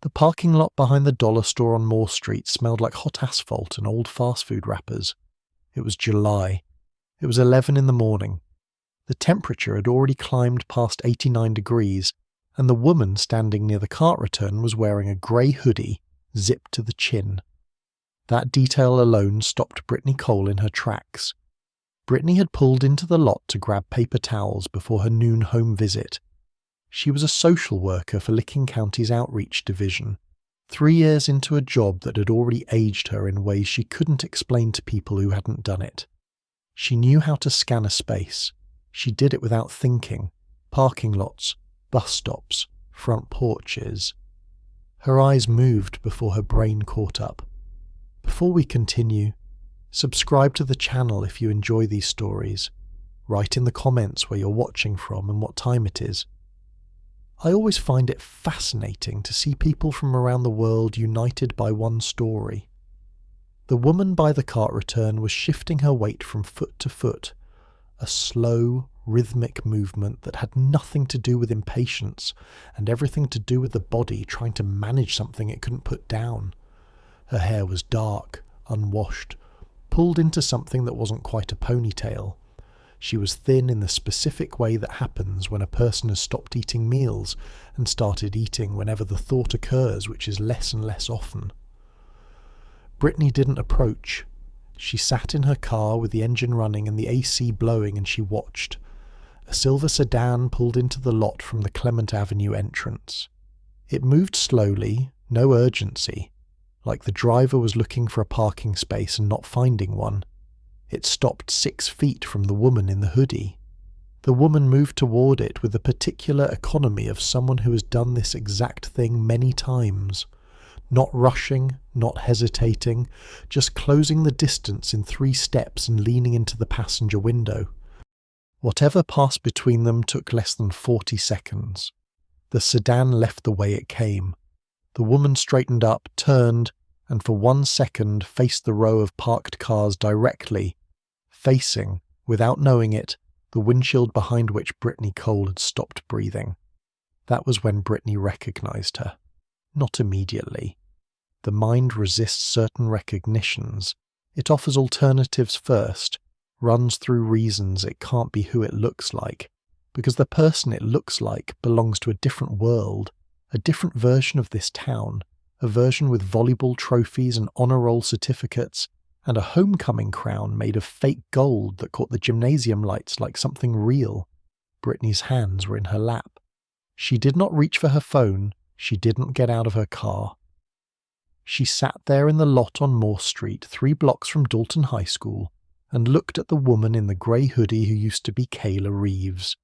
The parking lot behind the dollar store on Moore Street smelled like hot asphalt and old fast food wrappers. It was July. It was 11 in the morning. The temperature had already climbed past 89 degrees, and the woman standing near the cart return was wearing a grey hoodie, zipped to the chin. That detail alone stopped Brittany Cole in her tracks. Brittany had pulled into the lot to grab paper towels before her noon home visit. She was a social worker for Licking County's Outreach Division, 3 years into a job that had already aged her in ways she couldn't explain to people who hadn't done it. She knew how to scan a space. She did it without thinking. Parking lots, bus stops, front porches. Her eyes moved before her brain caught up. Before we continue, subscribe to the channel if you enjoy these stories. Write in the comments where you're watching from and what time it is. I always find it fascinating to see people from around the world united by one story. The woman by the cart return was shifting her weight from foot to foot, a slow, rhythmic movement that had nothing to do with impatience and everything to do with the body trying to manage something it couldn't put down. Her hair was dark, unwashed, pulled into something that wasn't quite a ponytail. She was thin in the specific way that happens when a person has stopped eating meals and started eating whenever the thought occurs, which is less and less often. Brittany didn't approach. She sat in her car with the engine running and the AC blowing, and she watched. A silver sedan pulled into the lot from the Clement Avenue entrance. It moved slowly, no urgency, like the driver was looking for a parking space and not finding one. It stopped 6 feet from the woman in the hoodie. The woman moved toward it with the particular economy of someone who has done this exact thing many times. Not rushing, not hesitating, just closing the distance in 3 steps and leaning into the passenger window. Whatever passed between them took less than 40 seconds. The sedan left the way it came. The woman straightened up, turned, and for 1 second faced the row of parked cars directly, facing, without knowing it, the windshield behind which Brittany Cole had stopped breathing. That was when Brittany recognized her. Not immediately. The mind resists certain recognitions. It offers alternatives first, runs through reasons it can't be who it looks like, because the person it looks like belongs to a different world, a different version of this town, a version with volleyball trophies and honor roll certificates, and a homecoming crown made of fake gold that caught the gymnasium lights like something real. Brittany's hands were in her lap. She did not reach for her phone. She didn't get out of her car. She sat there in the lot on Moore Street, 3 blocks from Dalton High School, and looked at the woman in the grey hoodie who used to be Kayla Reeves.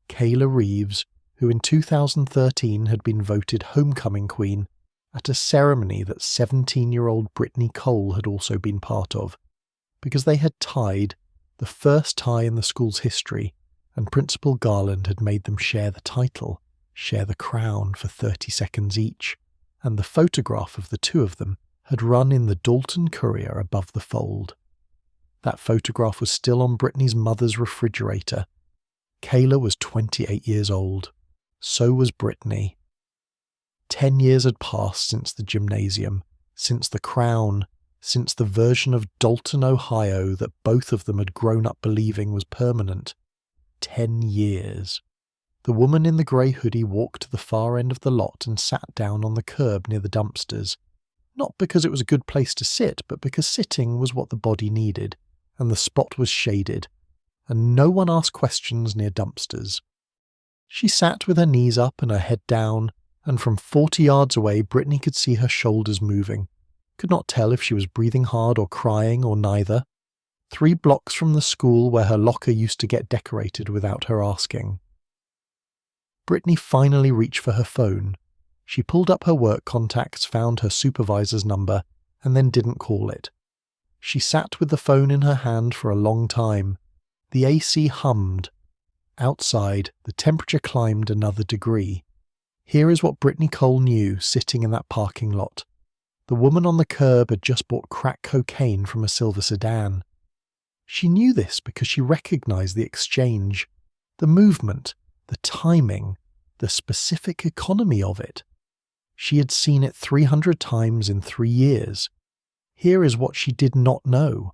Kayla Reeves, who in 2013 had been voted homecoming queen at a ceremony that 17-year-old Brittany Cole had also been part of, because they had tied, the first tie in the school's history, and Principal Garland had made them share the title, share the crown for 30 seconds each, and the photograph of the two of them had run in the Dalton Courier above the fold. That photograph was still on Brittany's mother's refrigerator. Kayla was 28 years old. So was Brittany. 10 years had passed since the gymnasium, since the crown, since the version of Dalton, Ohio that both of them had grown up believing was permanent. 10 years. The woman in the grey hoodie walked to the far end of the lot and sat down on the curb near the dumpsters. Not because it was a good place to sit, but because sitting was what the body needed, and the spot was shaded, and no one asked questions near dumpsters. She sat with her knees up and her head down, and from 40 yards away Brittany could see her shoulders moving. Could not tell if she was breathing hard or crying or neither. 3 blocks from the school where her locker used to get decorated without her asking. Brittany finally reached for her phone. She pulled up her work contacts, found her supervisor's number, and then didn't call it. She sat with the phone in her hand for a long time. The AC hummed. Outside, the temperature climbed another degree. Here is what Brittany Cole knew sitting in that parking lot. The woman on the curb had just bought crack cocaine from a silver sedan. She knew this because she recognized the exchange, the movement, the timing, the specific economy of it. She had seen it 300 times in 3 years. Here is what she did not know: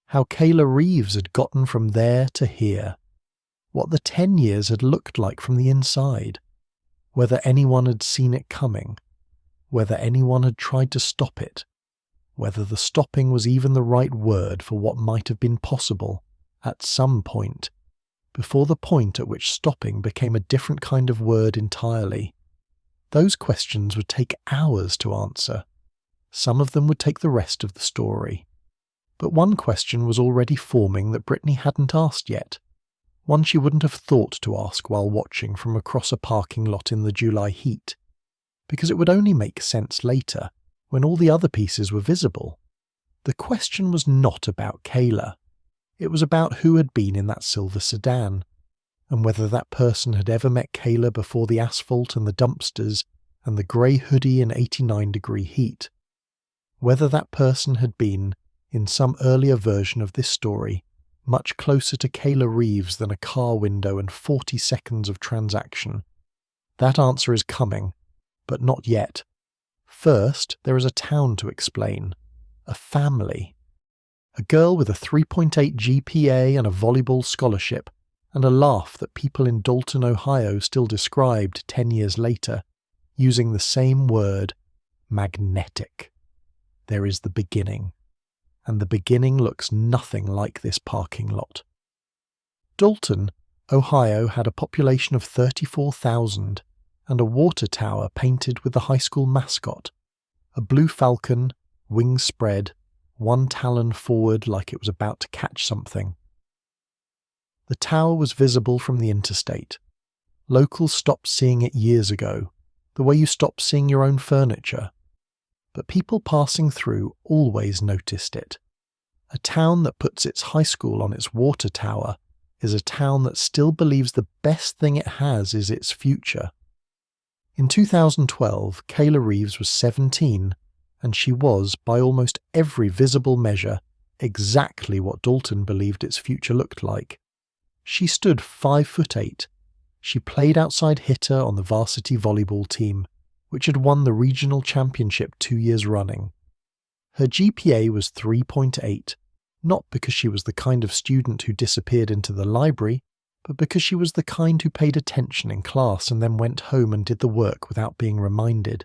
how Kayla Reeves had gotten from there to here, what the 10 years had looked like from the inside, whether anyone had seen it coming, whether anyone had tried to stop it, whether the stopping was even the right word for what might have been possible at some point, before the point at which stopping became a different kind of word entirely. Those questions would take hours to answer. Some of them would take the rest of the story. But one question was already forming that Brittany hadn't asked yet, one she wouldn't have thought to ask while watching from across a parking lot in the July heat, because it would only make sense later, when all the other pieces were visible. The question was not about Kayla. It was about who had been in that silver sedan, and whether that person had ever met Kayla before the asphalt and the dumpsters and the grey hoodie and 89-degree heat. Whether that person had been, in some earlier version of this story, much closer to Kayla Reeves than a car window and 40 seconds of transaction. That answer is coming, but not yet. First, there is a town to explain. A family. A girl with a 3.8 GPA and a volleyball scholarship, and a laugh that people in Dalton, Ohio still described 10 years later, using the same word, magnetic. There is the beginning. And the beginning looks nothing like this parking lot. Dalton, Ohio had a population of 34,000 and a water tower painted with the high school mascot, a blue falcon, wings spread, one talon forward like it was about to catch something. The tower was visible from the interstate. Locals stopped seeing it years ago, the way you stop seeing your own furniture. But people passing through always noticed it. A town that puts its high school on its water tower is a town that still believes the best thing it has is its future. In 2012, Kayla Reeves was 17, and she was, by almost every visible measure, exactly what Dalton believed its future looked like. She stood 5'8". She played outside hitter on the varsity volleyball team, which had won the regional championship 2 years running. Her GPA was 3.8, not because she was the kind of student who disappeared into the library, but because she was the kind who paid attention in class and then went home and did the work without being reminded.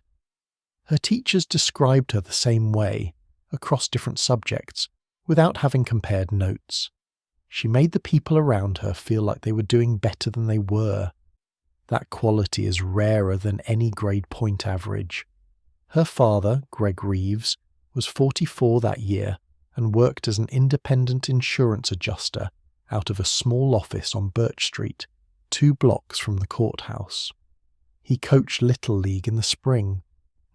Her teachers described her the same way, across different subjects, without having compared notes. She made the people around her feel like they were doing better than they were. That quality is rarer than any grade point average. Her father, Greg Reeves, was 44 that year and worked as an independent insurance adjuster out of a small office on Birch Street, 2 blocks from the courthouse. He coached Little League in the spring,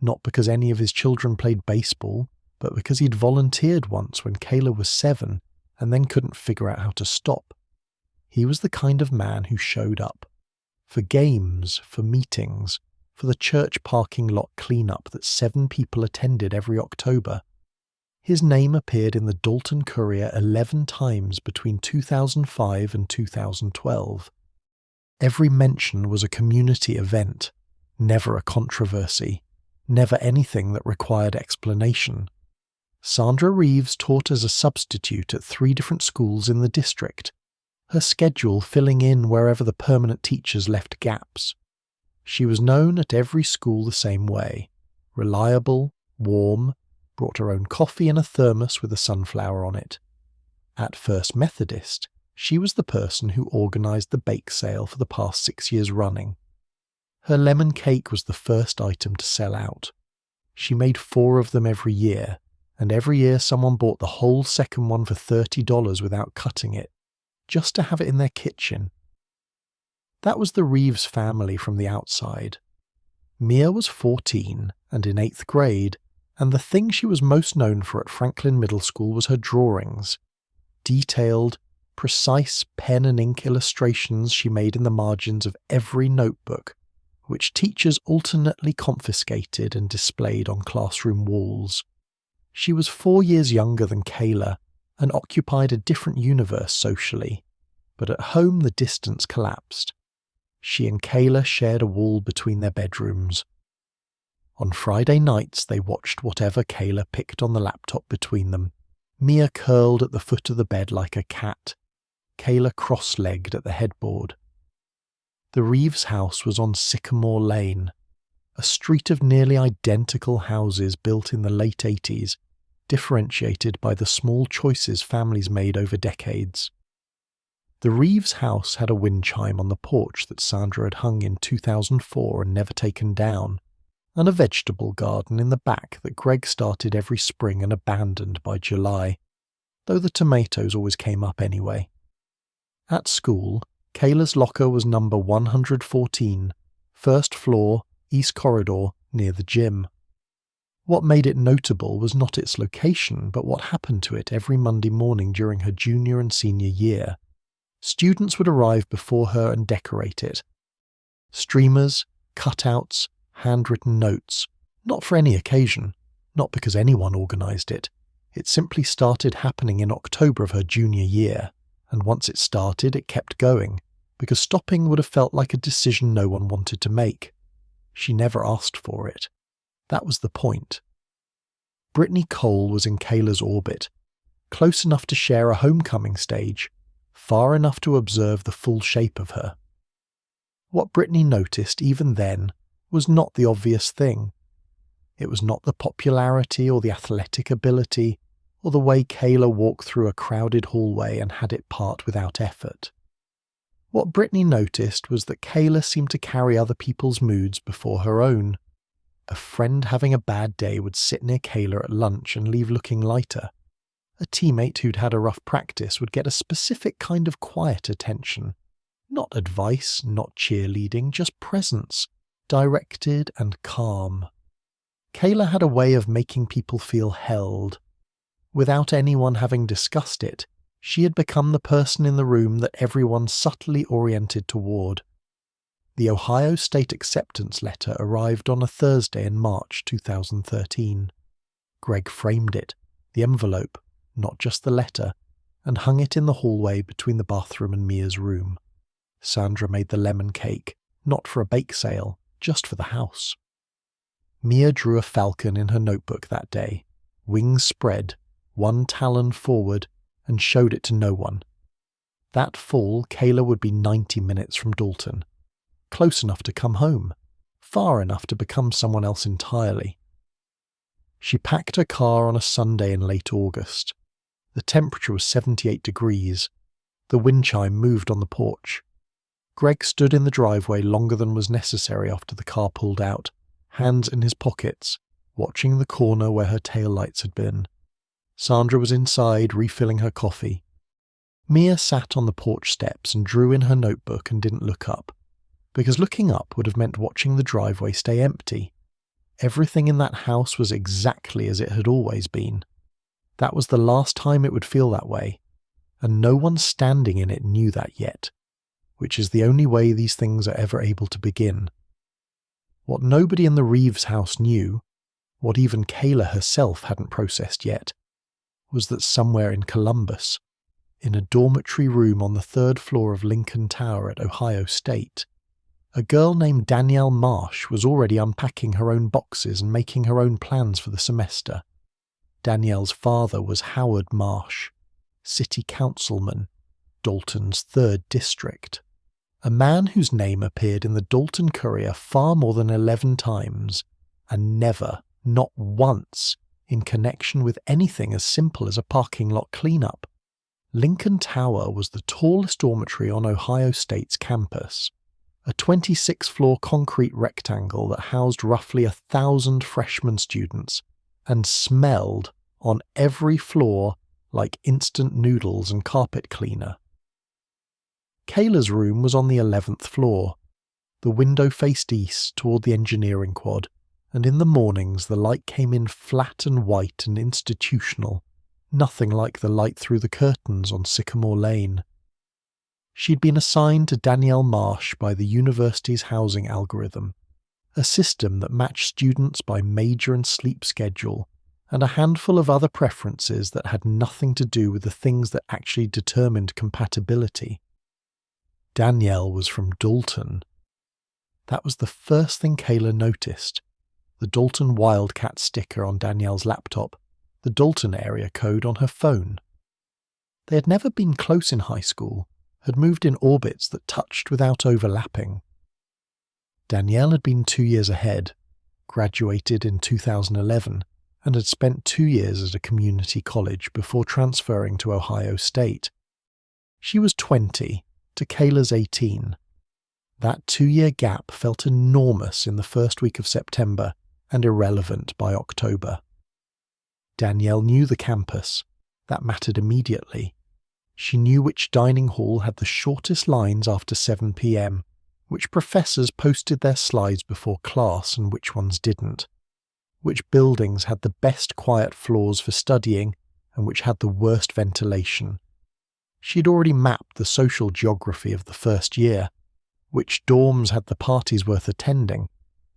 not because any of his children played baseball, but because he'd volunteered once when Kayla was 7 and then couldn't figure out how to stop. He was the kind of man who showed up. For games, for meetings, for the church parking lot cleanup that 7 people attended every October. His name appeared in the Dalton Courier 11 times between 2005 and 2012. Every mention was a community event, never a controversy, never anything that required explanation. Sandra Reeves taught as a substitute at 3 different schools in the district, her schedule filling in wherever the permanent teachers left gaps. She was known at every school the same way: reliable, warm, brought her own coffee in a thermos with a sunflower on it. At First Methodist, she was the person who organised the bake sale for the past 6 years running. Her lemon cake was the first item to sell out. She made 4 of them every year, and every year someone bought the whole second one for $30 without cutting it, just to have it in their kitchen. That was the Reeves family from the outside. Mia was 14 and in 8th grade, and the thing she was most known for at Franklin Middle School was her drawings. Detailed, precise pen and ink illustrations she made in the margins of every notebook, which teachers alternately confiscated and displayed on classroom walls. She was 4 years younger than Kayla and occupied a different universe socially, but at home the distance collapsed. She and Kayla shared a wall between their bedrooms. On Friday nights, they watched whatever Kayla picked on the laptop between them. Mia curled at the foot of the bed like a cat. Kayla cross-legged at the headboard. The Reeves house was on Sycamore Lane, a street of nearly identical houses built in the late 80s, differentiated by the small choices families made over decades. The Reeves house had a wind chime on the porch that Sandra had hung in 2004 and never taken down, and a vegetable garden in the back that Greg started every spring and abandoned by July, though the tomatoes always came up anyway. At school, Kayla's locker was number 114, first floor, east corridor, near the gym. What made it notable was not its location, but what happened to it every Monday morning during her junior and senior year. Students would arrive before her and decorate it. Streamers, cutouts, handwritten notes, not for any occasion, not because anyone organised it. It simply started happening in October of her junior year, and once it started, it kept going, because stopping would have felt like a decision no one wanted to make. She never asked for it. That was the point. Brittany Cole was in Kayla's orbit, close enough to share a homecoming stage, far enough to observe the full shape of her. What Brittany noticed even then was not the obvious thing. It was not the popularity or the athletic ability or the way Kayla walked through a crowded hallway and had it part without effort. What Brittany noticed was that Kayla seemed to carry other people's moods before her own. A friend having a bad day would sit near Kayla at lunch and leave looking lighter. A teammate who'd had a rough practice would get a specific kind of quiet attention. Not advice, not cheerleading, just presence, directed and calm. Kayla had a way of making people feel held. Without anyone having discussed it, she had become the person in the room that everyone subtly oriented toward. The Ohio State acceptance letter arrived on a Thursday in March 2013. Greg framed it, the envelope, not just the letter, and hung it in the hallway between the bathroom and Mia's room. Sandra made the lemon cake, not for a bake sale, just for the house. Mia drew a falcon in her notebook that day, wings spread, one talon forward, and showed it to no one. That fall, Kayla would be 90 minutes from Dalton. Close enough to come home, far enough to become someone else entirely. She packed her car on a Sunday in late August. The temperature was 78 degrees. The wind chime moved on the porch. Greg stood in the driveway longer than was necessary after the car pulled out, hands in his pockets, watching the corner where her taillights had been. Sandra was inside refilling her coffee. Mia sat on the porch steps and drew in her notebook and didn't look up, because looking up would have meant watching the driveway stay empty. Everything in that house was exactly as it had always been. That was the last time it would feel that way, and no one standing in it knew that yet, which is the only way these things are ever able to begin. What nobody in the Reeves house knew, what even Kayla herself hadn't processed yet, was that somewhere in Columbus, in a dormitory room on the 3rd floor of Lincoln Tower at Ohio State, a girl named Danielle Marsh was already unpacking her own boxes and making her own plans for the semester. Danielle's father was Howard Marsh, city councilman, Dalton's 3rd district. A man whose name appeared in the Dalton Courier far more than 11 times, and never, not once, in connection with anything as simple as a parking lot cleanup. Lincoln Tower was the tallest dormitory on Ohio State's campus, a 26-floor concrete rectangle that housed roughly 1,000 freshman students and smelled on every floor like instant noodles and carpet cleaner. Kayla's room was on the 11th floor. The window faced east toward the engineering quad, and in the mornings the light came in flat and white and institutional, nothing like the light through the curtains on Sycamore Lane. She'd been assigned to Danielle Marsh by the university's housing algorithm, a system that matched students by major and sleep schedule, and a handful of other preferences that had nothing to do with the things that actually determined compatibility. Danielle was from Dalton. That was the first thing Kayla noticed. the Dalton Wildcat sticker on Danielle's laptop, the Dalton area code on her phone. They had never been close in high school, had moved in orbits that touched without overlapping. Danielle had been 2 years ahead, graduated in 2011, and had spent 2 years at a community college before transferring to Ohio State. She was 20 to Kayla's 18. That 2-year gap felt enormous in the first week of September and irrelevant by October. Danielle knew the campus. That mattered immediately. She knew which dining hall had the shortest lines after 7 p.m, which professors posted their slides before class and which ones didn't, which buildings had the best quiet floors for studying and which had the worst ventilation. She had already mapped the social geography of the first year, which dorms had the parties worth attending,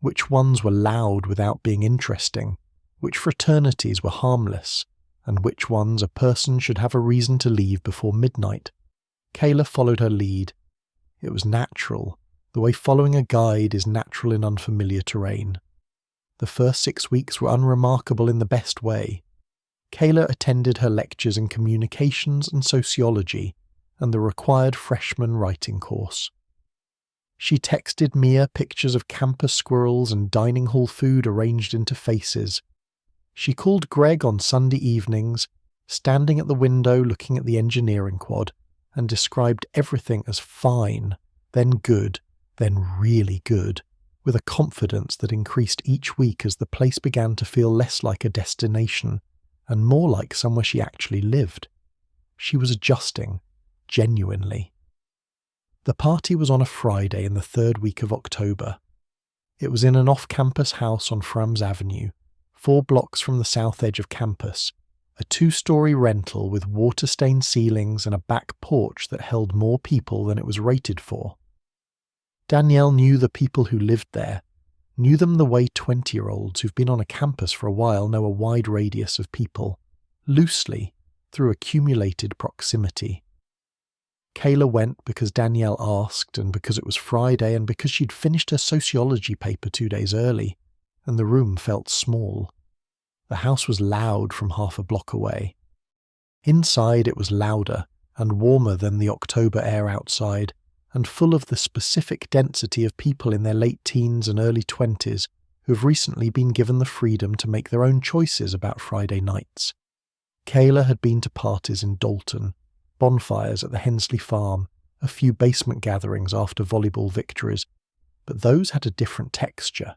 which ones were loud without being interesting, which fraternities were harmless, and which ones a person should have a reason to leave before midnight. Kayla followed her lead. It was natural, the way following a guide is natural in unfamiliar terrain. The first 6 weeks were unremarkable in the best way. Kayla attended her lectures in communications and sociology and the required freshman writing course. She texted Mia pictures of campus squirrels and dining hall food arranged into faces. She called Greg on Sunday evenings, standing at the window looking at the engineering quad, and described everything as fine, then good, then really good, with a confidence that increased each week as the place began to feel less like a destination and more like somewhere she actually lived. She was adjusting, genuinely. The party was on a Friday in the 3rd week of October. It was in an off-campus house on Frams Avenue, 4 blocks from the south edge of campus, a 2-story rental with water-stained ceilings and a back porch that held more people than it was rated for. Danielle knew the people who lived there, knew them the way 20-year-olds who've been on a campus for a while know a wide radius of people, loosely, through accumulated proximity. Kayla went because Danielle asked and because it was Friday and because she'd finished her sociology paper 2 days early, and the room felt small. The house was loud from half a block away. Inside it was louder and warmer than the October air outside, and full of the specific density of people in their late teens and early 20s who have recently been given the freedom to make their own choices about Friday nights. Kayla had been to parties in Dalton, bonfires at the Hensley farm, a few basement gatherings after volleyball victories, but those had a different texture.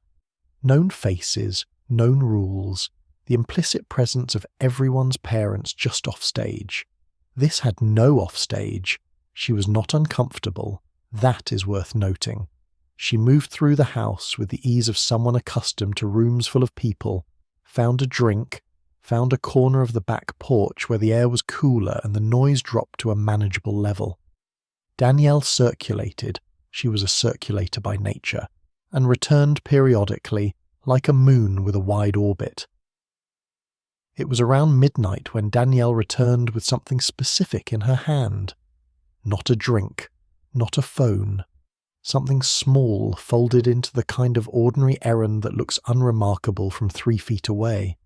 Known faces, known rules, the implicit presence of everyone's parents just off stage. This had no offstage. She was not uncomfortable. That is worth noting. She moved through the house with the ease of someone accustomed to rooms full of people, found a drink, found a corner of the back porch where the air was cooler and the noise dropped to a manageable level. Danielle circulated, she was a circulator by nature, and returned periodically, like a moon with a wide orbit. It was around midnight when Danielle returned with something specific in her hand. Not a drink, not a phone. Something small folded into the kind of ordinary errand that looks unremarkable from 3 feet away.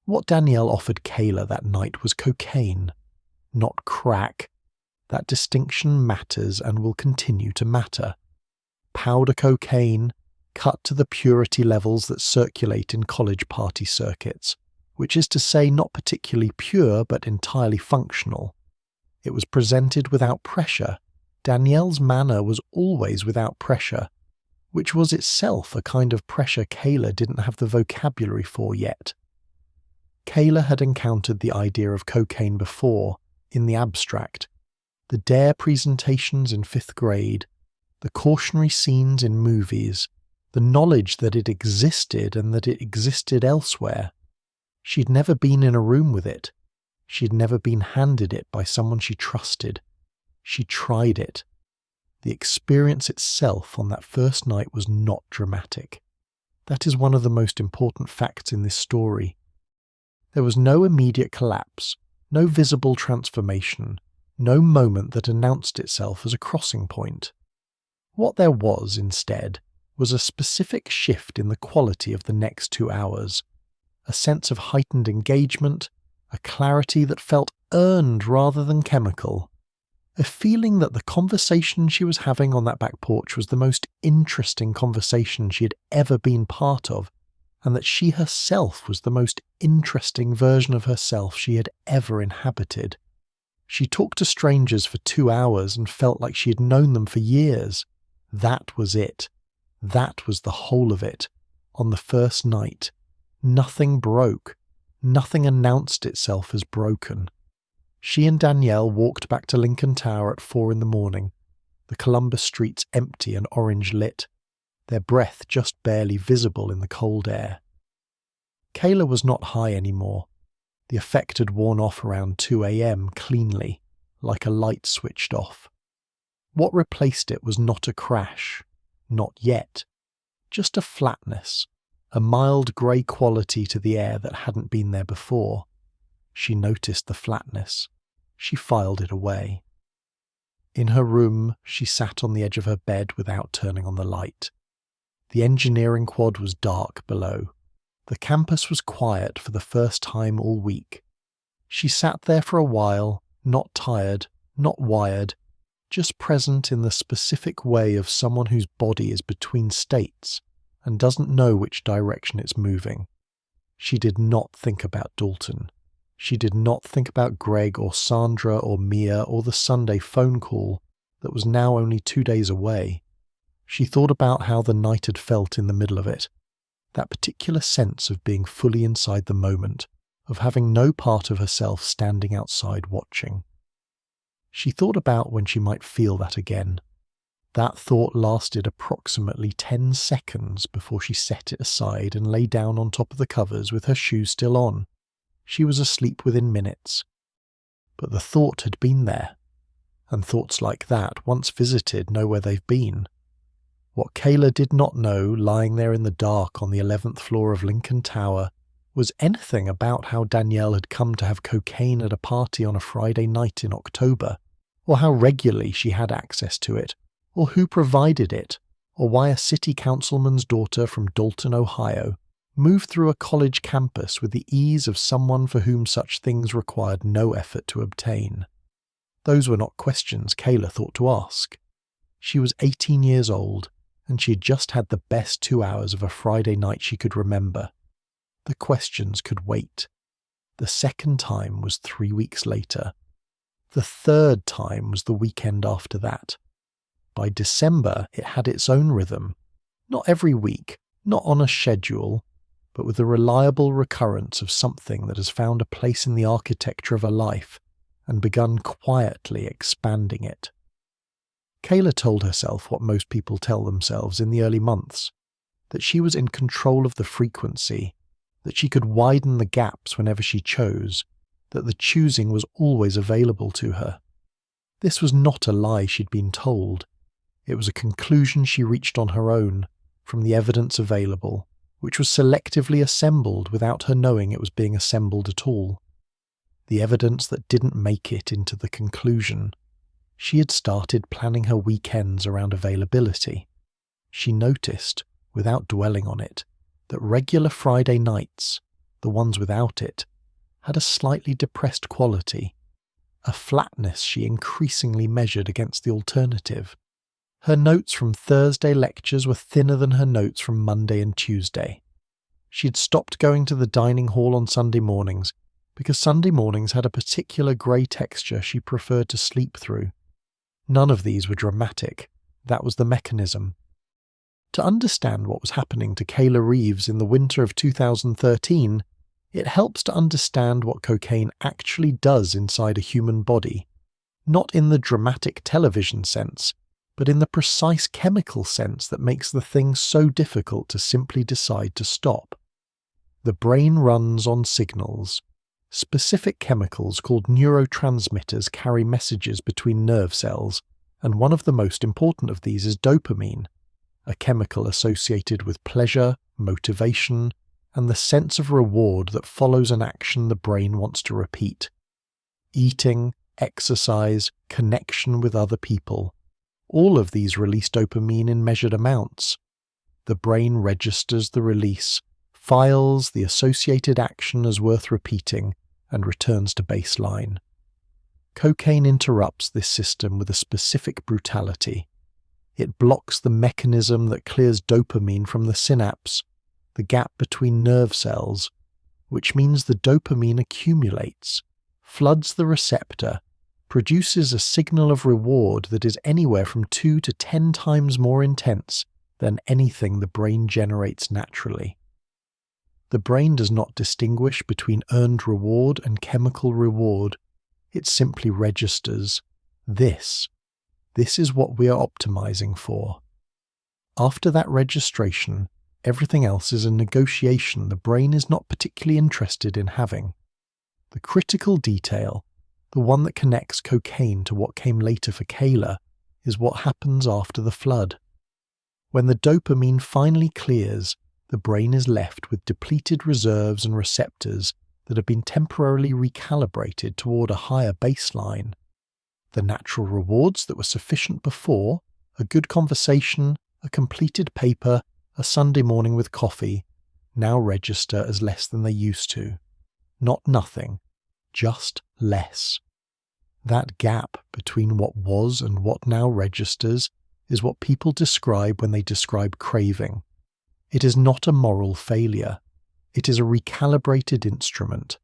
What Danielle offered Kayla that night was cocaine, not crack. That distinction matters and will continue to matter. Powder cocaine, cut to the purity levels that circulate in college party circuits, which is to say not particularly pure but entirely functional. It was presented without pressure. Danielle's manner was always without pressure, which was itself a kind of pressure Kayla didn't have the vocabulary for yet. Kayla had encountered the idea of cocaine before, in the abstract. The DARE presentations in 5th grade, the cautionary scenes in movies, the knowledge that it existed and that it existed elsewhere. She'd never been in a room with it. She'd never been handed it by someone she trusted. She tried it. The experience itself on that first night was not dramatic. That is one of the most important facts in this story. There was no immediate collapse, no visible transformation, no moment that announced itself as a crossing point. What there was, instead, was a specific shift in the quality of the next 2 hours, a sense of heightened engagement, a clarity that felt earned rather than chemical, a feeling that the conversation she was having on that back porch was the most interesting conversation she had ever been part of, and that she herself was the most interesting version of herself she had ever inhabited. She talked to strangers for 2 hours and felt like she had known them for years. That was it. That was the whole of it. On the first night, nothing broke. Nothing announced itself as broken. She and Danielle walked back to Lincoln Tower at 4 a.m, the Columbus streets empty and orange lit, their breath just barely visible in the cold air. Kayla was not high anymore. The effect had worn off around 2 a.m. cleanly, like a light switched off. What replaced it was not a crash, not yet, just a flatness, a mild grey quality to the air that hadn't been there before. She noticed the flatness. She filed it away. In her room, she sat on the edge of her bed without turning on the light. The engineering quad was dark below. The campus was quiet for the first time all week. She sat there for a while, not tired, not wired, just present in the specific way of someone whose body is between states and doesn't know which direction it's moving. She did not think about Dalton. She did not think about Greg or Sandra or Mia or the Sunday phone call that was now only 2 days away. She thought about how the night had felt in the middle of it, that particular sense of being fully inside the moment, of having no part of herself standing outside watching. She thought about when she might feel that again. That thought lasted approximately 10 seconds before she set it aside and lay down on top of the covers with her shoes still on. She was asleep within minutes. But the thought had been there, and thoughts like that, once visited, know where they've been. What Kayla did not know, lying there in the dark on the 11th floor of Lincoln Tower, was anything about how Danielle had come to have cocaine at a party on a Friday night in October, or how regularly she had access to it, or who provided it, or why a city councilman's daughter from Dalton, Ohio, moved through a college campus with the ease of someone for whom such things required no effort to obtain. Those were not questions Kayla thought to ask. She was 18 years old, and she had just had the best 2 hours of a Friday night she could remember. The questions could wait. The second time was 3 weeks later. The third time was the weekend after that. By December, it had its own rhythm. Not every week, not on a schedule, but with the reliable recurrence of something that has found a place in the architecture of a life and begun quietly expanding it. Kayla told herself what most people tell themselves in the early months, that she was in control of the frequency, that she could widen the gaps whenever she chose, that the choosing was always available to her. This was not a lie she'd been told. It was a conclusion she reached on her own, from the evidence available, which was selectively assembled without her knowing it was being assembled at all. The evidence that didn't make it into the conclusion. She had started planning her weekends around availability. She noticed, without dwelling on it, that regular Friday nights, the ones without it, had a slightly depressed quality, a flatness she increasingly measured against the alternative. Her notes from Thursday lectures were thinner than her notes from Monday and Tuesday. She had stopped going to the dining hall on Sunday mornings because Sunday mornings had a particular grey texture she preferred to sleep through. None of these were dramatic. That was the mechanism. To understand what was happening to Kayla Reeves in the winter of 2013, it helps to understand what cocaine actually does inside a human body, not in the dramatic television sense, but in the precise chemical sense that makes the thing so difficult to simply decide to stop. The brain runs on signals. Specific chemicals called neurotransmitters carry messages between nerve cells, and one of the most important of these is dopamine, a chemical associated with pleasure, motivation, and the sense of reward that follows an action the brain wants to repeat. Eating, exercise, connection with other people. All of these release dopamine in measured amounts. The brain registers the release, files the associated action as worth repeating, and returns to baseline. Cocaine interrupts this system with a specific brutality. It blocks the mechanism that clears dopamine from the synapse, the gap between nerve cells, which means the dopamine accumulates, floods the receptor, produces a signal of reward that is anywhere from 2 to 10 times more intense than anything the brain generates naturally. The brain does not distinguish between earned reward and chemical reward. It simply registers this. This is what we are optimizing for. After that registration, everything else is a negotiation the brain is not particularly interested in having. The critical detail, the one that connects cocaine to what came later for Kayla, is what happens after the flood. When the dopamine finally clears, the brain is left with depleted reserves and receptors that have been temporarily recalibrated toward a higher baseline. The natural rewards that were sufficient before, a good conversation, a completed paper, a Sunday morning with coffee, now register as less than they used to. Not nothing, just less. That gap between what was and what now registers is what people describe when they describe craving. It is not a moral failure. It is a recalibrated instrument.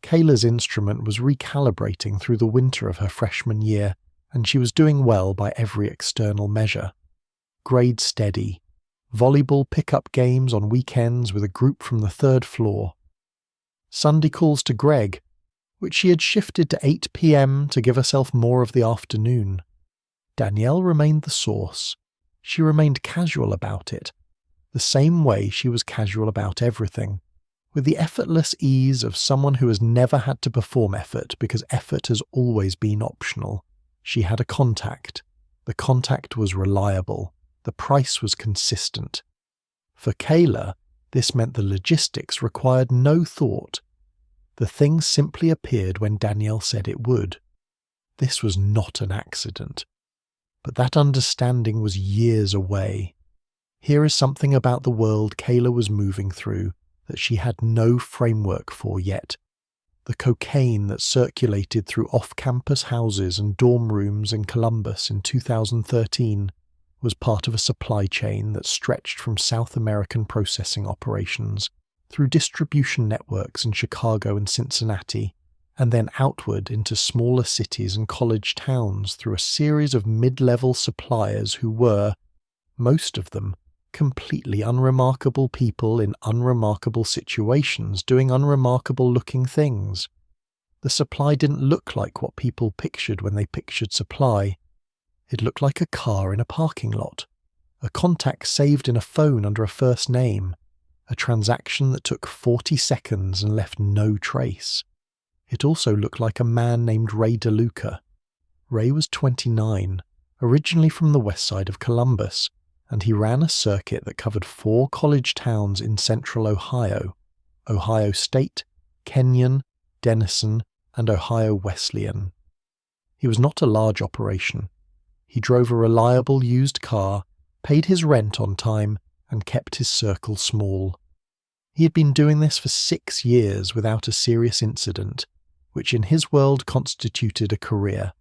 Kayla's instrument was recalibrating through the winter of her freshman year, and she was doing well by every external measure. Grades steady, volleyball pickup games on weekends with a group from the 3rd floor, Sunday calls to Greg, which she had shifted to 8 p.m. to give herself more of the afternoon. Danielle remained the source. She remained casual about it, the same way she was casual about everything, with the effortless ease of someone who has never had to perform effort because effort has always been optional. She had a contact. The contact was reliable. The price was consistent. For Kayla, this meant the logistics required no thought. The thing simply appeared when Danielle said it would. This was not an accident. But that understanding was years away. Here is something about the world Kayla was moving through that she had no framework for yet. The cocaine that circulated through off-campus houses and dorm rooms in Columbus in 2013 was part of a supply chain that stretched from South American processing operations through distribution networks in Chicago and Cincinnati, and then outward into smaller cities and college towns through a series of mid-level suppliers who were, most of them, completely unremarkable people in unremarkable situations doing unremarkable-looking things. The supply didn't look like what people pictured when they pictured supply. It looked like a car in a parking lot, a contact saved in a phone under a first name, a transaction that took 40 seconds and left no trace. It also looked like a man named Ray DeLuca. Ray was 29, originally from the west side of Columbus, and he ran a circuit that covered 4 college towns in central Ohio: Ohio State, Kenyon, Denison, and Ohio Wesleyan. He was not a large operation. He drove a reliable used car, paid his rent on time, and kept his circle small. He had been doing this for 6 years without a serious incident, which in his world constituted a career.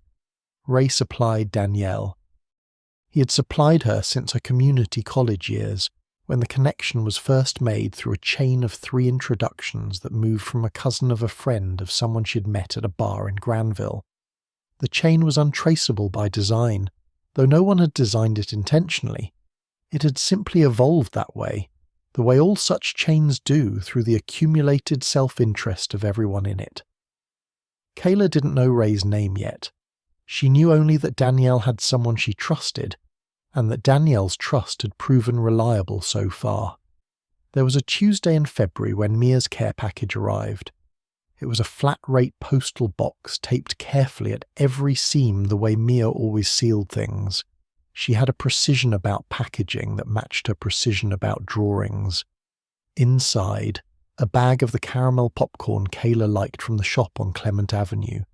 Ray supplied Danielle. He had supplied her since her community college years, when the connection was first made through a chain of 3 introductions that moved from a cousin of a friend of someone she'd met at a bar in Granville. The chain was untraceable by design, though no one had designed it intentionally. It had simply evolved that way, the way all such chains do through the accumulated self-interest of everyone in it. Kayla didn't know Ray's name yet. She knew only that Danielle had someone she trusted, and that Danielle's trust had proven reliable so far. There was a Tuesday in February when Mia's care package arrived. It was a flat-rate postal box taped carefully at every seam the way Mia always sealed things. She had a precision about packaging that matched her precision about drawings. Inside, a bag of the caramel popcorn Kayla liked from the shop on Clement Avenue,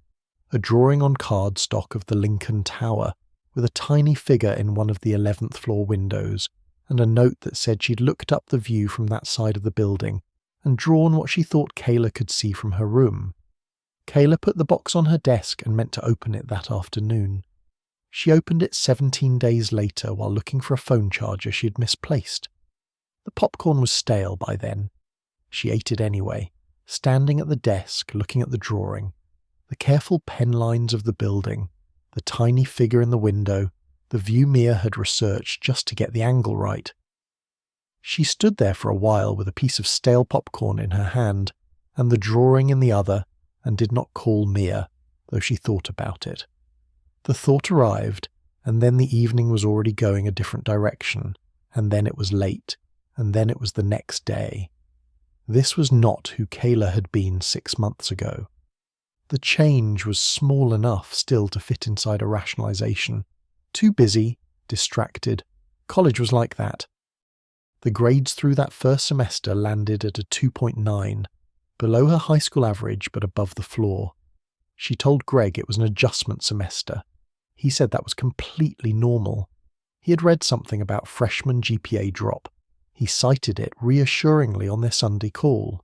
a drawing on cardstock of the Lincoln Tower, with a tiny figure in one of the 11th floor windows, and a note that said she'd looked up the view from that side of the building and drawn what she thought Kayla could see from her room. Kayla put the box on her desk and meant to open it that afternoon. She opened it 17 days later while looking for a phone charger she had misplaced. The popcorn was stale by then. She ate it anyway, standing at the desk looking at the drawing, the careful pen lines of the building, the tiny figure in the window, the view Mia had researched just to get the angle right. She stood there for a while with a piece of stale popcorn in her hand and the drawing in the other, and did not call Mia, though she thought about it. The thought arrived, and then the evening was already going a different direction, and then it was late, and then it was the next day. This was not who Kayla had been 6 months ago. The change was small enough still to fit inside a rationalization. Too busy, distracted. College was like that. The grades through that first semester landed at a 2.9, below her high school average but above the floor. She told Greg it was an adjustment semester. He said that was completely normal. He had read something about freshman GPA drop. He cited it reassuringly on their Sunday call.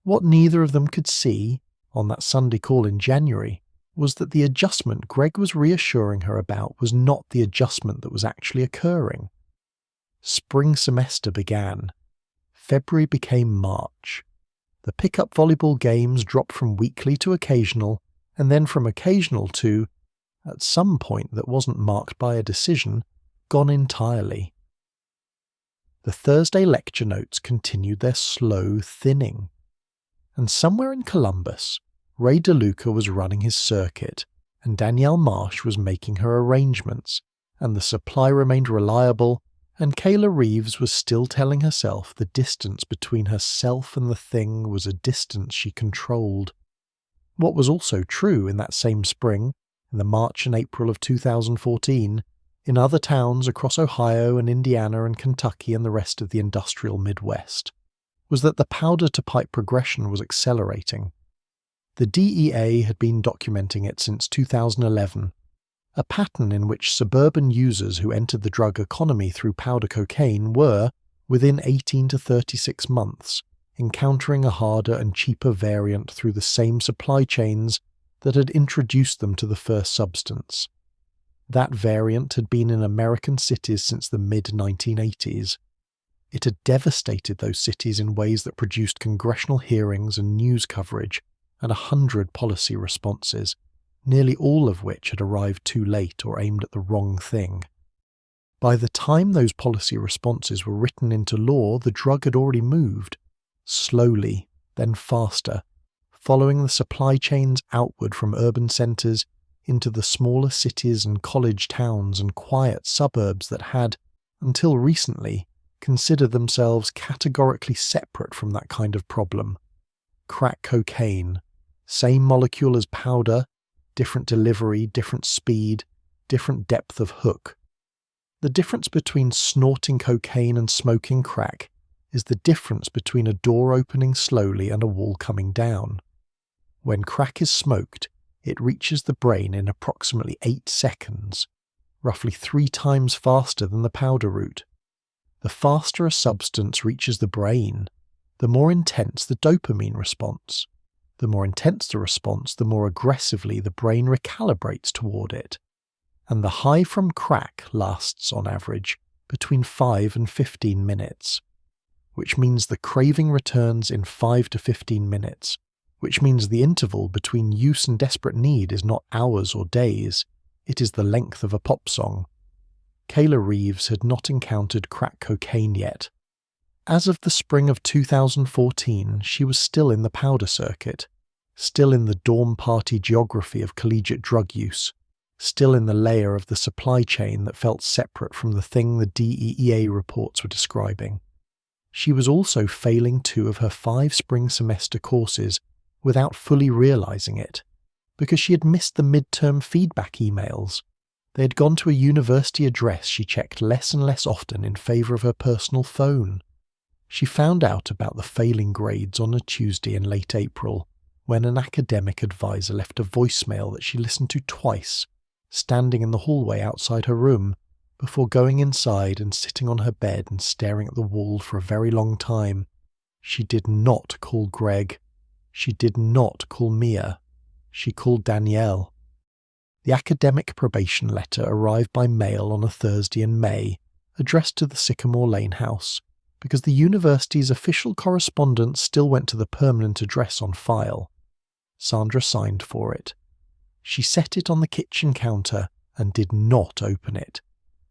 What neither of them could see, on that Sunday call in January, was that the adjustment Greg was reassuring her about was not the adjustment that was actually occurring. Spring semester began. February became March. The pickup volleyball games dropped from weekly to occasional, and then from occasional to, at some point that wasn't marked by a decision, gone entirely. The Thursday lecture notes continued their slow thinning. And somewhere in Columbus, Ray DeLuca was running his circuit, and Danielle Marsh was making her arrangements, and the supply remained reliable, and Kayla Reeves was still telling herself the distance between herself and the thing was a distance she controlled. What was also true in that same spring, in the March and April of 2014, in other towns across Ohio and Indiana and Kentucky and the rest of the industrial Midwest, was that the powder-to-pipe progression was accelerating. The DEA had been documenting it since 2011, a pattern in which suburban users who entered the drug economy through powder cocaine were, within 18 to 36 months, encountering a harder and cheaper variant through the same supply chains that had introduced them to the first substance. That variant had been in American cities since the mid-1980s. It had devastated those cities in ways that produced congressional hearings and news coverage and 100 policy responses, nearly all of which had arrived too late or aimed at the wrong thing. By the time those policy responses were written into law, the drug had already moved, slowly, then faster, following the supply chains outward from urban centres into the smaller cities and college towns and quiet suburbs that had, until recently, considered themselves categorically separate from that kind of problem. Crack cocaine, same molecule as powder, different delivery, different speed, different depth of hook. The difference between snorting cocaine and smoking crack is the difference between a door opening slowly and a wall coming down. When crack is smoked, it reaches the brain in approximately 8 seconds, roughly 3 times faster than the powder route. The faster a substance reaches the brain, the more intense the dopamine response. The more intense the response, the more aggressively the brain recalibrates toward it. And the high from crack lasts, on average, between 5 and 15 minutes, which means the craving returns in 5 to 15 minutes, which means the interval between use and desperate need is not hours or days, it is the length of a pop song. Kayla Reeves had not encountered crack cocaine yet. As of the spring of 2014, she was still in the powder circuit, still in the dorm party geography of collegiate drug use, still in the layer of the supply chain that felt separate from the thing the DEA reports were describing. She was also failing 2 of her 5 spring semester courses without fully realizing it, because she had missed the midterm feedback emails. They had gone to a university address she checked less and less often in favor of her personal phone. She found out about the failing grades on a Tuesday in late April, when an academic advisor left a voicemail that she listened to twice, standing in the hallway outside her room, before going inside and sitting on her bed and staring at the wall for a very long time. She did not call Greg. She did not call Mia. She called Danielle. The academic probation letter arrived by mail on a Thursday in May, addressed to the Sycamore Lane house, because the university's official correspondence still went to the permanent address on file. Sandra signed for it. She set it on the kitchen counter and did not open it,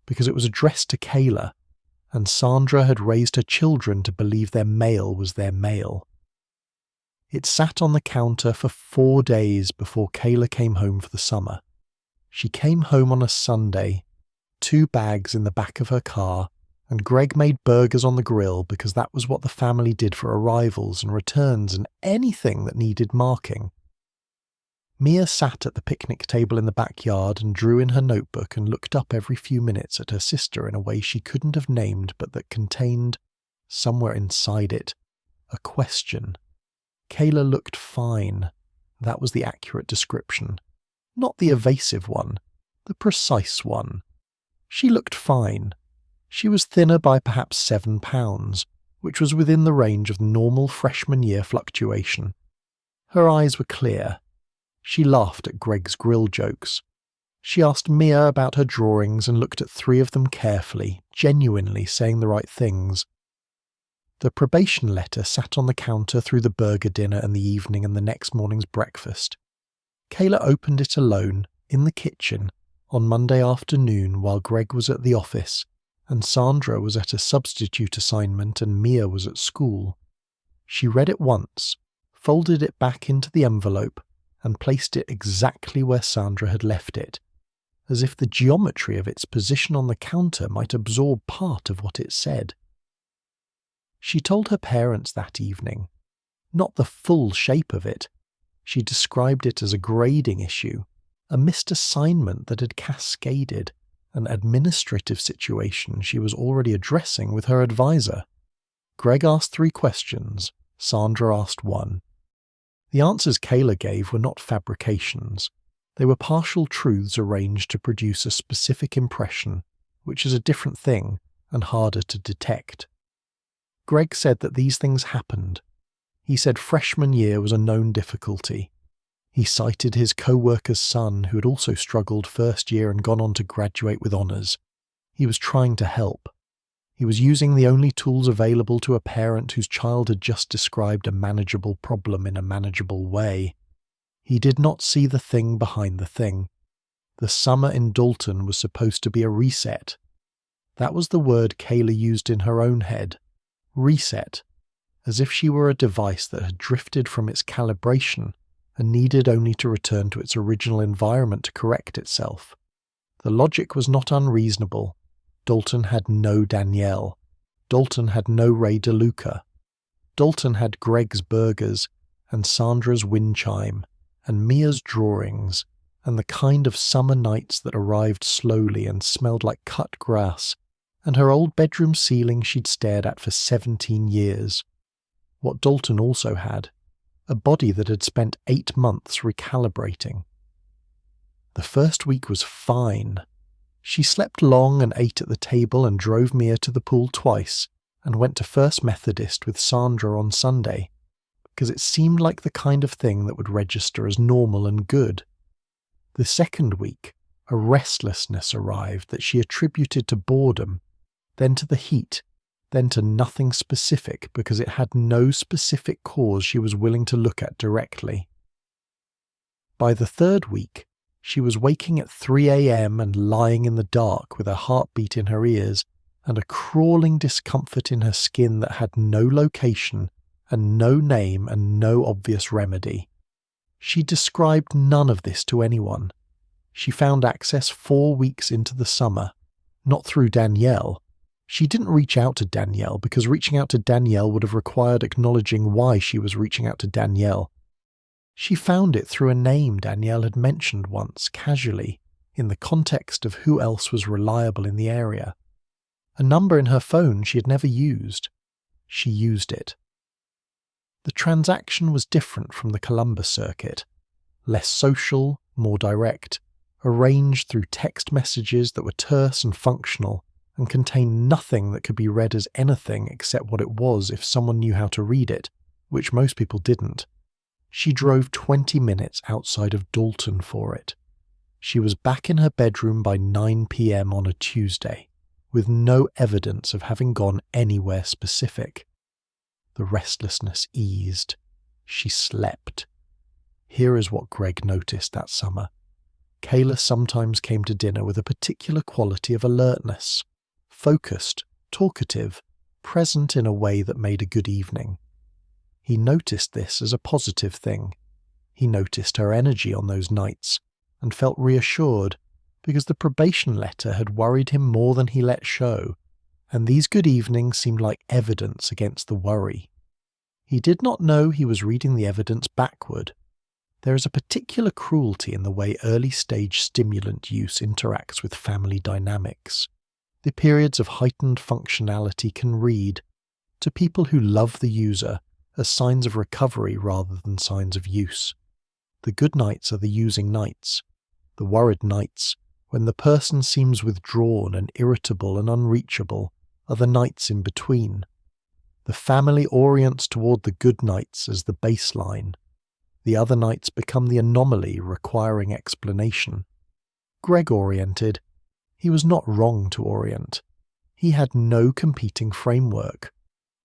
because it was addressed to Kayla, and Sandra had raised her children to believe their mail was their mail. It sat on the counter for 4 days before Kayla came home for the summer. She came home on a Sunday, 2 bags in the back of her car, and Greg made burgers on the grill because that was what the family did for arrivals and returns and anything that needed marking. Mia sat at the picnic table in the backyard and drew in her notebook and looked up every few minutes at her sister in a way she couldn't have named but that contained, somewhere inside it, a question. Kayla looked fine. That was the accurate description. Not the evasive one, the precise one. She looked fine. She was thinner by perhaps 7 pounds, which was within the range of normal freshman year fluctuation. Her eyes were clear. She laughed at Greg's grill jokes. She asked Mia about her drawings and looked at 3 of them carefully, genuinely saying the right things. The probation letter sat on the counter through the burger dinner and the evening and the next morning's breakfast. Kayla opened it alone, in the kitchen, on Monday afternoon while Greg was at the office, and Sandra was at a substitute assignment and Mia was at school. She read it once, folded it back into the envelope, and placed it exactly where Sandra had left it, as if the geometry of its position on the counter might absorb part of what it said. She told her parents that evening, not the full shape of it. She described it as a grading issue, a missed assignment that had cascaded, an administrative situation she was already addressing with her advisor. Greg asked 3 questions, Sandra asked 1. The answers Kayla gave were not fabrications. They were partial truths arranged to produce a specific impression, which is a different thing and harder to detect. Greg said that these things happened. He said freshman year was a known difficulty. He cited his co-worker's son who had also struggled first year and gone on to graduate with honours. He was trying to help. He was using the only tools available to a parent whose child had just described a manageable problem in a manageable way. He did not see the thing behind the thing. The summer in Dalton was supposed to be a reset. That was the word Kayla used in her own head. Reset. As if she were a device that had drifted from its calibration and needed only to return to its original environment to correct itself. The logic was not unreasonable. Dalton had no Danielle. Dalton had no Ray DeLuca. Dalton had Greg's burgers, and Sandra's wind chime, and Mia's drawings, and the kind of summer nights that arrived slowly and smelled like cut grass, and her old bedroom ceiling she'd stared at for 17 years. What Dalton also had, a body that had spent 8 months recalibrating. The first week was fine. She slept long and ate at the table and drove Mia to the pool twice and went to First Methodist with Sandra on Sunday, because it seemed like the kind of thing that would register as normal and good. The second week, a restlessness arrived that she attributed to boredom, then to the heat, then to nothing specific because it had no specific cause she was willing to look at directly. By the third week, she was waking at 3 a.m. and lying in the dark with her heartbeat in her ears and a crawling discomfort in her skin that had no location and no name and no obvious remedy. She described none of this to anyone. She found access 4 weeks into the summer, not through Danielle. She didn't reach out to Danielle because reaching out to Danielle would have required acknowledging why she was reaching out to Danielle. She found it through a name Danielle had mentioned once, casually, in the context of who else was reliable in the area. A number in her phone she had never used. She used it. The transaction was different from the Columbus circuit. Less social, more direct, arranged through text messages that were terse and functional and contained nothing that could be read as anything except what it was if someone knew how to read it, which most people didn't. She drove 20 minutes outside of Dalton for it. She was back in her bedroom by 9 p.m. on a Tuesday, with no evidence of having gone anywhere specific. The restlessness eased. She slept. Here is what Greg noticed that summer. Kayla sometimes came to dinner with a particular quality of alertness, focused, talkative, present in a way that made a good evening. He noticed this as a positive thing. He noticed her energy on those nights and felt reassured because the probation letter had worried him more than he let show, and these good evenings seemed like evidence against the worry. He did not know he was reading the evidence backward. There is a particular cruelty in the way early-stage stimulant use interacts with family dynamics. The periods of heightened functionality can read, to people who love the user, as signs of recovery rather than signs of use. The good nights are the using nights. The worried nights, when the person seems withdrawn and irritable and unreachable, are the nights in between. The family orients toward the good nights as the baseline. The other nights become the anomaly requiring explanation. Greg oriented. He was not wrong to orient. He had no competing framework.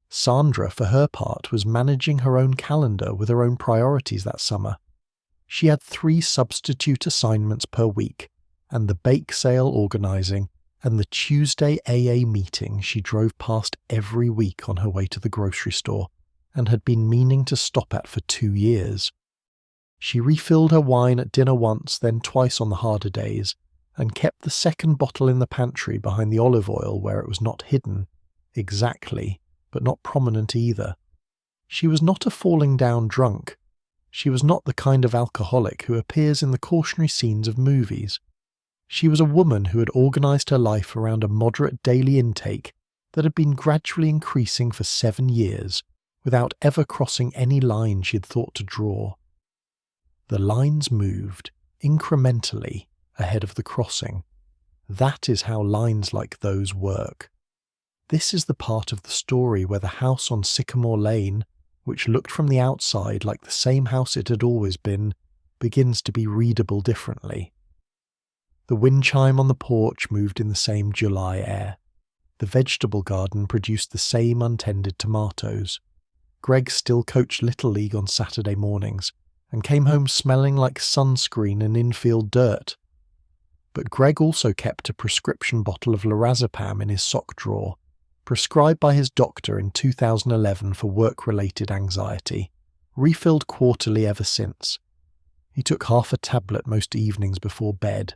Sandra, for her part, was managing her own calendar with her own priorities that summer. She had 3 substitute assignments per week, and the bake sale organising, and the Tuesday AA meeting she drove past every week on her way to the grocery store, and had been meaning to stop at for 2 years. She refilled her wine at dinner once, then twice on the harder days, and kept the second bottle in the pantry behind the olive oil where it was not hidden, exactly, but not prominent either. She was not a falling down drunk. She was not the kind of alcoholic who appears in the cautionary scenes of movies. She was a woman who had organised her life around a moderate daily intake that had been gradually increasing for 7 years, without ever crossing any line she had thought to draw. The lines moved, incrementally, ahead of the crossing. That is how lines like those work. This is the part of the story where the house on Sycamore Lane, which looked from the outside like the same house it had always been, begins to be readable differently. The wind chime on the porch moved in the same July air. The vegetable garden produced the same untended tomatoes. Greg still coached Little League on Saturday mornings, and came home smelling like sunscreen and infield dirt. But Greg also kept a prescription bottle of lorazepam in his sock drawer, prescribed by his doctor in 2011 for work-related anxiety, refilled quarterly ever since. He took half a tablet most evenings before bed.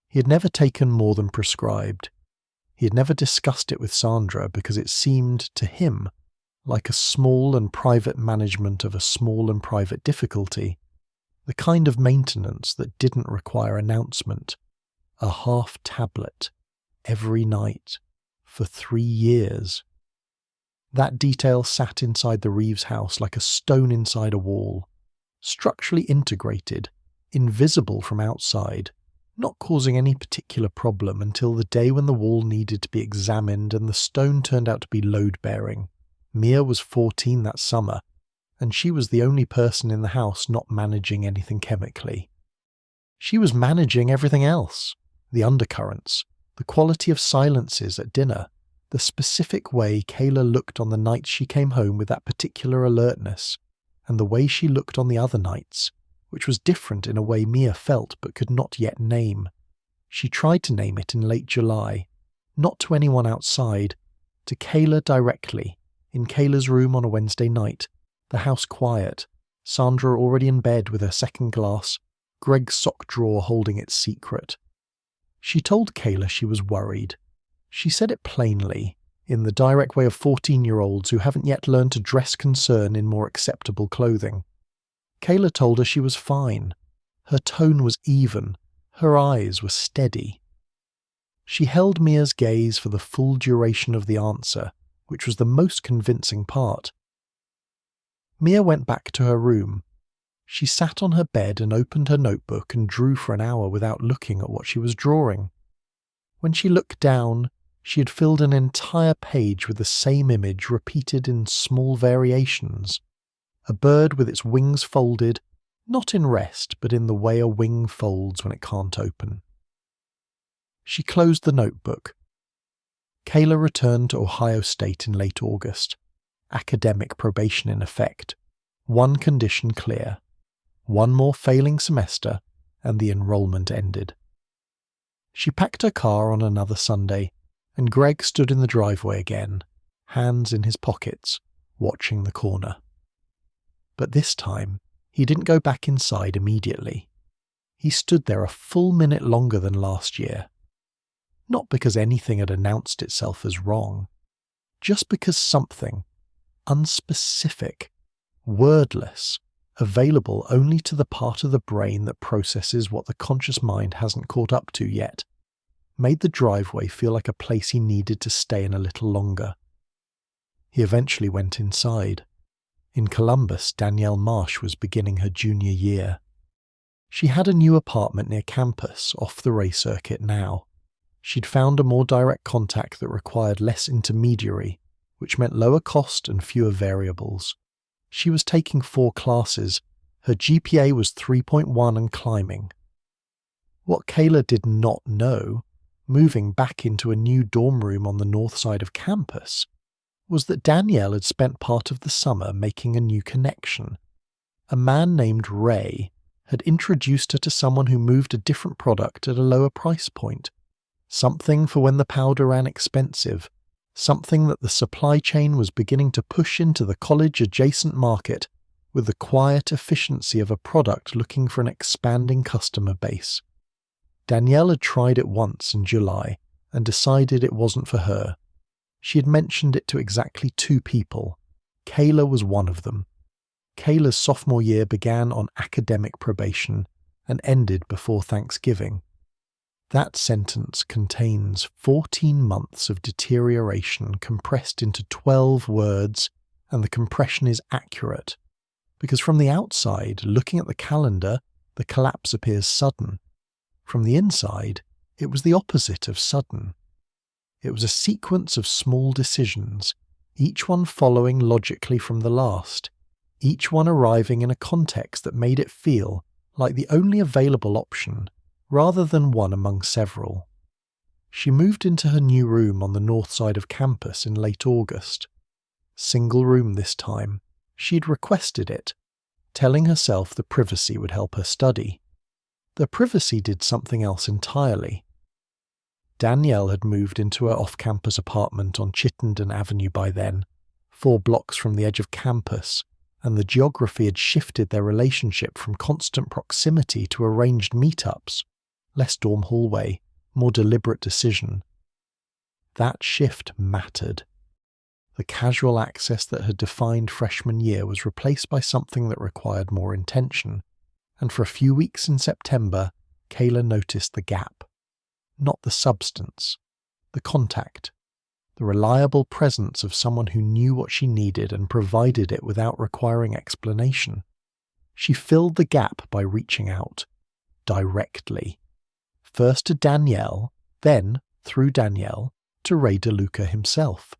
He had never taken more than prescribed. He had never discussed it with Sandra because it seemed, to him, like a small and private management of a small and private difficulty, the kind of maintenance that didn't require announcement. A half tablet, every night, for 3 years. That detail sat inside the Reeves house like a stone inside a wall, structurally integrated, invisible from outside, not causing any particular problem until the day when the wall needed to be examined and the stone turned out to be load-bearing. Mia was 14 that summer, and she was the only person in the house not managing anything chemically. She was managing everything else. The undercurrents, the quality of silences at dinner, the specific way Kayla looked on the nights she came home with that particular alertness, and the way she looked on the other nights, which was different in a way Mia felt but could not yet name. She tried to name it in late July, not to anyone outside, to Kayla directly, in Kayla's room on a Wednesday night, the house quiet, Sandra already in bed with her second glass, Greg's sock drawer holding its secret. She told Kayla she was worried. She said it plainly, in the direct way of 14-year-olds who haven't yet learned to dress concern in more acceptable clothing. Kayla told her she was fine. Her tone was even. Her eyes were steady. She held Mia's gaze for the full duration of the answer, which was the most convincing part. Mia went back to her room. She sat on her bed and opened her notebook and drew for an hour without looking at what she was drawing. When she looked down, she had filled an entire page with the same image repeated in small variations. A bird with its wings folded, not in rest, but in the way a wing folds when it can't open. She closed the notebook. Kayla returned to Ohio State in late August. Academic probation in effect. One condition clear. One more failing semester, and the enrollment ended. She packed her car on another Sunday, and Greg stood in the driveway again, hands in his pockets, watching the corner. But this time, he didn't go back inside immediately. He stood there a full minute longer than last year. Not because anything had announced itself as wrong, just because something, unspecific, wordless, available only to the part of the brain that processes what the conscious mind hasn't caught up to yet, made the driveway feel like a place he needed to stay in a little longer. He eventually went inside. In Columbus, Danielle Marsh was beginning her junior year. She had a new apartment near campus, off the Ray circuit now. She'd found a more direct contact that required less intermediary, which meant lower cost and fewer variables. She was taking 4 classes. Her GPA was 3.1 and climbing. What Kayla did not know, moving back into a new dorm room on the north side of campus, was that Danielle had spent part of the summer making a new connection. A man named Ray had introduced her to someone who moved a different product at a lower price point. Something for when the powder ran expensive, something that the supply chain was beginning to push into the college-adjacent market with the quiet efficiency of a product looking for an expanding customer base. Danielle had tried it once in July and decided it wasn't for her. She had mentioned it to exactly 2 people. Kayla was one of them. Kayla's sophomore year began on academic probation and ended before Thanksgiving. That sentence contains 14 months of deterioration compressed into 12 words, and the compression is accurate, because from the outside, looking at the calendar, the collapse appears sudden. From the inside, it was the opposite of sudden. It was a sequence of small decisions, each one following logically from the last, each one arriving in a context that made it feel like the only available option, rather than one among several. She moved into her new room on the north side of campus in late August. Single room this time. She'd requested it, telling herself the privacy would help her study. The privacy did something else entirely. Danielle had moved into her off-campus apartment on Chittenden Avenue by then, 4 blocks from the edge of campus, and the geography had shifted their relationship from constant proximity to arranged meetups. Less dorm hallway, more deliberate decision. That shift mattered. The casual access that had defined freshman year was replaced by something that required more intention, and for a few weeks in September, Kayla noticed the gap. Not the substance, the contact, the reliable presence of someone who knew what she needed and provided it without requiring explanation. She filled the gap by reaching out, directly. First to Danielle, then, through Danielle, to Ray DeLuca himself.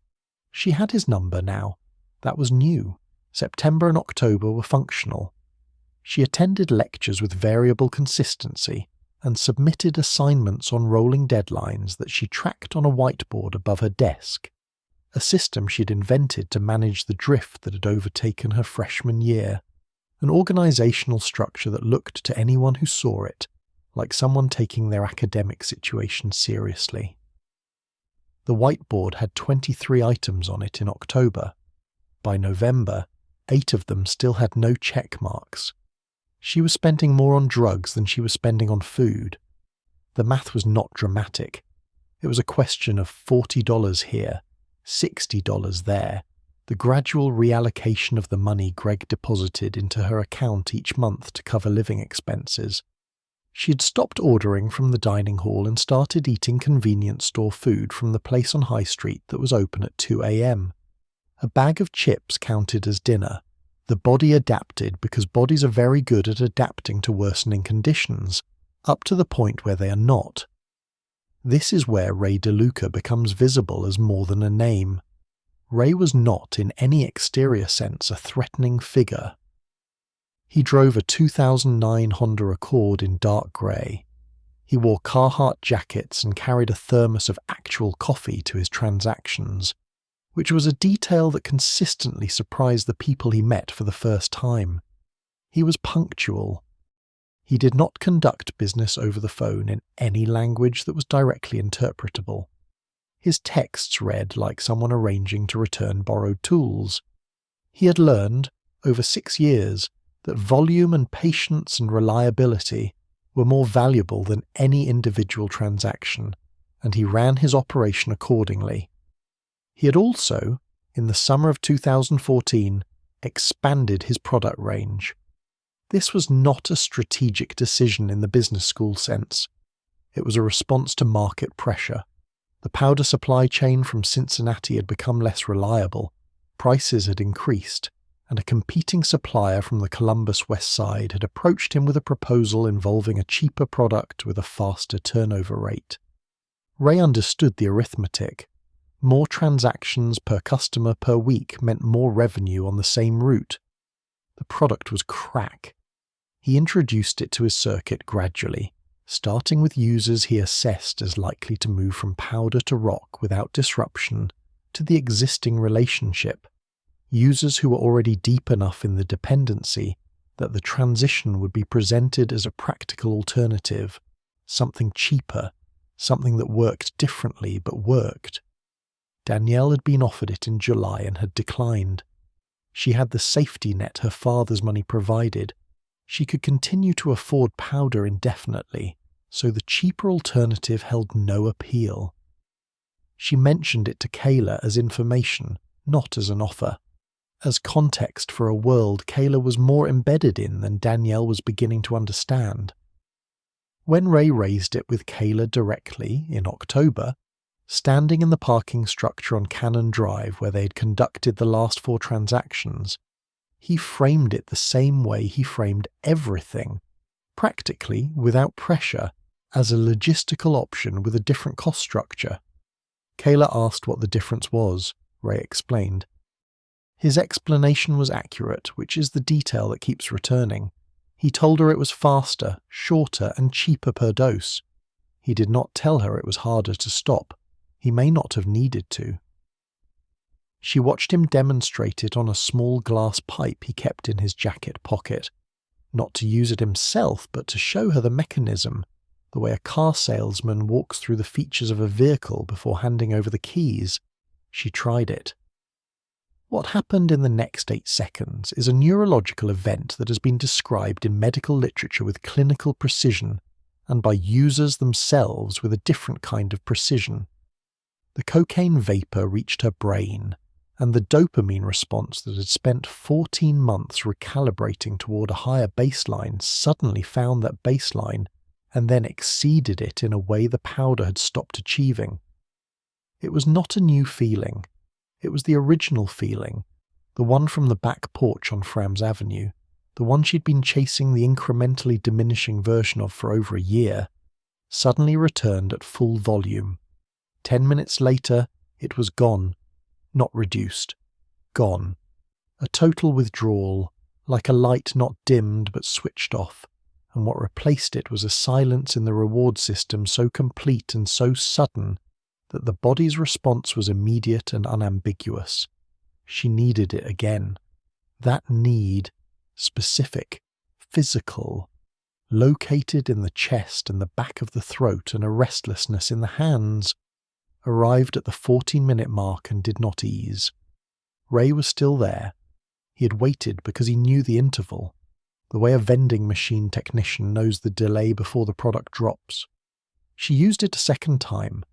She had his number now. That was new. September and October were functional. She attended lectures with variable consistency and submitted assignments on rolling deadlines that she tracked on a whiteboard above her desk, a system she'd invented to manage the drift that had overtaken her freshman year, an organizational structure that looked to anyone who saw it like someone taking their academic situation seriously. The whiteboard had 23 items on it in October. By November, 8 of them still had no check marks. She was spending more on drugs than she was spending on food. The math was not dramatic. It was a question of $40 here, $60 there, the gradual reallocation of the money Greg deposited into her account each month to cover living expenses. She had stopped ordering from the dining hall and started eating convenience store food from the place on High Street that was open at 2 a.m. A bag of chips counted as dinner, The body adapted because bodies are very good at adapting to worsening conditions, up to the point where they are not. This is where Ray DeLuca becomes visible as more than a name. Ray was not, in any exterior sense, a threatening figure. He drove a 2009 Honda Accord in dark grey. He wore Carhartt jackets and carried a thermos of actual coffee to his transactions, which was a detail that consistently surprised the people he met for the first time. He was punctual. He did not conduct business over the phone in any language that was directly interpretable. His texts read like someone arranging to return borrowed tools. He had learned, over 6 years, that volume and patience and reliability were more valuable than any individual transaction, and he ran his operation accordingly. He had also, in the summer of 2014, expanded his product range. This was not a strategic decision in the business school sense. It was a response to market pressure. The powder supply chain from Cincinnati had become less reliable, prices had increased, and a competing supplier from the Columbus West Side had approached him with a proposal involving a cheaper product with a faster turnover rate. Ray understood the arithmetic. More transactions per customer per week meant more revenue on the same route. The product was crack. He introduced it to his circuit gradually, starting with users he assessed as likely to move from powder to rock without disruption to the existing relationship, users who were already deep enough in the dependency that the transition would be presented as a practical alternative, something cheaper, something that worked differently but worked. Danielle had been offered it in July and had declined. She had the safety net her father's money provided. She could continue to afford powder indefinitely, so the cheaper alternative held no appeal. She mentioned it to Kayla as information, not as an offer, as context for a world Kayla was more embedded in than Danielle was beginning to understand. When Ray raised it with Kayla directly in October, standing in the parking structure on Cannon Drive where they had conducted the last 4 transactions, he framed it the same way he framed everything, practically without pressure, as a logistical option with a different cost structure. Kayla asked what the difference was. Ray explained. His explanation was accurate, which is the detail that keeps returning. He told her it was faster, shorter, and cheaper per dose. He did not tell her it was harder to stop. He may not have needed to. She watched him demonstrate it on a small glass pipe he kept in his jacket pocket, not to use it himself, but to show her the mechanism, the way a car salesman walks through the features of a vehicle before handing over the keys. She tried it. What happened in the next 8 seconds is a neurological event that has been described in medical literature with clinical precision, and by users themselves with a different kind of precision. The cocaine vapor reached her brain, and the dopamine response that had spent 14 months recalibrating toward a higher baseline suddenly found that baseline and then exceeded it in a way the powder had stopped achieving. It was not a new feeling. It was the original feeling, the one from the back porch on Frams Avenue, the one she'd been chasing the incrementally diminishing version of for over a year, suddenly returned at full volume. 10 minutes later, it was gone. Not reduced. Gone. A total withdrawal, like a light not dimmed but switched off, and what replaced it was a silence in the reward system so complete and so sudden that the body's response was immediate and unambiguous. She needed it again. That need, specific, physical, located in the chest and the back of the throat and a restlessness in the hands, arrived at the 14-minute mark and did not ease. Ray was still there. He had waited because he knew the interval, the way a vending machine technician knows the delay before the product drops. She used it a second time.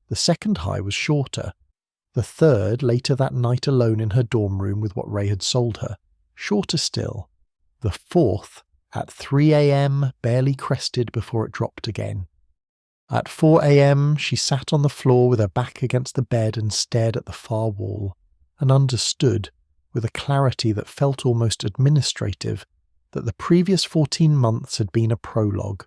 The second high was shorter. The third later that night alone in her dorm room with what Ray had sold her. Shorter still. The fourth, at 3 a.m., barely crested before it dropped again. At 4 a.m., she sat on the floor with her back against the bed and stared at the far wall, and understood, with a clarity that felt almost administrative, that the previous 14 months had been a prologue.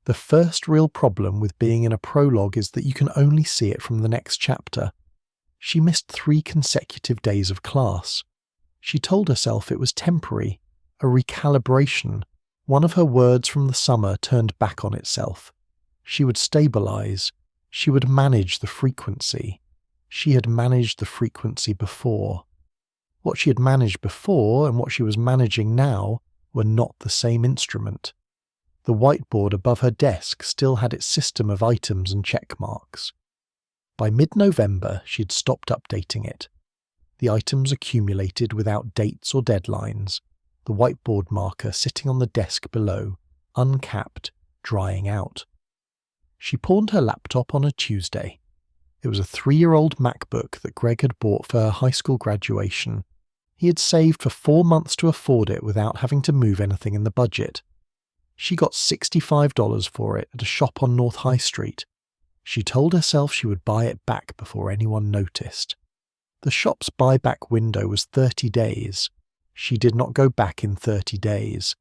The first real problem with being in a prologue is that you can only see it from the next chapter. She missed 3 consecutive days of class. She told herself it was temporary, a recalibration. One of her words from the summer turned back on itself. She would stabilize. She would manage the frequency. She had managed the frequency before. What she had managed before and what she was managing now were not the same instrument. The whiteboard above her desk still had its system of items and check marks. By mid-November, she had stopped updating it. The items accumulated without dates or deadlines, the whiteboard marker sitting on the desk below, uncapped, drying out. She pawned her laptop on a Tuesday. It was a 3-year-old MacBook that Greg had bought for her high school graduation. He had saved for 4 months to afford it without having to move anything in the budget. She got $65 for it at a shop on North High Street. She told herself she would buy it back before anyone noticed. The shop's buyback window was 30 days. She did not go back in 30 days.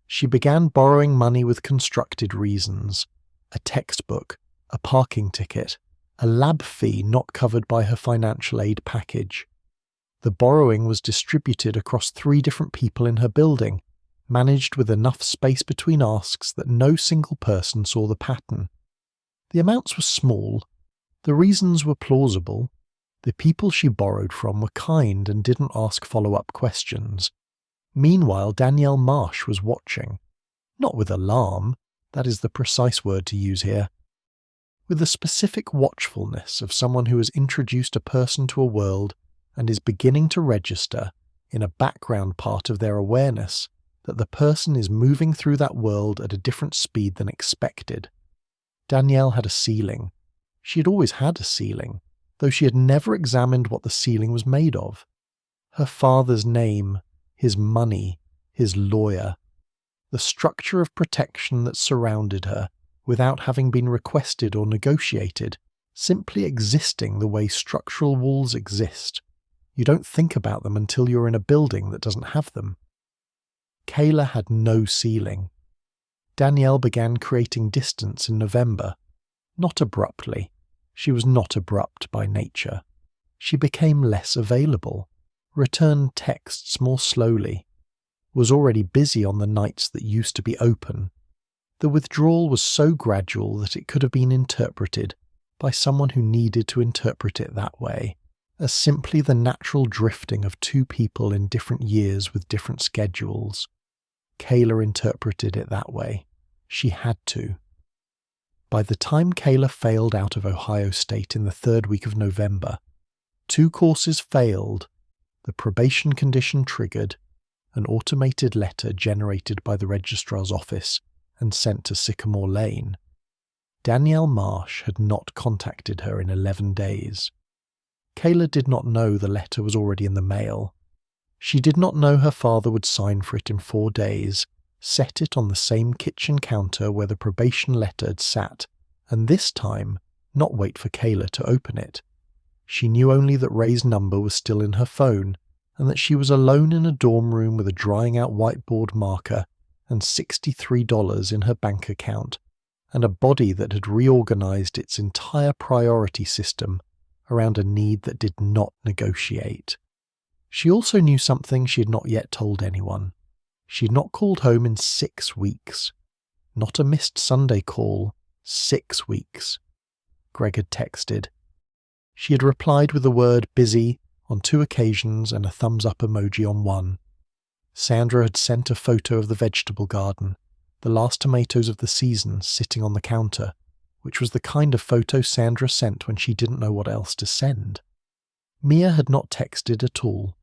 She began borrowing money with constructed reasons. A textbook, a parking ticket, a lab fee not covered by her financial aid package. The borrowing was distributed across 3 different people in her building, managed with enough space between asks that no single person saw the pattern. The amounts were small. The reasons were plausible. The people she borrowed from were kind and didn't ask follow-up questions. Meanwhile, Danielle Marsh was watching. Not with alarm, that is the precise word to use here. With the specific watchfulness of someone who has introduced a person to a world and is beginning to register, in a background part of their awareness, that the person is moving through that world at a different speed than expected. Danielle had a ceiling. She had always had a ceiling, though she had never examined what the ceiling was made of. Her father's name, his money, his lawyer, the structure of protection that surrounded her, without having been requested or negotiated, simply existing the way structural walls exist. You don't think about them until you're in a building that doesn't have them. Kayla had no ceiling. Danielle began creating distance in November. Not abruptly. She was not abrupt by nature. She became less available, returned texts more slowly, was already busy on the nights that used to be open. The withdrawal was so gradual that it could have been interpreted, by someone who needed to interpret it that way, as simply the natural drifting of 2 people in different years with different schedules. Kayla interpreted it that way. She had to. By the time Kayla failed out of Ohio State in the 3rd week of November, 2 courses failed, the probation condition triggered, an automated letter generated by the registrar's office and sent to Sycamore Lane. Danielle Marsh had not contacted her in 11 days. Kayla did not know the letter was already in the mail. She did not know her father would sign for it in 4 days, set it on the same kitchen counter where the probation letter had sat, and this time not wait for Kayla to open it. She knew only that Ray's number was still in her phone, and that she was alone in a dorm room with a drying-out whiteboard marker and $63 in her bank account, and a body that had reorganized its entire priority system around a need that did not negotiate. She also knew something she had not yet told anyone. She had not called home in 6 weeks. Not a missed Sunday call. 6 weeks. Greg had texted. She had replied with the word busy on 2 occasions and a thumbs-up emoji on 1. Sandra had sent a photo of the vegetable garden, the last tomatoes of the season sitting on the counter, which was the kind of photo Sandra sent when she didn't know what else to send. Mia had not texted at all.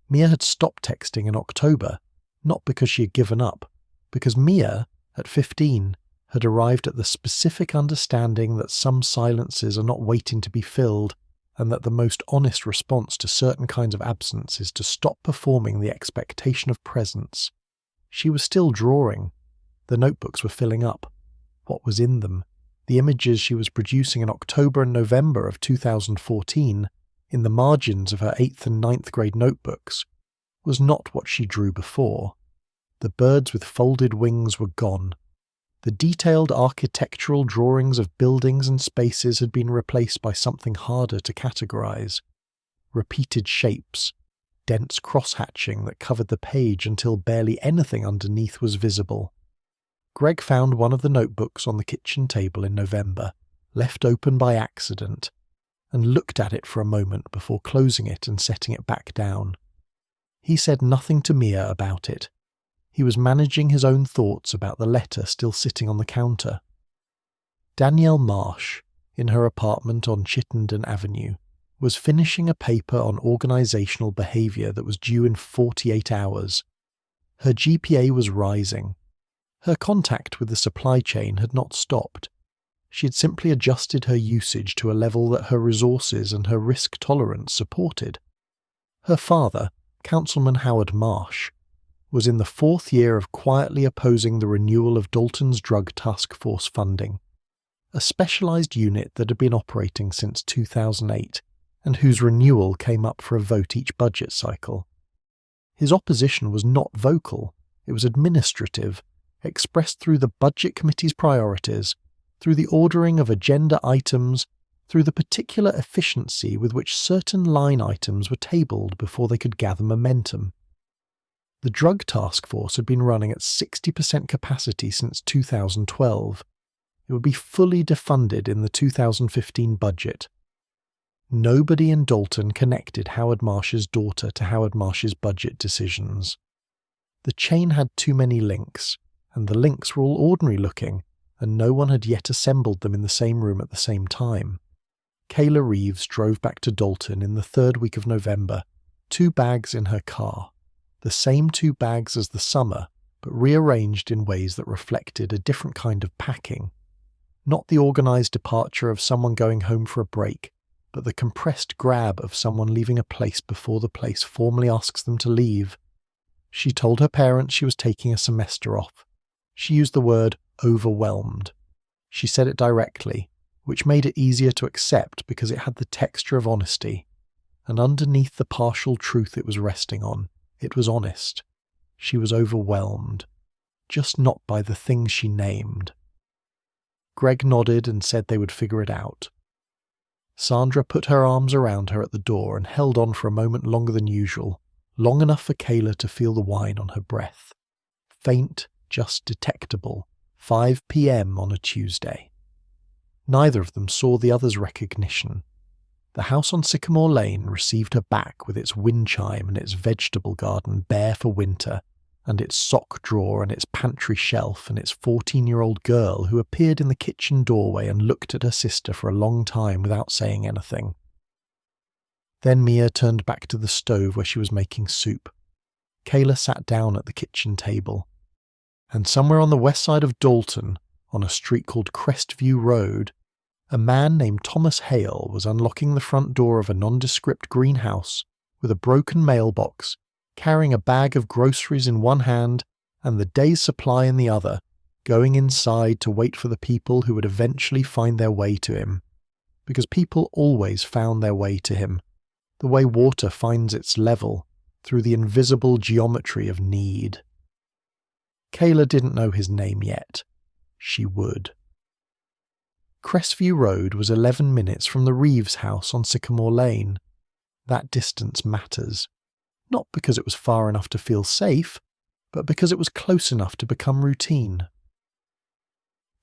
Mia had stopped texting in October, not because she had given up, because Mia, at 15, had arrived at the specific understanding that some silences are not waiting to be filled, and that the most honest response to certain kinds of absence is to stop performing the expectation of presence. She was still drawing. The notebooks were filling up. What was in them? The images she was producing in October and November of 2014, in the margins of her 8th and 9th grade notebooks, was not what she drew before. The birds with folded wings were gone. The detailed architectural drawings of buildings and spaces had been replaced by something harder to categorize. Repeated shapes, dense cross-hatching that covered the page until barely anything underneath was visible. Greg found one of the notebooks on the kitchen table in November, left open by accident, and looked at it for a moment before closing it and setting it back down. He said nothing to Mia about it. He was managing his own thoughts about the letter still sitting on the counter. Danielle Marsh, in her apartment on Chittenden Avenue, was finishing a paper on organisational behaviour that was due in 48 hours. Her GPA was rising. Her contact with the supply chain had not stopped. She had simply adjusted her usage to a level that her resources and her risk tolerance supported. Her father, Councilman Howard Marsh, was in the 4th year of quietly opposing the renewal of Dalton's Drug Task Force funding, a specialised unit that had been operating since 2008 and whose renewal came up for a vote each budget cycle. His opposition was not vocal, it was administrative, expressed through the Budget Committee's priorities, through the ordering of agenda items, through the particular efficiency with which certain line items were tabled before they could gather momentum. The Drug Task Force had been running at 60% capacity since 2012. It would be fully defunded in the 2015 budget. Nobody in Dalton connected Howard Marsh's daughter to Howard Marsh's budget decisions. The chain had too many links, and the links were all ordinary looking, and no one had yet assembled them in the same room at the same time. Kayla Reeves drove back to Dalton in the 3rd week of November, 2 bags in her car. The same 2 bags as the summer, but rearranged in ways that reflected a different kind of packing. Not the organised departure of someone going home for a break, but the compressed grab of someone leaving a place before the place formally asks them to leave. She told her parents she was taking a semester off. She used the word overwhelmed. She said it directly, which made it easier to accept because it had the texture of honesty. And underneath the partial truth it was resting on, it was honest. She was overwhelmed, just not by the things she named. Greg nodded and said they would figure it out. Sandra put her arms around her at the door and held on for a moment longer than usual, long enough for Kayla to feel the wine on her breath. Faint, just detectable, 5 p.m. on a Tuesday. Neither of them saw the other's recognition. The house on Sycamore Lane received her back with its wind chime and its vegetable garden bare for winter, and its sock drawer and its pantry shelf and its 14-year-old girl who appeared in the kitchen doorway and looked at her sister for a long time without saying anything. Then Mia turned back to the stove where she was making soup. Kayla sat down at the kitchen table. And somewhere on the west side of Dalton, on a street called Crestview Road, a man named Thomas Hale was unlocking the front door of a nondescript greenhouse with a broken mailbox, carrying a bag of groceries in one hand and the day's supply in the other, going inside to wait for the people who would eventually find their way to him. Because people always found their way to him, the way water finds its level, through the invisible geometry of need. Kayla didn't know his name yet. She would. Crestview Road was 11 minutes from the Reeves house on Sycamore Lane. That distance matters. Not because it was far enough to feel safe, but because it was close enough to become routine.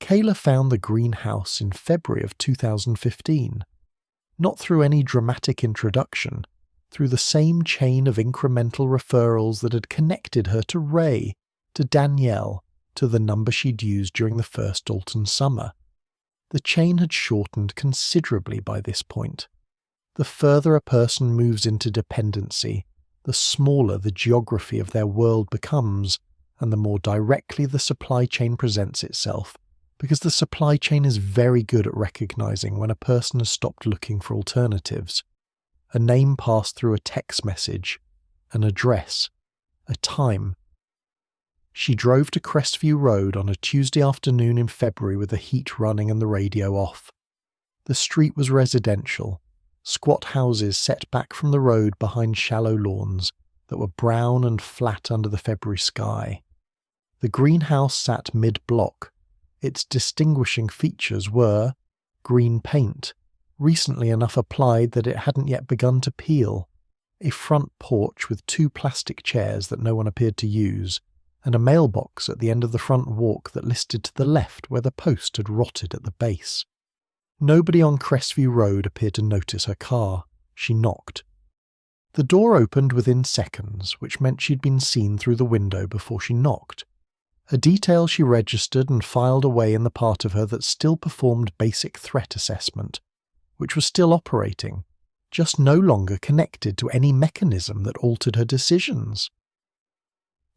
Kayla found the greenhouse in February of 2015. Not through any dramatic introduction, through the same chain of incremental referrals that had connected her to Ray, to Danielle, to the number she'd used during the first Dalton summer. The chain had shortened considerably by this point. The further a person moves into dependency, the smaller the geography of their world becomes, and the more directly the supply chain presents itself, because the supply chain is very good at recognizing when a person has stopped looking for alternatives. A name passed through a text message, an address, a time. She drove to Crestview Road on a Tuesday afternoon in February with the heat running and the radio off. The street was residential, squat houses set back from the road behind shallow lawns, that were brown and flat under the February sky. The greenhouse sat mid-block. Its distinguishing features were green paint, recently enough applied that it hadn't yet begun to peel, a front porch with 2 plastic chairs that no one appeared to use, and a mailbox at the end of the front walk that listed to the left where the post had rotted at the base. Nobody on Crestview Road appeared to notice her car. She knocked. The door opened within seconds, which meant she'd been seen through the window before she knocked. A detail she registered and filed away in the part of her that still performed basic threat assessment, which was still operating, just no longer connected to any mechanism that altered her decisions.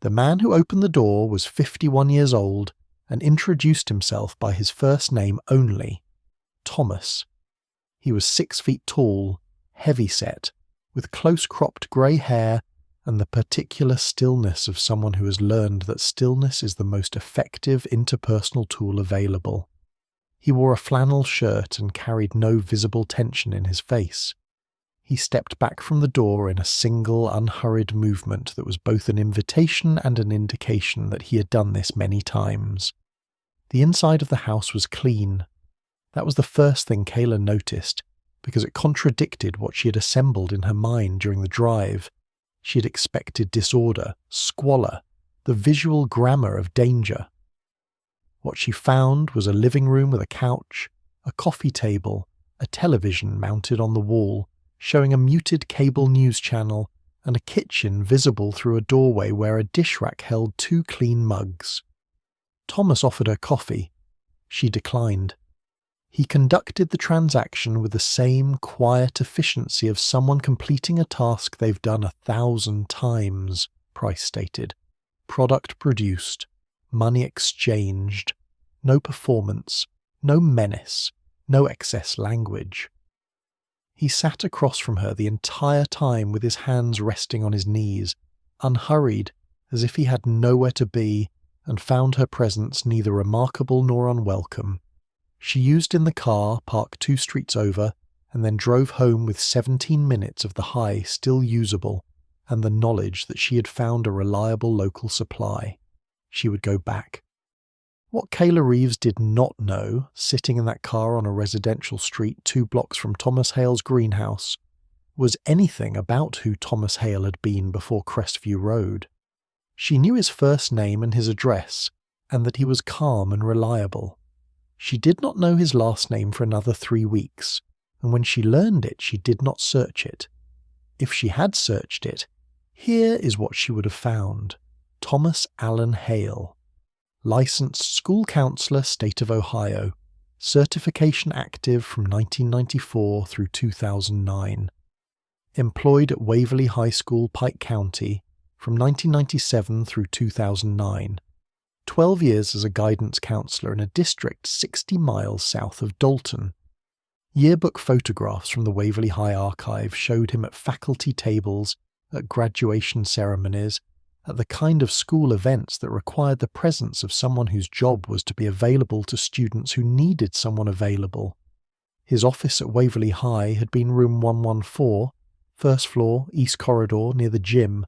The man who opened the door was 51 years old and introduced himself by his first name only, Thomas. He was 6 feet tall, heavy-set, with close-cropped grey hair and the particular stillness of someone who has learned that stillness is the most effective interpersonal tool available. He wore a flannel shirt and carried no visible tension in his face. He stepped back from the door in a single, unhurried movement that was both an invitation and an indication that he had done this many times. The inside of the house was clean. That was the first thing Kayla noticed, because it contradicted what she had assembled in her mind during the drive. She had expected disorder, squalor, the visual grammar of danger. What she found was a living room with a couch, a coffee table, a television mounted on the wall, showing a muted cable news channel, and a kitchen visible through a doorway where a dish rack held 2 clean mugs. Thomas offered her coffee. She declined. He conducted the transaction with the same quiet efficiency of someone completing a task they've done 1,000 times, Price stated. Product produced, money exchanged, no performance, no menace, no excess language. He sat across from her the entire time with his hands resting on his knees, unhurried, as if he had nowhere to be, and found her presence neither remarkable nor unwelcome. She used in the car, parked 2 streets over, and then drove home with 17 minutes of the high still usable, and the knowledge that she had found a reliable local supply. She would go back. What Kayla Reeves did not know, sitting in that car on a residential street 2 blocks from Thomas Hale's greenhouse, was anything about who Thomas Hale had been before Crestview Road. She knew his first name and his address, and that he was calm and reliable. She did not know his last name for another 3 weeks, and when she learned it, she did not search it. If she had searched it, here is what she would have found. Thomas Allen Hale. Licensed school counselor, State of Ohio. Certification active from 1994 through 2009. Employed at Waverly High School, Pike County, from 1997 through 2009. 12 years as a guidance counselor in a district 60 miles south of Dalton. Yearbook photographs from the Waverly High Archive showed him at faculty tables, at graduation ceremonies, at the kind of school events that required the presence of someone whose job was to be available to students who needed someone available. His office at Waverly High had been room 114, first floor, east corridor, near the gym,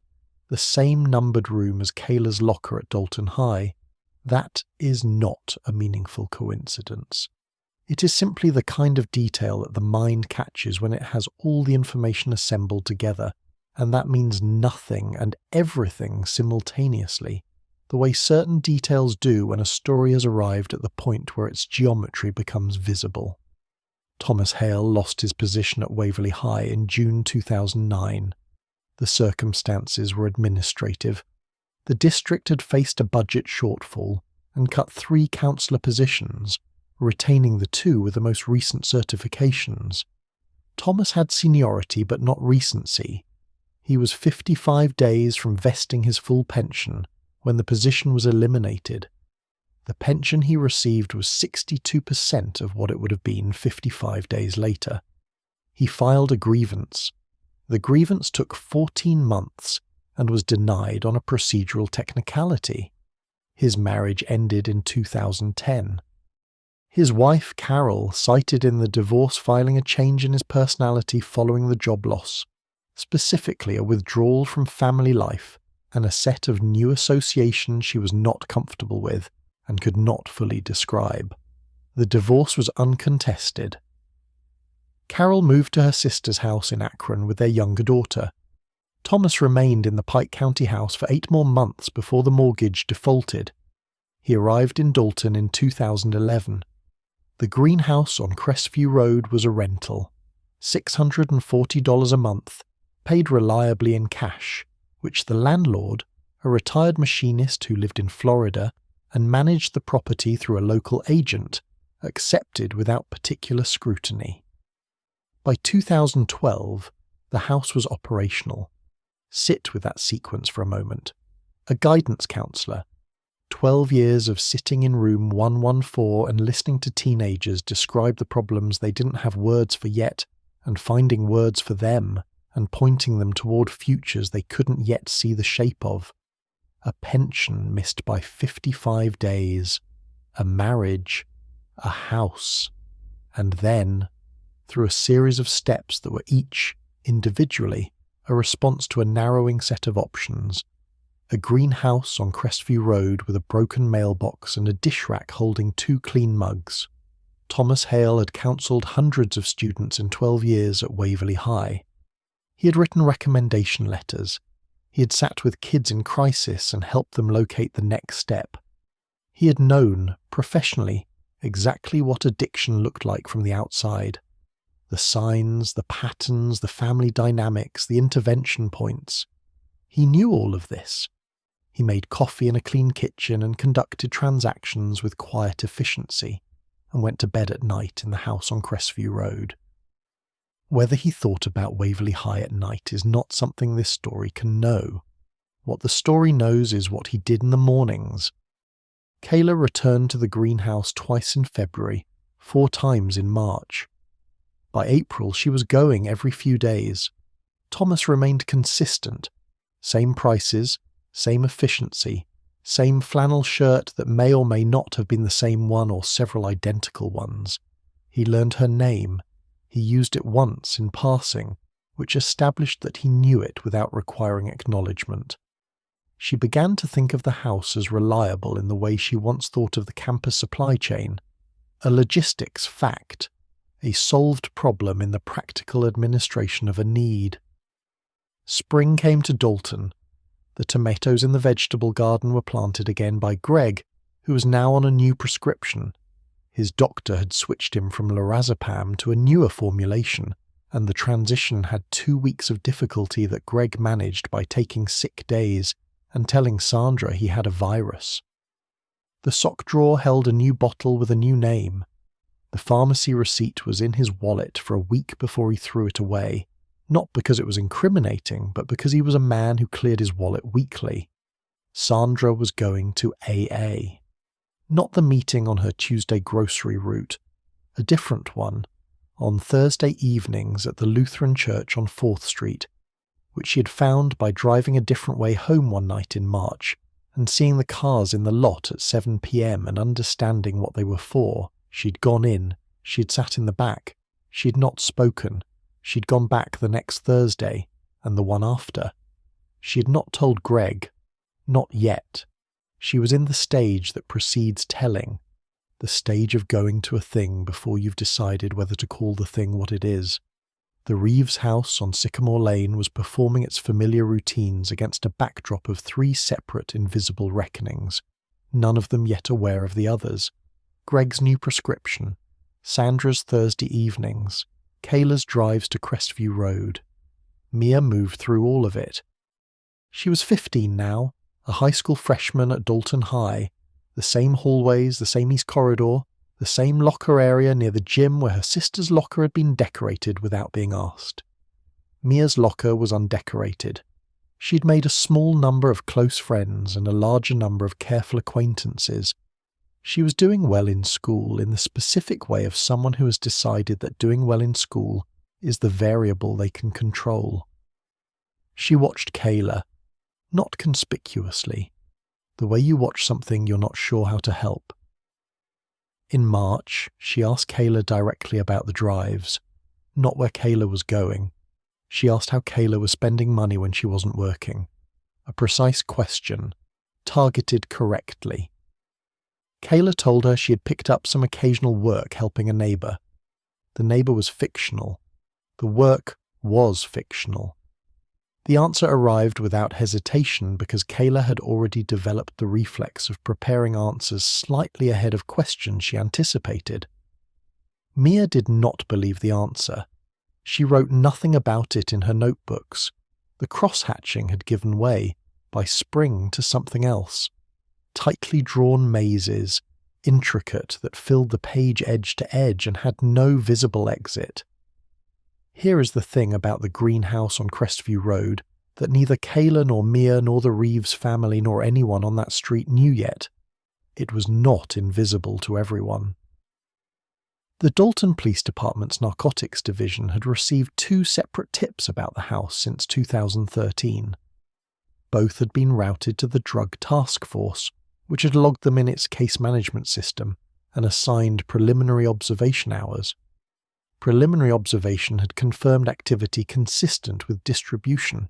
the same numbered room as Kayla's locker at Dalton High. That is not a meaningful coincidence. It is simply the kind of detail that the mind catches when it has all the information assembled together, and that means nothing and everything simultaneously, the way certain details do when a story has arrived at the point where its geometry becomes visible. Thomas Hale lost his position at Waverly High in June 2009. The circumstances were administrative. The district had faced a budget shortfall and cut 3 counsellor positions, retaining the 2 with the most recent certifications. Thomas had seniority but not recency. He was 55 days from vesting his full pension when the position was eliminated. The pension he received was 62% of what it would have been 55 days later. He filed a grievance. The grievance took 14 months and was denied on a procedural technicality. His marriage ended in 2010. His wife, Carol, cited in the divorce filing a change in his personality following the job loss. specifically a withdrawal from family life and a set of new associations she was not comfortable with and could not fully describe. The divorce was uncontested. Carol moved to her sister's house in Akron with their younger daughter. Thomas remained in the Pike County house for 8 more months before the mortgage defaulted. He arrived in Dalton in 2011. The greenhouse on Crestview Road was a rental, $640 a month, paid reliably in cash, which the landlord, a retired machinist who lived in Florida and managed the property through a local agent, accepted without particular scrutiny. By 2012, the house was operational. Sit with that sequence for a moment. A guidance counsellor, 12 years of sitting in room 114 and listening to teenagers describe the problems they didn't have words for yet, and finding words for them, and pointing them toward futures they couldn't yet see the shape of. A pension missed by 55 days. A marriage. A house. And then, through a series of steps that were each, individually, a response to a narrowing set of options. A greenhouse on Crestview Road with a broken mailbox and a dish rack holding 2 clean mugs. Thomas Hale had counselled hundreds of students in 12 years at Waverly High. He had written recommendation letters. He had sat with kids in crisis and helped them locate the next step. He had known, professionally, exactly what addiction looked like from the outside. The signs, the patterns, the family dynamics, the intervention points. He knew all of this. He made coffee in a clean kitchen and conducted transactions with quiet efficiency, and went to bed at night in the house on Crestview Road. Whether he thought about Waverly High at night is not something this story can know. What the story knows is what he did in the mornings. Kayla returned to the greenhouse twice in February, 4 times in March. By April, she was going every few days. Thomas remained consistent. Same prices, same efficiency, same flannel shirt that may or may not have been the same one or several identical ones. He learned her name. He used it once in passing, which established that he knew it without requiring acknowledgement. She began to think of the house as reliable in the way she once thought of the campus supply chain, a logistics fact, a solved problem in the practical administration of a need. Spring came to Dalton. The tomatoes in the vegetable garden were planted again by Greg, who was now on a new prescription. His doctor had switched him from lorazepam to a newer formulation, and the transition had 2 weeks of difficulty that Greg managed by taking sick days and telling Sandra he had a virus. The sock drawer held a new bottle with a new name. The pharmacy receipt was in his wallet for a week before he threw it away, not because it was incriminating, but because he was a man who cleared his wallet weekly. Sandra was going to AA. Not the meeting on her Tuesday grocery route, a different one, on Thursday evenings at the Lutheran Church on 4th Street, which she had found by driving a different way home one night in March and seeing the cars in the lot at 7 p.m. and understanding what they were for. She'd gone in, she'd sat in the back, she'd not spoken, she'd gone back the next Thursday and the one after. She had not told Greg, not yet. She was in the stage that precedes telling, the stage of going to a thing before you've decided whether to call the thing what it is. The Reeves house on Sycamore Lane was performing its familiar routines against a backdrop of 3 separate invisible reckonings, none of them yet aware of the others. Greg's new prescription, Sandra's Thursday evenings, Kayla's drives to Crestview Road. Mia moved through all of it. She was 15 now, a high school freshman at Dalton High, the same hallways, the same east corridor, the same locker area near the gym where her sister's locker had been decorated without being asked. Mia's locker was undecorated. She'd made a small number of close friends and a larger number of careful acquaintances. She was doing well in school in the specific way of someone who has decided that doing well in school is the variable they can control. She watched Kayla, not conspicuously, the way you watch something you're not sure how to help. In March, she asked Kayla directly about the drives, not where Kayla was going. She asked how Kayla was spending money when she wasn't working. A precise question, targeted correctly. Kayla told her she had picked up some occasional work helping a neighbour. The neighbour was fictional. The work was fictional. The answer arrived without hesitation because Kayla had already developed the reflex of preparing answers slightly ahead of questions she anticipated. Mia did not believe the answer. She wrote nothing about it in her notebooks. The cross-hatching had given way, by spring, to something else. Tightly drawn mazes, intricate, that filled the page edge to edge and had no visible exit. Here is the thing about the greenhouse on Crestview Road that neither Kayla nor Mia nor the Reeves family nor anyone on that street knew yet. It was not invisible to everyone. The Dalton Police Department's Narcotics Division had received 2 separate tips about the house since 2013. Both had been routed to the Drug Task Force, which had logged them in its case management system and assigned preliminary observation hours. Preliminary observation had confirmed activity consistent with distribution.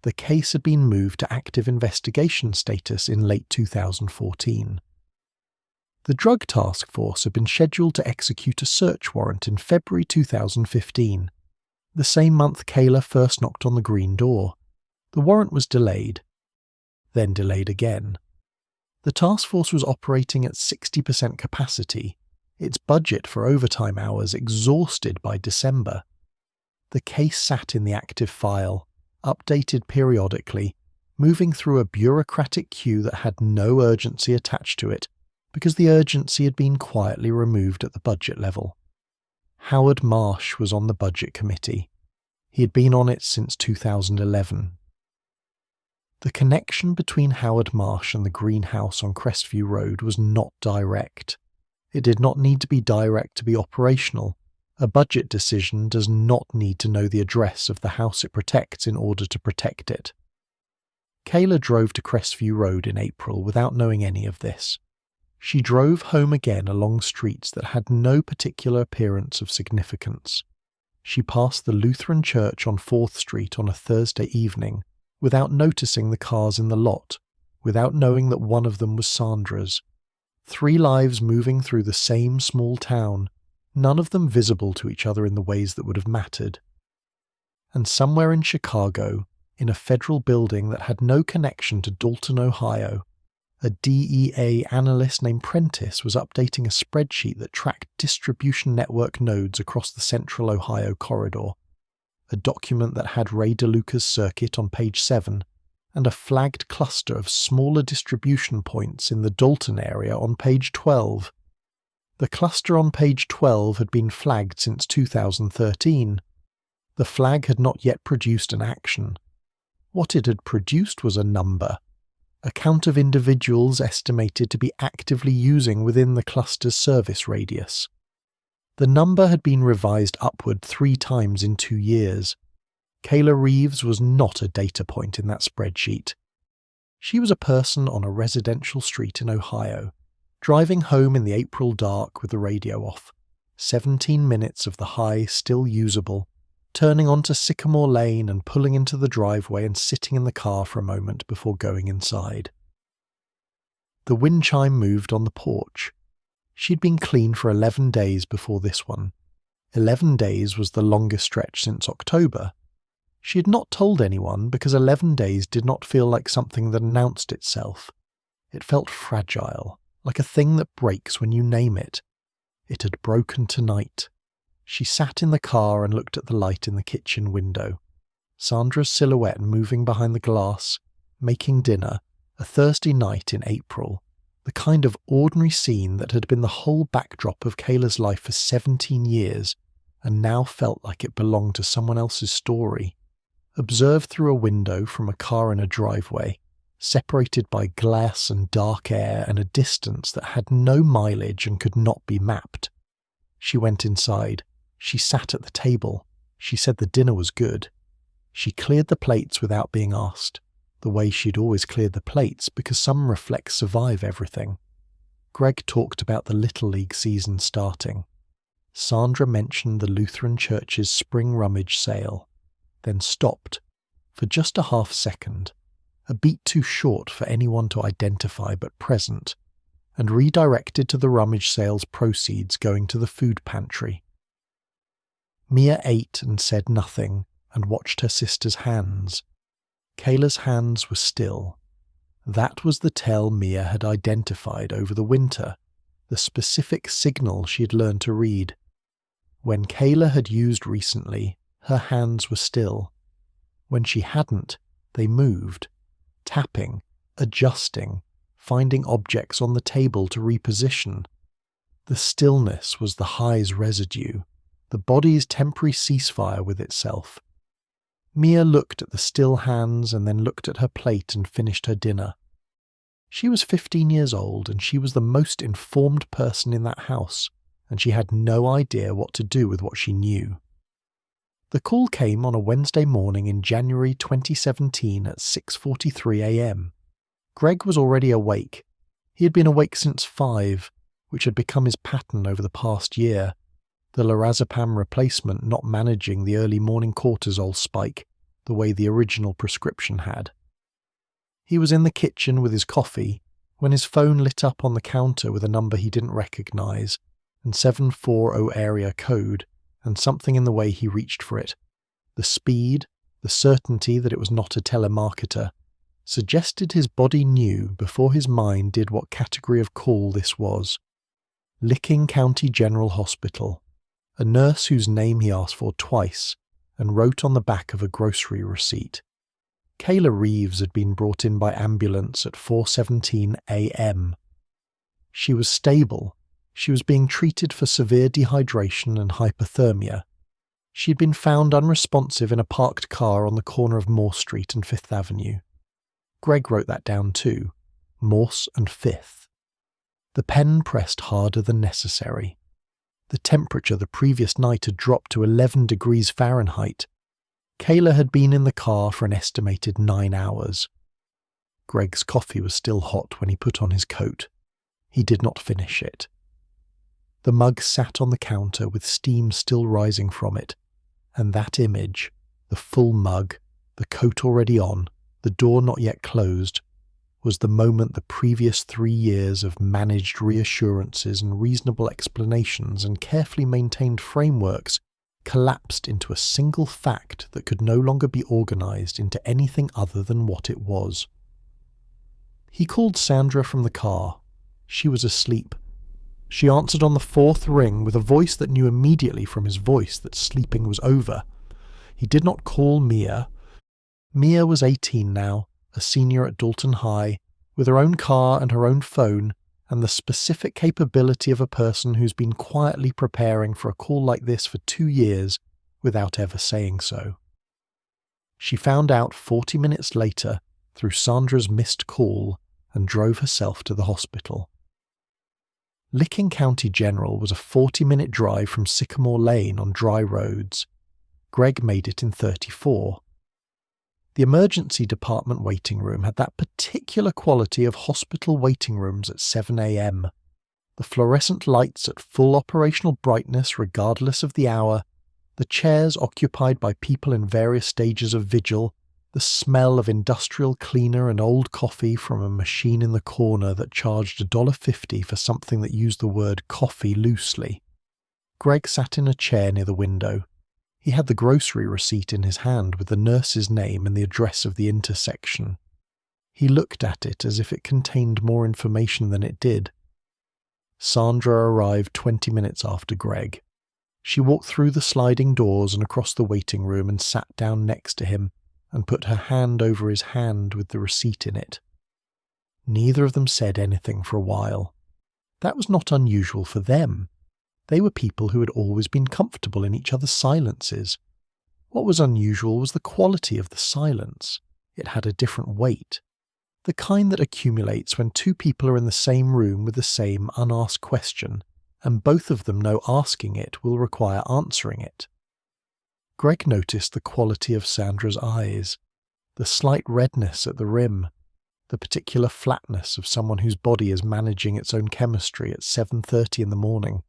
The case had been moved to active investigation status in late 2014. The Drug Task Force had been scheduled to execute a search warrant in February 2015, the same month Kayla first knocked on the green door. The warrant was delayed, then delayed again. The task force was operating at 60% capacity, its budget for overtime hours exhausted by December. The case sat in the active file, updated periodically, moving through a bureaucratic queue that had no urgency attached to it, because the urgency had been quietly removed at the budget level. Howard Marsh was on the budget committee. He had been on it since 2011. The connection between Howard Marsh and the greenhouse on Crestview Road was not direct. It did not need to be direct to be operational. A budget decision does not need to know the address of the house it protects in order to protect it. Kayla drove to Crestview Road in April without knowing any of this. She drove home again along streets that had no particular appearance of significance. She passed the Lutheran church on 4th Street on a Thursday evening without noticing the cars in the lot, without knowing that one of them was Sandra's. 3 lives moving through the same small town, none of them visible to each other in the ways that would have mattered. And somewhere in Chicago, in a federal building that had no connection to Dalton, Ohio, a DEA analyst named Prentice was updating a spreadsheet that tracked distribution network nodes across the central Ohio corridor, a document that had Ray DeLuca's circuit on page 7, and a flagged cluster of smaller distribution points in the Dalton area on page 12. The cluster on page 12 had been flagged since 2013. The flag had not yet produced an action. What it had produced was a number, a count of individuals estimated to be actively using within the cluster's service radius. The number had been revised upward 3 times in 2 years. Kayla Reeves was not a data point in that spreadsheet. She was a person on a residential street in Ohio, driving home in the April dark with the radio off, 17 minutes of the high still usable, turning onto Sycamore Lane and pulling into the driveway and sitting in the car for a moment before going inside. The wind chime moved on the porch. She'd been clean for 11 days before this one. 11 days was the longest stretch since October. She had not told anyone because 11 days did not feel like something that announced itself. It felt fragile, like a thing that breaks when you name it. It had broken tonight. She sat in the car and looked at the light in the kitchen window. Sandra's silhouette moving behind the glass, making dinner, a Thursday night in April, the kind of ordinary scene that had been the whole backdrop of Kayla's life for 17 years and now felt like it belonged to someone else's story. Observed through a window from a car in a driveway, separated by glass and dark air and a distance that had no mileage and could not be mapped. She went inside. She sat at the table. She said the dinner was good. She cleared the plates without being asked, the way she'd always cleared the plates because some reflex survive everything. Greg talked about the Little League season starting. Sandra mentioned the Lutheran Church's spring rummage sale. then stopped, for just a half second, a beat too short for anyone to identify but present, and redirected to the rummage sale's proceeds going to the food pantry. Mia ate and said nothing and watched her sister's hands. Kayla's hands were still. That was the tell Mia had identified over the winter, the specific signal she had learned to read. When Kayla had used recently, her hands were still. When she hadn't, they moved, tapping, adjusting, finding objects on the table to reposition. The stillness was the high's residue, the body's temporary ceasefire with itself. Mia looked at the still hands and then looked at her plate and finished her dinner. She was 15 years old and she was the most informed person in that house, and she had no idea what to do with what she knew. The call came on a Wednesday morning in January 2017 at 6:43 a.m. Greg was already awake. He had been awake since 5, which had become his pattern over the past year, the lorazepam replacement not managing the early morning cortisol spike the way the original prescription had. He was in the kitchen with his coffee when his phone lit up on the counter with a number he didn't recognize, and 740 area code, and something in the way he reached for it. The speed, the certainty that it was not a telemarketer, suggested his body knew before his mind did what category of call this was. Licking County General Hospital, a nurse whose name he asked for twice and wrote on the back of a grocery receipt. Kayla Reeves had been brought in by ambulance at 4:17 a.m. She was stable. She was being treated for severe dehydration and hypothermia. She had been found unresponsive in a parked car on the corner of Moore Street and 5th Avenue. Greg wrote that down too, Morse and 5th. The pen pressed harder than necessary. The temperature the previous night had dropped to 11 degrees Fahrenheit. Kayla had been in the car for an estimated 9 hours. Greg's coffee was still hot when he put on his coat. He did not finish it. The mug sat on the counter with steam still rising from it, and that image, the full mug, the coat already on, the door not yet closed, was the moment the previous 3 years of managed reassurances and reasonable explanations and carefully maintained frameworks collapsed into a single fact that could no longer be organized into anything other than what it was. He called Sandra from the car. She was asleep. She answered on the 4th ring with a voice that knew immediately from his voice that sleeping was over. He did not call Mia. Mia was 18 now, a senior at Dalton High, with her own car and her own phone, and the specific capability of a person who's been quietly preparing for a call like this for 2 years without ever saying so. She found out 40 minutes later through Sandra's missed call and drove herself to the hospital. Licking County General was a 40-minute drive from Sycamore Lane on dry roads. Greg made it in 34. The emergency department waiting room had that particular quality of hospital waiting rooms at 7 a.m. The fluorescent lights at full operational brightness regardless of the hour, the chairs occupied by people in various stages of vigil, the smell of industrial cleaner and old coffee from a machine in the corner that charged $1.50 for something that used the word coffee loosely. Greg sat in a chair near the window. He had the grocery receipt in his hand with the nurse's name and the address of the intersection. He looked at it as if it contained more information than it did. Sandra arrived 20 minutes after Greg. She walked through the sliding doors and across the waiting room and sat down next to him and put her hand over his hand with the receipt in it. Neither of them said anything for a while. That was not unusual for them. They were people who had always been comfortable in each other's silences. What was unusual was the quality of the silence. It had a different weight. The kind that accumulates when 2 people are in the same room with the same unasked question, and both of them know asking it will require answering it. Greg noticed the quality of Sandra's eyes, the slight redness at the rim, the particular flatness of someone whose body is managing its own chemistry at 7:30 in the morning.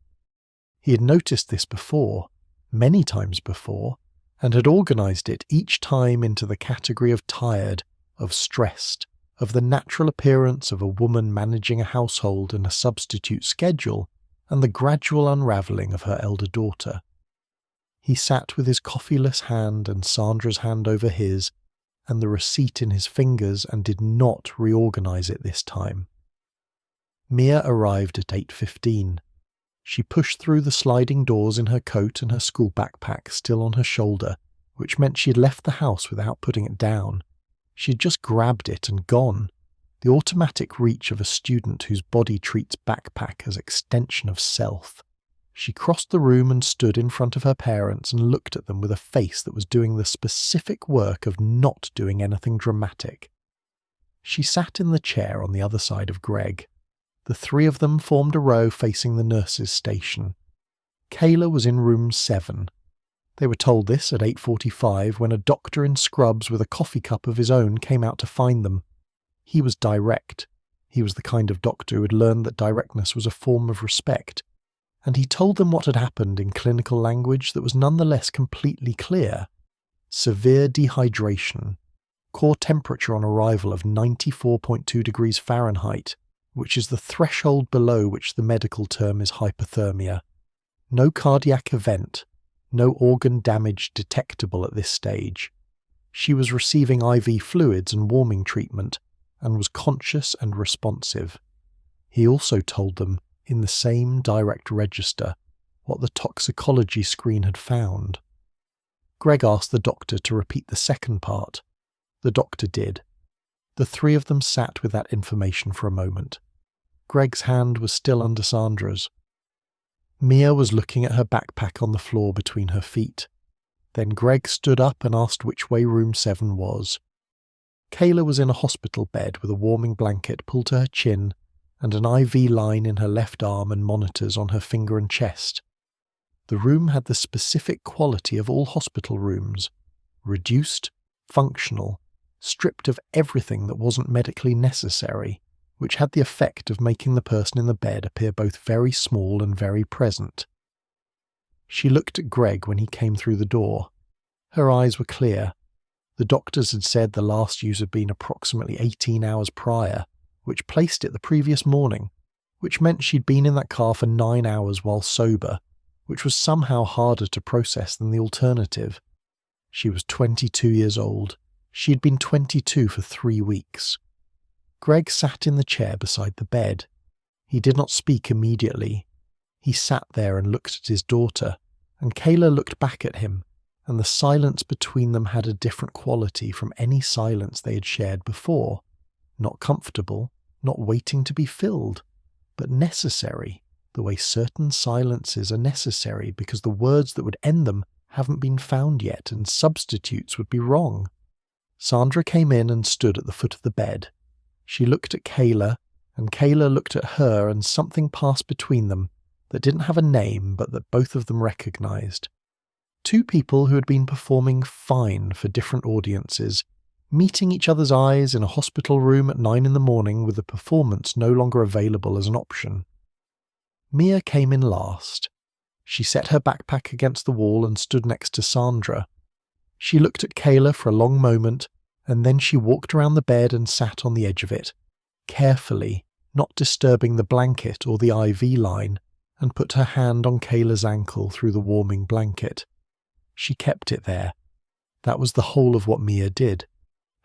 He had noticed this before, many times before, and had organised it each time into the category of tired, of stressed, of the natural appearance of a woman managing a household and a substitute schedule, and the gradual unravelling of her elder daughter. He sat with his coffeeless hand and Sandra's hand over his, and the receipt in his fingers, and did not reorganise it this time. Mia arrived at 8:15. She pushed through the sliding doors in her coat and her school backpack still on her shoulder, which meant she had left the house without putting it down. She had just grabbed it and gone, the automatic reach of a student whose body treats backpack as extension of self. She crossed the room and stood in front of her parents and looked at them with a face that was doing the specific work of not doing anything dramatic. She sat in the chair on the other side of Greg. The three of them formed a row facing the nurses' station. Kayla was in room 7. They were told this at 8:45 when a doctor in scrubs with a coffee cup of his own came out to find them. He was direct. He was the kind of doctor who had learned that directness was a form of respect, and he told them what had happened in clinical language that was nonetheless completely clear. Severe dehydration. Core temperature on arrival of 94.2 degrees Fahrenheit, which is the threshold below which the medical term is hypothermia. No cardiac event. No organ damage detectable at this stage. She was receiving IV fluids and warming treatment, and was conscious and responsive. He also told them, in the same direct register, what the toxicology screen had found. Greg asked the doctor to repeat the second part. The doctor did. The three of them sat with that information for a moment. Greg's hand was still under Sandra's. Mia was looking at her backpack on the floor between her feet. Then Greg stood up and asked which way room 7 was. Kayla was in a hospital bed with a warming blanket pulled to her chin and an IV line in her left arm and monitors on her finger and chest. The room had the specific quality of all hospital rooms: reduced, functional, stripped of everything that wasn't medically necessary, which had the effect of making the person in the bed appear both very small and very present. She looked at Greg when he came through the door. Her eyes were clear. The doctors had said the last use had been approximately 18 hours prior, which placed it the previous morning, which meant she'd been in that car for 9 hours while sober, which was somehow harder to process than the alternative. She was 22 years old. She'd been 22 for 3 weeks. Greg sat in the chair beside the bed. He did not speak immediately. He sat there and looked at his daughter, and Kayla looked back at him, and the silence between them had a different quality from any silence they had shared before. Not comfortable, not waiting to be filled, but necessary, the way certain silences are necessary because the words that would end them haven't been found yet and substitutes would be wrong. Sandra came in and stood at the foot of the bed. She looked at Kayla, and Kayla looked at her, and something passed between them that didn't have a name but that both of them recognised. Two people who had been performing fine for different audiences, meeting each other's eyes in a hospital room at 9 in the morning with the performance no longer available as an option. Mia came in last. She set her backpack against the wall and stood next to Sandra. She looked at Kayla for a long moment, and then she walked around the bed and sat on the edge of it, carefully, not disturbing the blanket or the IV line, and put her hand on Kayla's ankle through the warming blanket. She kept it there. That was the whole of what Mia did.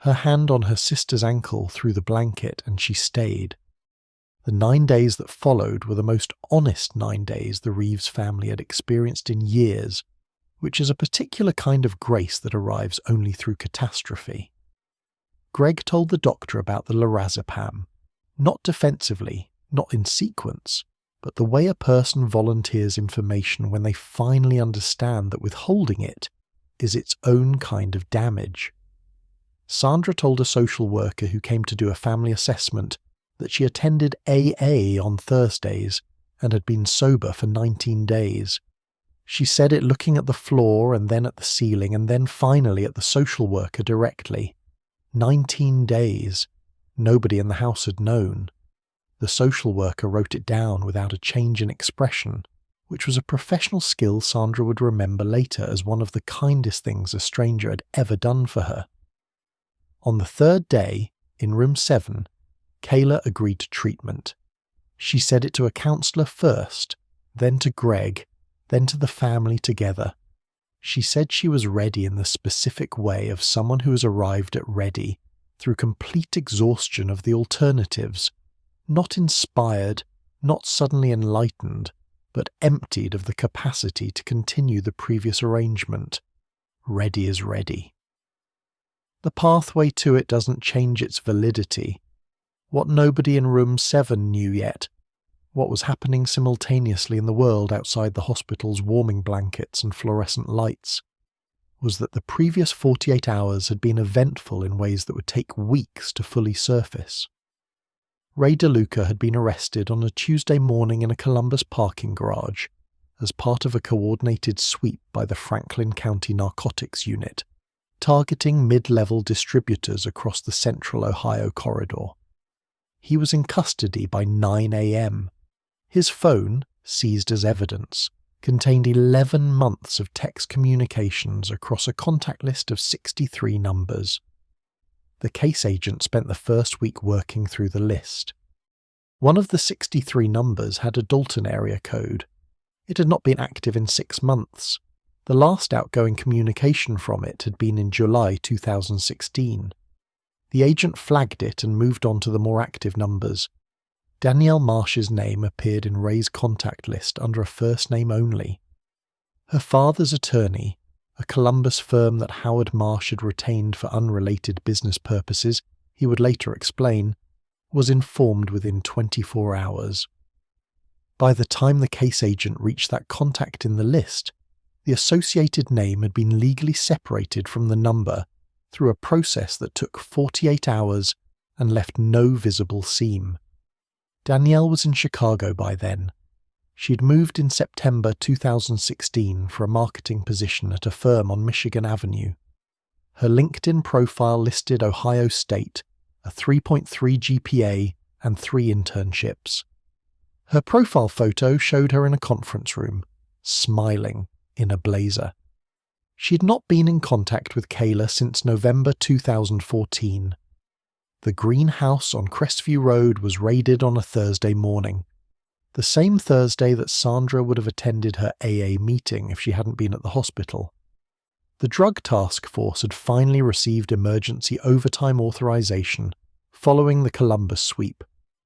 Her hand on her sister's ankle through the blanket, and she stayed. The 9 days that followed were the most honest 9 days the Reeves family had experienced in years, which is a particular kind of grace that arrives only through catastrophe. Greg told the doctor about the lorazepam, not defensively, not in sequence, but the way a person volunteers information when they finally understand that withholding it is its own kind of damage. Sandra told a social worker who came to do a family assessment that she attended AA on Thursdays and had been sober for 19 days. She said it looking at the floor and then at the ceiling and then finally at the social worker directly. 19 days. Nobody in the house had known. The social worker wrote it down without a change in expression, which was a professional skill Sandra would remember later as one of the kindest things a stranger had ever done for her. On the third day, in room 7, Kayla agreed to treatment. She said it to a counsellor first, then to Greg, then to the family together. She said she was ready in the specific way of someone who has arrived at ready through complete exhaustion of the alternatives, not inspired, not suddenly enlightened, but emptied of the capacity to continue the previous arrangement. Ready is ready. The pathway to it doesn't change its validity. What nobody in room 7 knew yet, what was happening simultaneously in the world outside the hospital's warming blankets and fluorescent lights, was that the previous 48 hours had been eventful in ways that would take weeks to fully surface. Ray DeLuca had been arrested on a Tuesday morning in a Columbus parking garage as part of a coordinated sweep by the Franklin County Narcotics Unit, targeting mid-level distributors across the central Ohio corridor. He was in custody by 9 a.m. His phone, seized as evidence, contained 11 months of text communications across a contact list of 63 numbers. The case agent spent the first week working through the list. One of the 63 numbers had a Dalton area code. It had not been active in 6 months. The last outgoing communication from it had been in July 2016. The agent flagged it and moved on to the more active numbers. Danielle Marsh's name appeared in Ray's contact list under a first name only. Her father's attorney, a Columbus firm that Howard Marsh had retained for unrelated business purposes, he would later explain, was informed within 24 hours. By the time the case agent reached that contact in the list, the associated name had been legally separated from the number through a process that took 48 hours and left no visible seam. Danielle was in Chicago by then. She'd moved in September 2016 for a marketing position at a firm on Michigan Avenue. Her LinkedIn profile listed Ohio State, a 3.3 GPA, and 3 internships. Her profile photo showed her in a conference room, smiling, in a blazer. She had not been in contact with Kayla since November 2014. The greenhouse on Crestview Road was raided on a Thursday morning, the same Thursday that Sandra would have attended her AA meeting if she hadn't been at the hospital. The drug task force had finally received emergency overtime authorization following the Columbus sweep,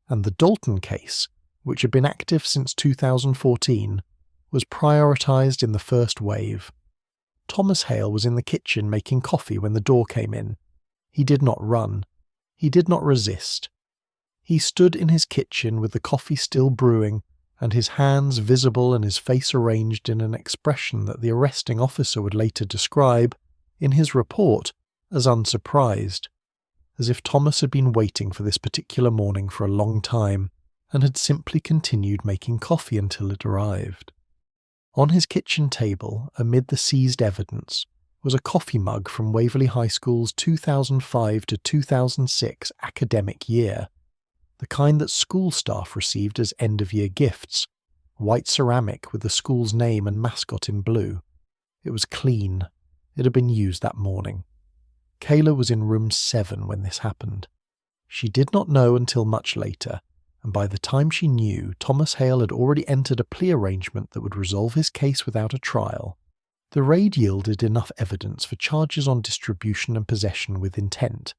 and the Dalton case, which had been active since 2014, was prioritized in the first wave. Thomas Hale was in the kitchen making coffee when the door came in. He did not run. He did not resist. He stood in his kitchen with the coffee still brewing and his hands visible and his face arranged in an expression that the arresting officer would later describe, in his report, as unsurprised, as if Thomas had been waiting for this particular morning for a long time and had simply continued making coffee until it arrived. On his kitchen table, amid the seized evidence, was a coffee mug from Waverly High School's 2005 to 2006 academic year, the kind that school staff received as end-of-year gifts, white ceramic with the school's name and mascot in blue. It was clean. It had been used that morning. Kayla was in room 7 when this happened. She did not know until much later, and by the time she knew, Thomas Hale had already entered a plea arrangement that would resolve his case without a trial. The raid yielded enough evidence for charges on distribution and possession with intent.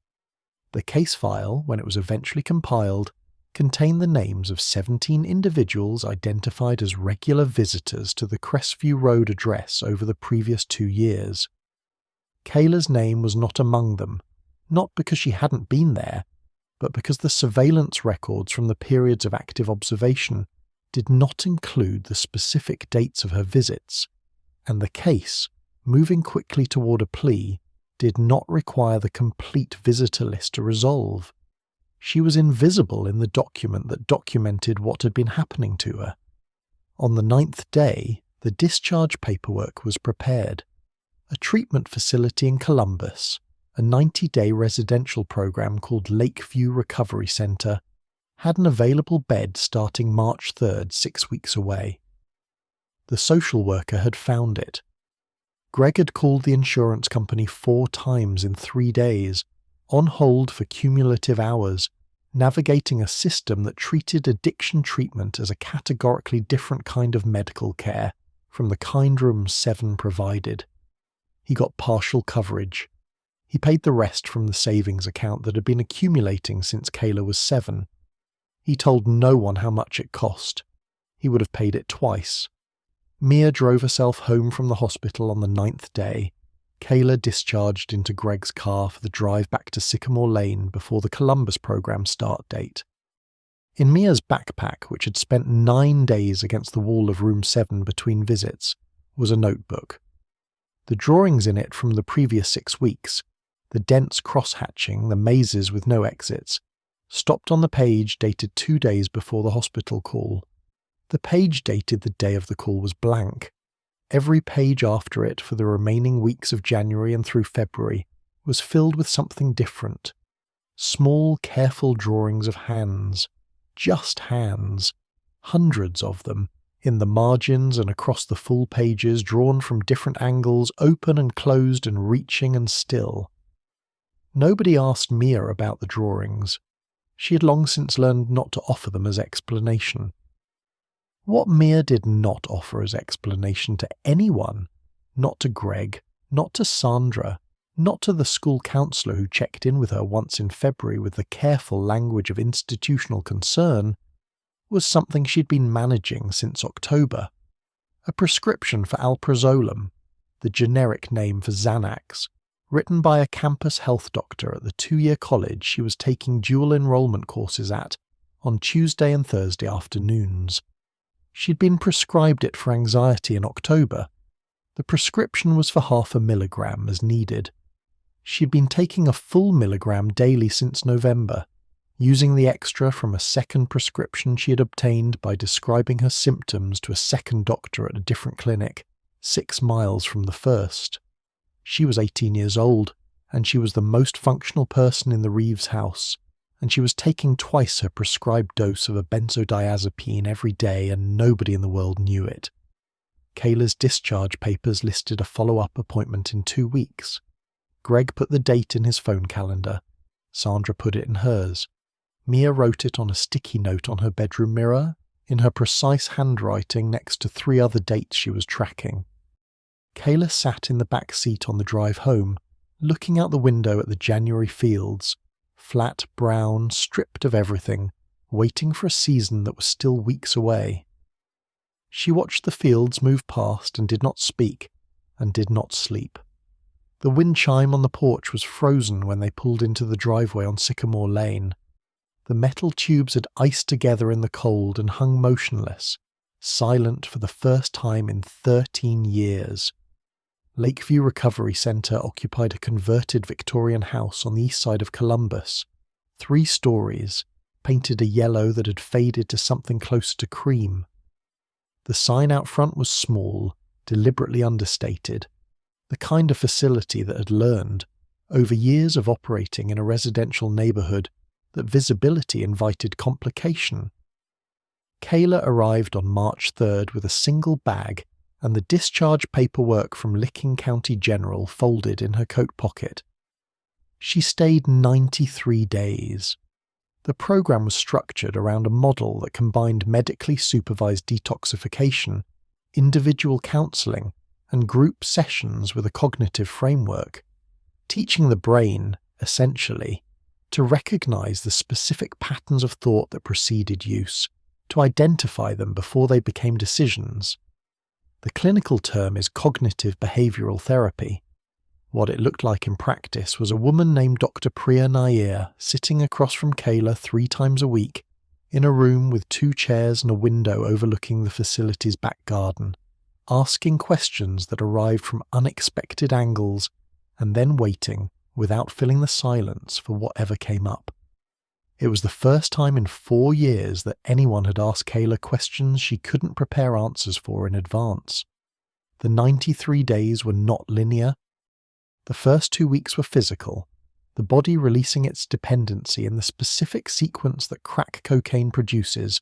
The case file, when it was eventually compiled, contained the names of 17 individuals identified as regular visitors to the Crestview Road address over the previous 2 years. Kayla's name was not among them, not because she hadn't been there, but because the surveillance records from the periods of active observation did not include the specific dates of her visits, and the case, moving quickly toward a plea, did not require the complete visitor list to resolve. She was invisible in the document that documented what had been happening to her. On the 9th day, the discharge paperwork was prepared. A treatment facility in Columbus, a 90-day residential program called Lakeview Recovery Center, had an available bed starting March 3rd, 6 weeks away. The social worker had found it. Greg had called the insurance company 4 times in 3 days, on hold for cumulative hours, navigating a system that treated addiction treatment as a categorically different kind of medical care from the kind Room 7 provided. He got partial coverage. He paid the rest from the savings account that had been accumulating since Kayla was 7. He told no one how much it cost. He would have paid it twice. Mia drove herself home from the hospital on the 9th day. Kayla discharged into Greg's car for the drive back to Sycamore Lane before the Columbus program start date. In Mia's backpack, which had spent 9 days against the wall of Room 7 between visits, was a notebook. The drawings in it from the previous 6 weeks, the dense cross-hatching, the mazes with no exits, stopped on the page dated 2 days before the hospital call. The page dated the day of the call was blank. Every page after it for the remaining weeks of January and through February was filled with something different. Small, careful drawings of hands. Just hands. Hundreds of them, in the margins and across the full pages, drawn from different angles, open and closed and reaching and still. Nobody asked Mia about the drawings. She had long since learned not to offer them as explanation. What Mia did not offer as explanation to anyone, not to Greg, not to Sandra, not to the school counsellor who checked in with her once in February with the careful language of institutional concern, was something she'd been managing since October. A prescription for alprazolam, the generic name for Xanax, written by a campus health doctor at the 2-year college she was taking dual enrollment courses at on Tuesday and Thursday afternoons. She'd been prescribed it for anxiety in October. The prescription was for 0.5 milligram as needed. She'd been taking a full milligram daily since November, using the extra from a second prescription she had obtained by describing her symptoms to a second doctor at a different clinic, 6 miles from the first. She was 18 years old, and she was the most functional person in the Reeves house, and she was taking twice her prescribed dose of a benzodiazepine every day, and nobody in the world knew it. Kayla's discharge papers listed a follow-up appointment in 2 weeks. Greg put the date in his phone calendar. Sandra put it in hers. Mia wrote it on a sticky note on her bedroom mirror, in her precise handwriting next to 3 other dates she was tracking. Kayla sat in the back seat on the drive home, looking out the window at the January fields, flat, brown, stripped of everything, waiting for a season that was still weeks away. She watched the fields move past and did not speak, and did not sleep. The wind chime on the porch was frozen when they pulled into the driveway on Sycamore Lane. The metal tubes had iced together in the cold and hung motionless, silent for the first time in 13 years. Lakeview Recovery Centre occupied a converted Victorian house on the east side of Columbus. 3 stories, painted a yellow that had faded to something closer to cream. The sign out front was small, deliberately understated, the kind of facility that had learned, over years of operating in a residential neighbourhood, that visibility invited complication. Kayla arrived on March 3rd with a single bag and the discharge paperwork from Licking County General folded in her coat pocket. She stayed 93 days. The program was structured around a model that combined medically supervised detoxification, individual counselling, and group sessions with a cognitive framework, teaching the brain, essentially, to recognise the specific patterns of thought that preceded use, to identify them before they became decisions. The clinical term is cognitive behavioural therapy. What it looked like in practice was a woman named Dr. Priya Nair sitting across from Kayla 3 times a week in a room with 2 chairs and a window overlooking the facility's back garden, asking questions that arrived from unexpected angles and then waiting, without filling the silence, for whatever came up. It was the first time in 4 years that anyone had asked Kayla questions she couldn't prepare answers for in advance. The 93 days were not linear. The first 2 weeks were physical, the body releasing its dependency in the specific sequence that crack cocaine produces,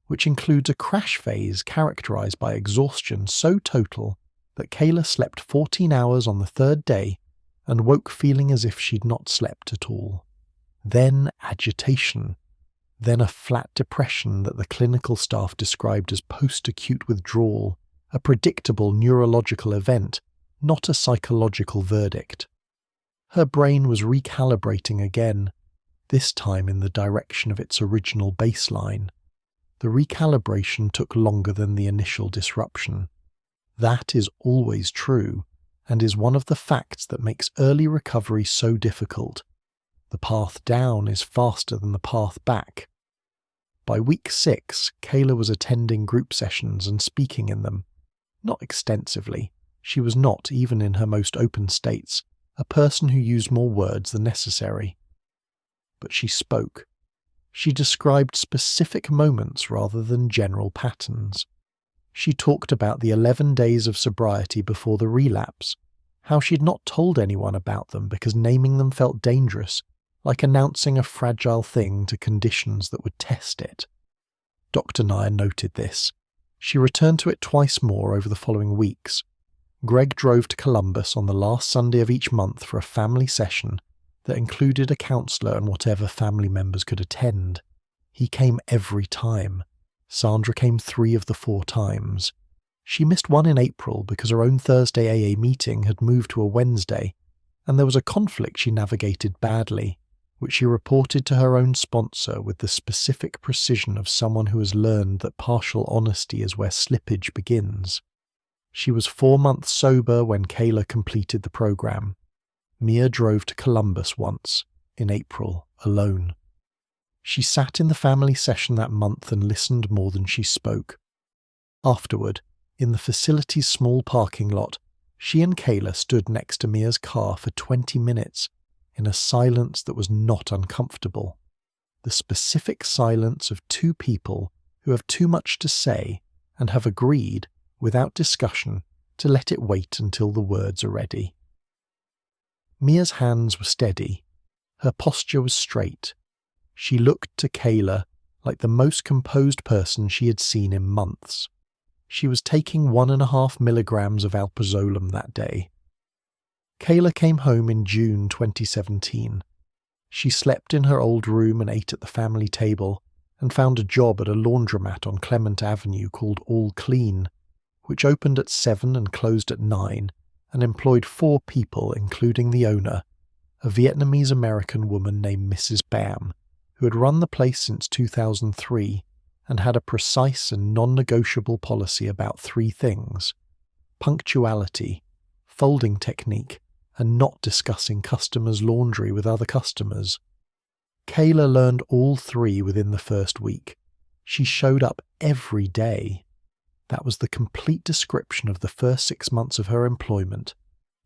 which includes a crash phase characterized by exhaustion so total that Kayla slept 14 hours on the third day and woke feeling as if she'd not slept at all. Then agitation. Then a flat depression that the clinical staff described as post-acute withdrawal, a predictable neurological event, not a psychological verdict. Her brain was recalibrating again, this time in the direction of its original baseline. The recalibration took longer than the initial disruption. That is always true, and is one of the facts that makes early recovery so difficult. The path down is faster than the path back. By week 6, Kayla was attending group sessions and speaking in them. Not extensively. She was not, even in her most open states, a person who used more words than necessary. But she spoke. She described specific moments rather than general patterns. She talked about the 11 days of sobriety before the relapse, how she had not told anyone about them because naming them felt dangerous, like announcing a fragile thing to conditions that would test it. Dr. Nair noted this. She returned to it twice more over the following weeks. Greg drove to Columbus on the last Sunday of each month for a family session that included a counsellor and whatever family members could attend. He came every time. Sandra came 3 of the 4 times. She missed one in April because her own Thursday AA meeting had moved to a Wednesday, and there was a conflict she navigated badly, which she reported to her own sponsor with the specific precision of someone who has learned that partial honesty is where slippage begins. She was 4 months sober when Kayla completed the program. Mia drove to Columbus once, in April, alone. She sat in the family session that month and listened more than she spoke. Afterward, in the facility's small parking lot, she and Kayla stood next to Mia's car for 20 minutes, in a silence that was not uncomfortable. The specific silence of 2 people who have too much to say and have agreed, without discussion, to let it wait until the words are ready. Mia's hands were steady. Her posture was straight. She looked to Kayla like the most composed person she had seen in months. She was taking 1.5 milligrams of alprazolam that day. Kayla came home in June 2017. She slept in her old room and ate at the family table, and found a job at a laundromat on Clement Avenue called All Clean, which opened at 7 and closed at 9, and employed 4 people, including the owner, a Vietnamese-American woman named Mrs. Bam, who had run the place since 2003 and had a precise and non-negotiable policy about 3 things: punctuality, folding technique, and not discussing customers' laundry with other customers. Kayla learned all 3 within the first week. She showed up every day. That was the complete description of the first 6 months of her employment.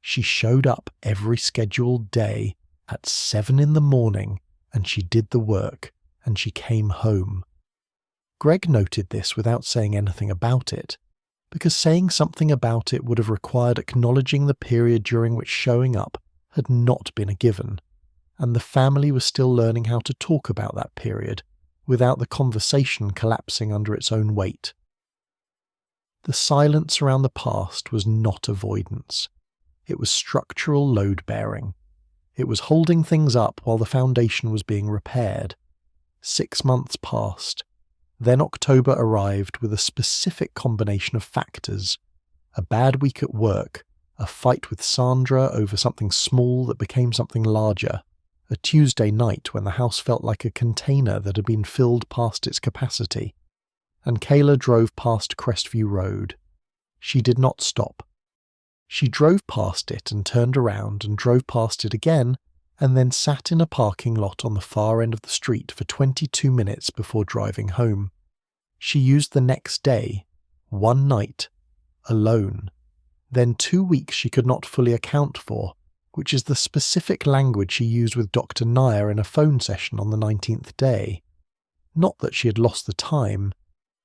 She showed up every scheduled day at 7 in the morning, and she did the work, and she came home. Greg noted this without saying anything about it, because saying something about it would have required acknowledging the period during which showing up had not been a given, and the family was still learning how to talk about that period without the conversation collapsing under its own weight. The silence around the past was not avoidance. It was structural load-bearing. It was holding things up while the foundation was being repaired. 6 months passed. Then October arrived with a specific combination of factors: a bad week at work, a fight with Sandra over something small that became something larger, a Tuesday night when the house felt like a container that had been filled past its capacity, and Kayla drove past Crestview Road. She did not stop. She drove past it and turned around and drove past it again, and then sat in a parking lot on the far end of the street for 22 minutes before driving home. She used the next day, 1 night, alone. Then 2 weeks she could not fully account for, which is the specific language she used with Dr. Nair in a phone session on the 19th day. Not that she had lost the time,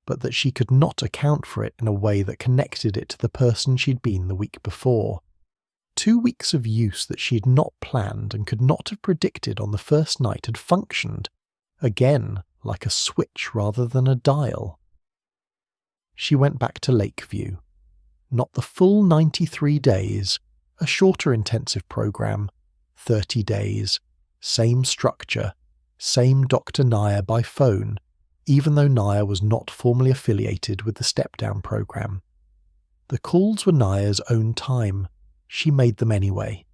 but that she could not account for it in a way that connected it to the person she'd been the week before. 2 weeks of use that she had not planned and could not have predicted on the first night had functioned, again, like a switch rather than a dial. She went back to Lakeview. Not the full 93 days, a shorter intensive program, 30 days, same structure, same Dr. Nair by phone, even though Nair was not formally affiliated with the step-down program. The calls were Nair's own time. She made them anyway.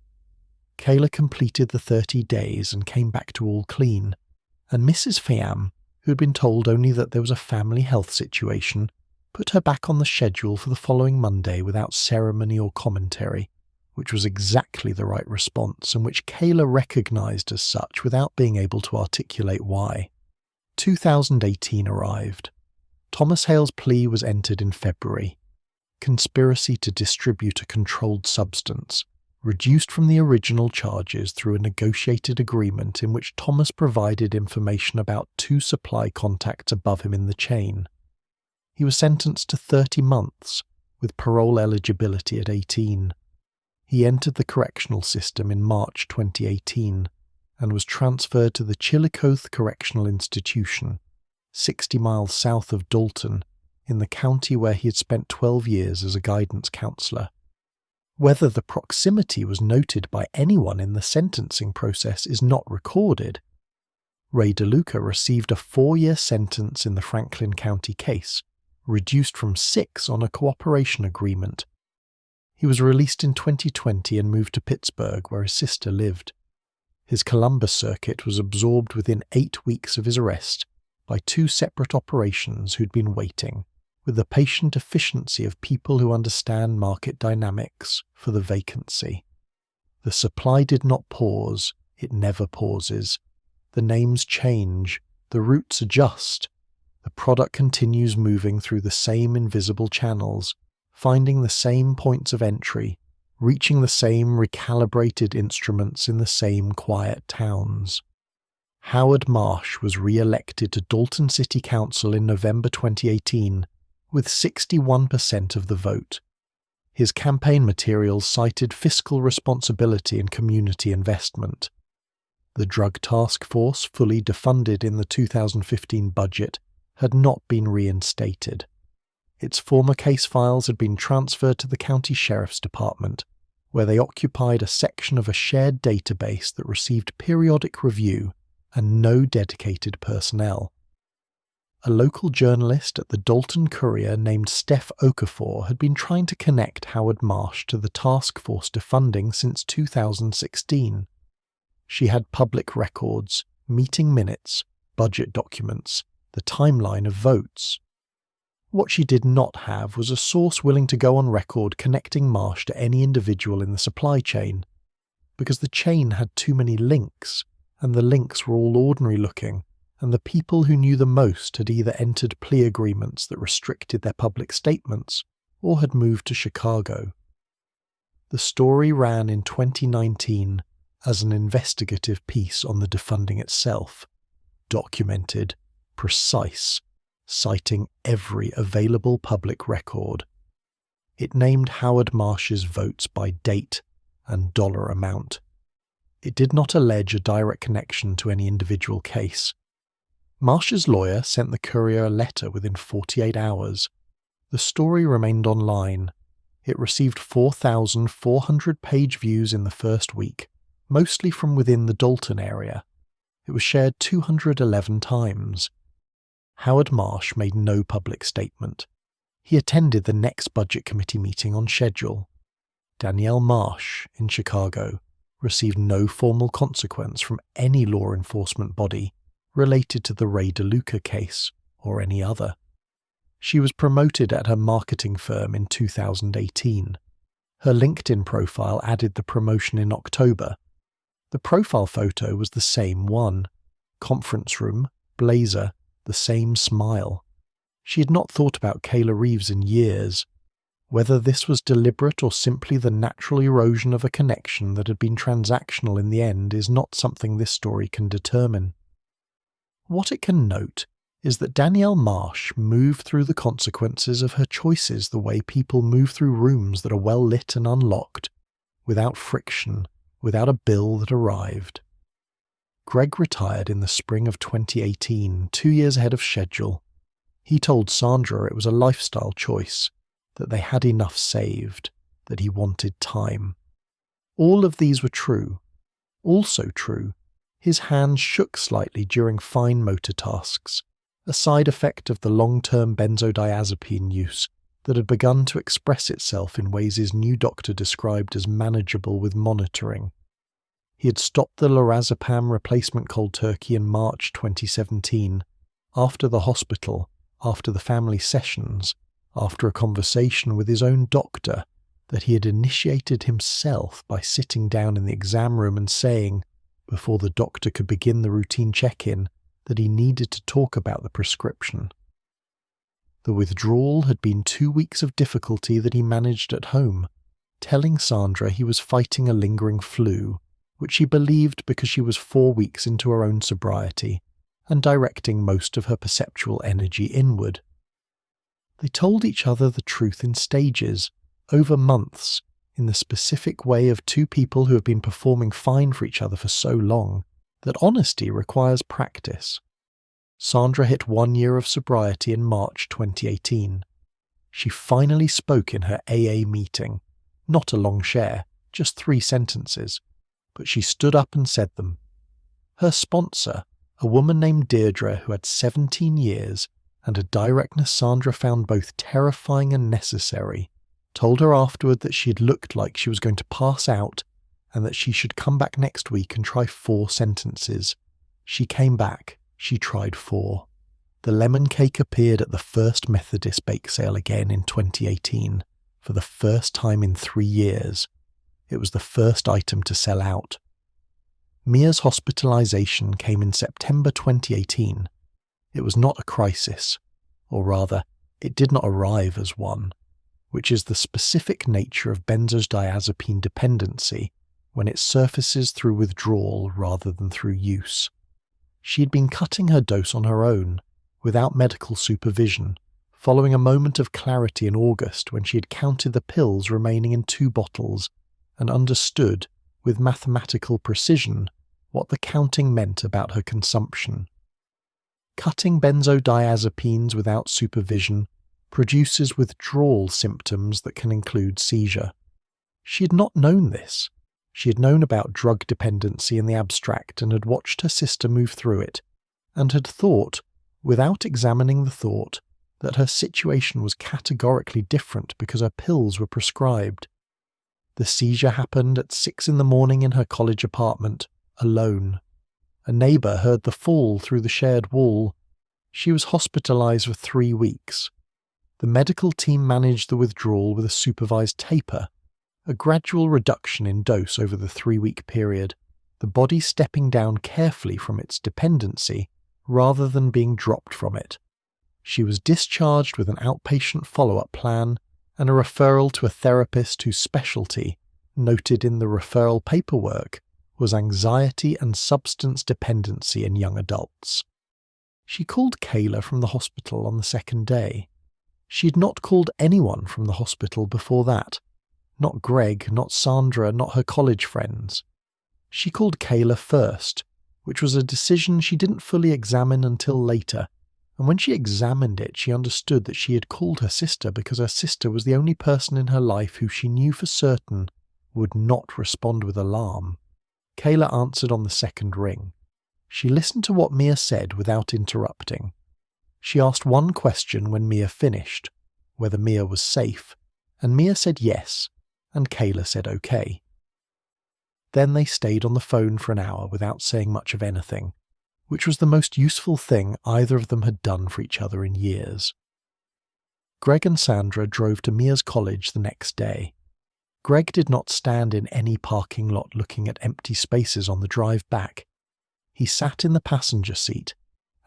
Kayla completed the 30 days and came back to all clean, and Mrs. Fiam, who had been told only that there was a family health situation, put her back on the schedule for the following Monday without ceremony or commentary, which was exactly the right response and which Kayla recognised as such without being able to articulate why. 2018 arrived. Thomas Hale's plea was entered in February. Conspiracy to distribute a controlled substance, reduced from the original charges through a negotiated agreement in which Thomas provided information about 2 supply contacts above him in the chain. He was sentenced to 30 months, with parole eligibility at 18. He entered the correctional system in March 2018 and was transferred to the Chillicothe Correctional Institution, 60 miles south of Dalton, in the county where he had spent 12 years as a guidance counsellor. Whether the proximity was noted by anyone in the sentencing process is not recorded. Ray DeLuca received a 4-year sentence in the Franklin County case, reduced from 6 on a cooperation agreement. He was released in 2020 and moved to Pittsburgh, where his sister lived. His Columbus circuit was absorbed within 8 weeks of his arrest by 2 separate operations who'd been waiting, with the patient efficiency of people who understand market dynamics, for the vacancy. The supply did not pause, it never pauses. The names change, the routes adjust. The product continues moving through the same invisible channels, finding the same points of entry, reaching the same recalibrated instruments in the same quiet towns. Howard Marsh was re-elected to Dalton City Council in November 2018 with 61% of the vote. His campaign materials cited fiscal responsibility and community investment. The Drug Task Force, fully defunded in the 2015 budget, had not been reinstated. Its former case files had been transferred to the County Sheriff's Department, where they occupied a section of a shared database that received periodic review and no dedicated personnel. A local journalist at the Dalton Courier named Steph Okafor had been trying to connect Howard Marsh to the task force defunding since 2016. She had public records, meeting minutes, budget documents, the timeline of votes. What she did not have was a source willing to go on record connecting Marsh to any individual in the supply chain, because the chain had too many links, and the links were all ordinary looking, and the people who knew the most had either entered plea agreements that restricted their public statements or had moved to Chicago. The story ran in 2019 as an investigative piece on the defunding itself, documented, precise, citing every available public record. It named Howard Marsh's votes by date and dollar amount. It did not allege a direct connection to any individual case. Marsh's lawyer sent the Courier a letter within 48 hours. The story remained online. It received 4,400 page views in the first week, mostly from within the Dalton area. It was shared 211 times. Howard Marsh made no public statement. He attended the next Budget Committee meeting on schedule. Danielle Marsh, in Chicago, received no formal consequence from any law enforcement body related to the Ray DeLuca case or any other. She was promoted at her marketing firm in 2018. Her LinkedIn profile added the promotion in October. The profile photo was the same one. Conference room, blazer, the same smile. She had not thought about Kayla Reeves in years. Whether this was deliberate or simply the natural erosion of a connection that had been transactional in the end is not something this story can determine. What it can note is that Danielle Marsh moved through the consequences of her choices the way people move through rooms that are well lit and unlocked, without friction, without a bill that arrived. Greg retired in the spring of 2018, 2 years ahead of schedule. He told Sandra it was a lifestyle choice, that they had enough saved, that he wanted time. All of these were true. Also true, his hands shook slightly during fine motor tasks, a side effect of the long-term benzodiazepine use that had begun to express itself in ways his new doctor described as manageable with monitoring. He had stopped the lorazepam replacement cold turkey in March 2017, after the hospital, after the family sessions, after a conversation with his own doctor that he had initiated himself by sitting down in the exam room and saying, before the doctor could begin the routine check-in, that he needed to talk about the prescription. The withdrawal had been 2 weeks of difficulty that he managed at home, telling Sandra he was fighting a lingering flu, which she believed because she was 4 weeks into her own sobriety, and directing most of her perceptual energy inward. They told each other the truth in stages, over months, in the specific way of two people who have been performing fine for each other for so long that honesty requires practice. Sandra hit 1 year of sobriety in March 2018. She finally spoke in her AA meeting, not a long share, just 3 sentences, but she stood up and said them. Her sponsor, a woman named Deirdre who had 17 years and a directness Sandra found both terrifying and necessary, told her afterward that she had looked like she was going to pass out and that she should come back next week and try 4 sentences. She came back. She tried 4. The lemon cake appeared at the First Methodist bake sale again in 2018, for the first time in 3 years. It was the first item to sell out. Mia's hospitalization came in September 2018. It was not a crisis, or rather, it did not arrive as one, which is the specific nature of benzodiazepine dependency when it surfaces through withdrawal rather than through use. She had been cutting her dose on her own, without medical supervision, following a moment of clarity in August when she had counted the pills remaining in 2 bottles and understood, with mathematical precision, what the counting meant about her consumption. Cutting benzodiazepines without supervision produces withdrawal symptoms that can include seizure. She had not known this. She had known about drug dependency in the abstract and had watched her sister move through it, and had thought, without examining the thought, that her situation was categorically different because her pills were prescribed. The seizure happened at 6 a.m. in her college apartment, alone. A neighbour heard the fall through the shared wall. She was hospitalised for 3 weeks. The medical team managed the withdrawal with a supervised taper, a gradual reduction in dose over the 3-week period, the body stepping down carefully from its dependency rather than being dropped from it. She was discharged with an outpatient follow-up plan and a referral to a therapist whose specialty, noted in the referral paperwork, was anxiety and substance dependency in young adults. She called Kayla from the hospital on the 2nd day. She had not called anyone from the hospital before that. Not Greg, not Sandra, not her college friends. She called Kayla first, which was a decision she didn't fully examine until later, and when she examined it she understood that she had called her sister because her sister was the only person in her life who she knew for certain would not respond with alarm. Kayla answered on the 2nd ring. She listened to what Mia said without interrupting. She asked one question when Mia finished, whether Mia was safe, and Mia said yes, and Kayla said okay. Then they stayed on the phone for an hour without saying much of anything, which was the most useful thing either of them had done for each other in years. Greg and Sandra drove to Mia's college the next day. Greg did not stand in any parking lot looking at empty spaces on the drive back. He sat in the passenger seat,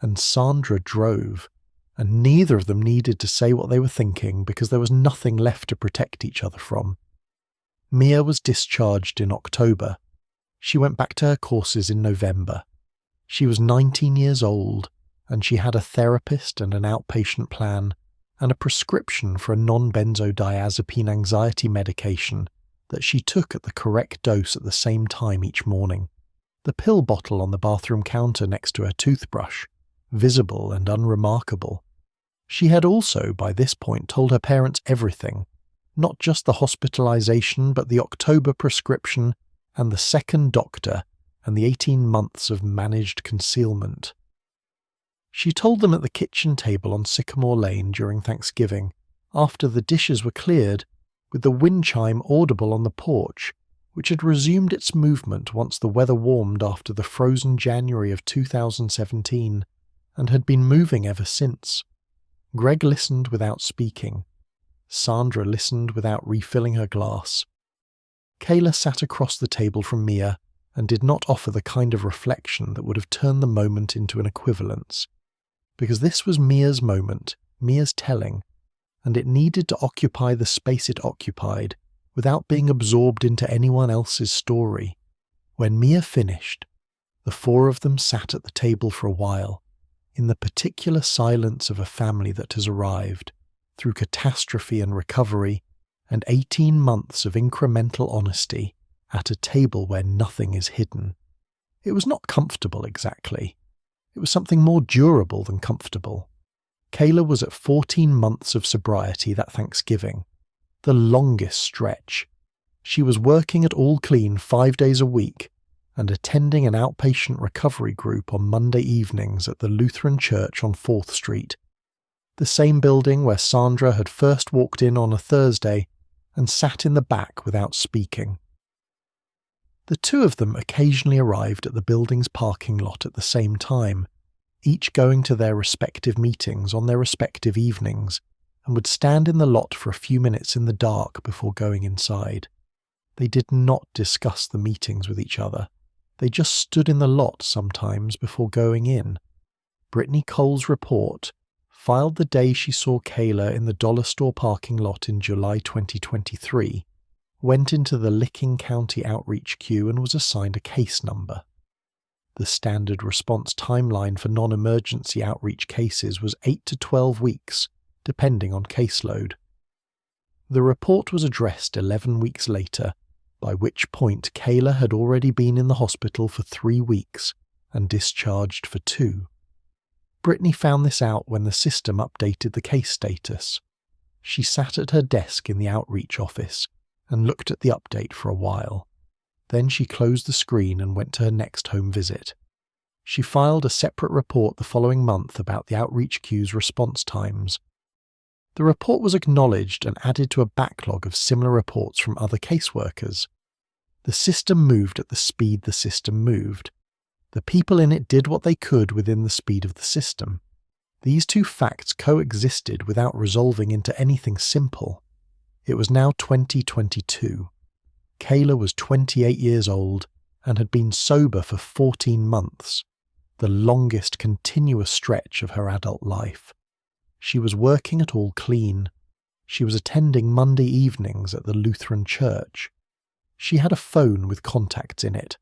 and Sandra drove, and neither of them needed to say what they were thinking because there was nothing left to protect each other from. Mia was discharged in October. She went back to her courses in November. She was 19 years old, and she had a therapist and an outpatient plan, and a prescription for a non-benzodiazepine anxiety medication that she took at the correct dose at the same time each morning. The pill bottle on the bathroom counter next to her toothbrush, visible and unremarkable. She had also, by this point, told her parents everything, not just the hospitalization, but the October prescription and the second doctor and the 18 months of managed concealment. She told them at the kitchen table on Sycamore Lane during Thanksgiving, after the dishes were cleared, with the wind chime audible on the porch, which had resumed its movement once the weather warmed after the frozen January of 2017, and had been moving ever since. Greg listened without speaking. Sandra listened without refilling her glass. Kayla sat across the table from Mia and did not offer the kind of reflection that would have turned the moment into an equivalence. Because this was Mia's moment, Mia's telling, and it needed to occupy the space it occupied without being absorbed into anyone else's story. When Mia finished, the four of them sat at the table for a while, in the particular silence of a family that has arrived, through catastrophe and recovery, and 18 months of incremental honesty, at a table where nothing is hidden. It was not comfortable exactly. It was something more durable than comfortable. Kayla was at 14 months of sobriety that Thanksgiving, the longest stretch. She was working at All Clean 5 days a week and attending an outpatient recovery group on Monday evenings at the Lutheran Church on 4th Street, the same building where Sandra had first walked in on a Thursday and sat in the back without speaking. The two of them occasionally arrived at the building's parking lot at the same time, each going to their respective meetings on their respective evenings, and would stand in the lot for a few minutes in the dark before going inside. They did not discuss the meetings with each other. They just stood in the lot sometimes before going in. Brittany Cole's report, filed the day she saw Kayla in the dollar store parking lot in July 2023, went into the Licking County outreach queue and was assigned a case number. The standard response timeline for non-emergency outreach cases was 8 to 12 weeks, depending on caseload. The report was addressed 11 weeks later, by which point Kayla had already been in the hospital for 3 weeks and discharged for 2. Brittany found this out when the system updated the case status. She sat at her desk in the outreach office and looked at the update for a while. Then she closed the screen and went to her next home visit. She filed a separate report the following month about the outreach queue's response times. The report was acknowledged and added to a backlog of similar reports from other caseworkers. The system moved at the speed the system moved. The people in it did what they could within the speed of the system. These two facts coexisted without resolving into anything simple. It was now 2022. Kayla was 28 years old and had been sober for 14 months, the longest continuous stretch of her adult life. She was working at All Clean. She was attending Monday evenings at the Lutheran Church. She had a phone with contacts in it,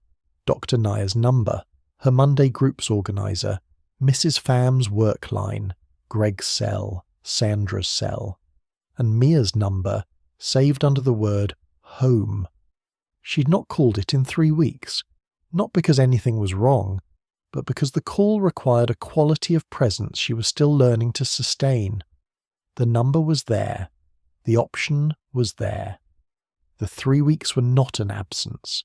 Dr. Nayer's number, her Monday groups organizer, Mrs. Pham's work line, Greg's cell, Sandra's cell, and Mia's number, saved under the word home. She'd not called it in 3 weeks, not because anything was wrong, but because the call required a quality of presence she was still learning to sustain. The number was there. The option was there. The 3 weeks were not an absence.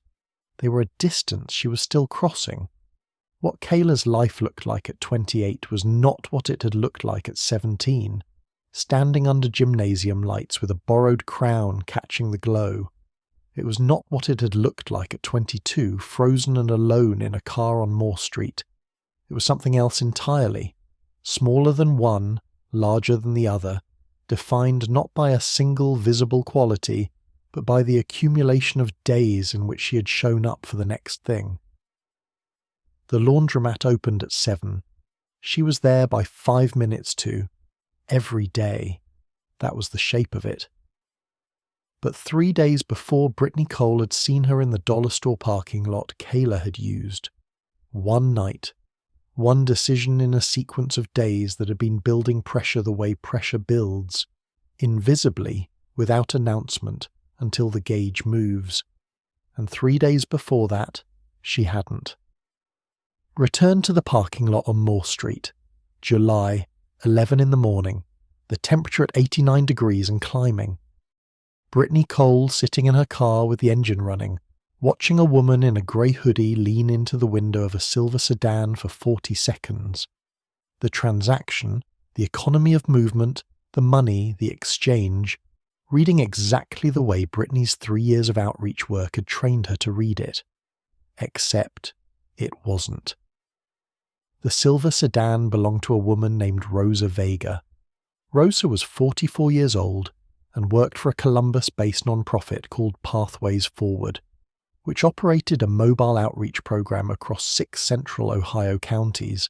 They were a distance she was still crossing. What Kayla's life looked like at 28 was not what it had looked like at 17, standing under gymnasium lights with a borrowed crown catching the glow. It was not what it had looked like at 22, frozen and alone in a car on Moore Street. It was something else entirely, smaller than one, larger than the other, defined not by a single visible quality, but by the accumulation of days in which she had shown up for the next thing. The laundromat opened at 7. She was there by 5 minutes to, every day. That was the shape of it. But 3 days before Brittany Cole had seen her in the dollar store parking lot Kayla had used. One night. One decision in a sequence of days that had been building pressure the way pressure builds, invisibly, without announcement, until the gauge moves. And 3 days before that, she hadn't. Return to the parking lot on Moore Street. July, 11 in the morning, the temperature at 89 degrees and climbing. Brittany Cole sitting in her car with the engine running, watching a woman in a grey hoodie lean into the window of a silver sedan for 40 seconds. The transaction, the economy of movement, the money, the exchange, reading exactly the way Brittany's 3 years of outreach work had trained her to read it. Except it wasn't. The silver sedan belonged to a woman named Rosa Vega. Rosa was 44 years old and worked for a Columbus-based non-profit called Pathways Forward, which operated a mobile outreach program across 6 central Ohio counties.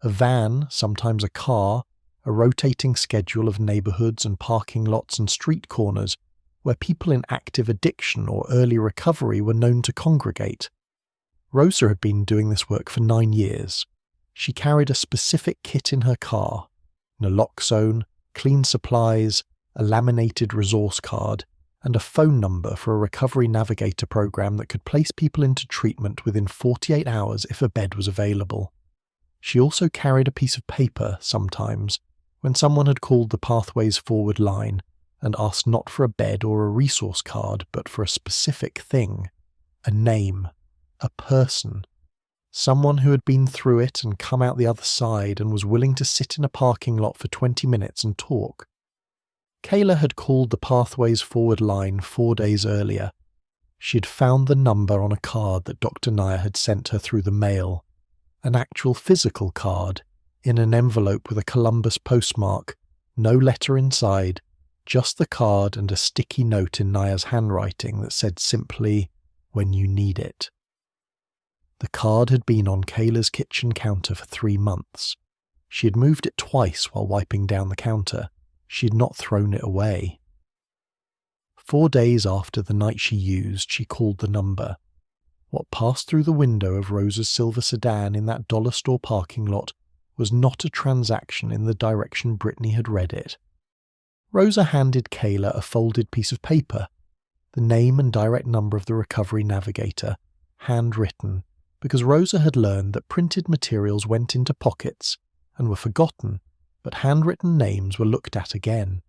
A van, sometimes a car, a rotating schedule of neighborhoods and parking lots and street corners where people in active addiction or early recovery were known to congregate. Rosa had been doing this work for 9 years. She carried a specific kit in her car, naloxone, clean supplies, a laminated resource card, and a phone number for a recovery navigator program that could place people into treatment within 48 hours if a bed was available. She also carried a piece of paper, sometimes, when someone had called the Pathways Forward line and asked not for a bed or a resource card, but for a specific thing, a name, a person, someone who had been through it and come out the other side and was willing to sit in a parking lot for 20 minutes and talk. Kayla had called the Pathways Forward line 4 days earlier. She had found the number on a card that Dr. Nair had sent her through the mail, an actual physical card, in an envelope with a Columbus postmark, no letter inside, just the card and a sticky note in Nair's handwriting that said simply, "When you need it." The card had been on Kayla's kitchen counter for 3 months. She had moved it twice while wiping down the counter. She had not thrown it away. 4 days after the night she used, she called the number. What passed through the window of Rosa's silver sedan in that dollar store parking lot was not a transaction in the direction Brittany had read it. Rosa handed Kayla a folded piece of paper, the name and direct number of the recovery navigator, handwritten, because Rosa had learned that printed materials went into pockets and were forgotten, but handwritten names were looked at again.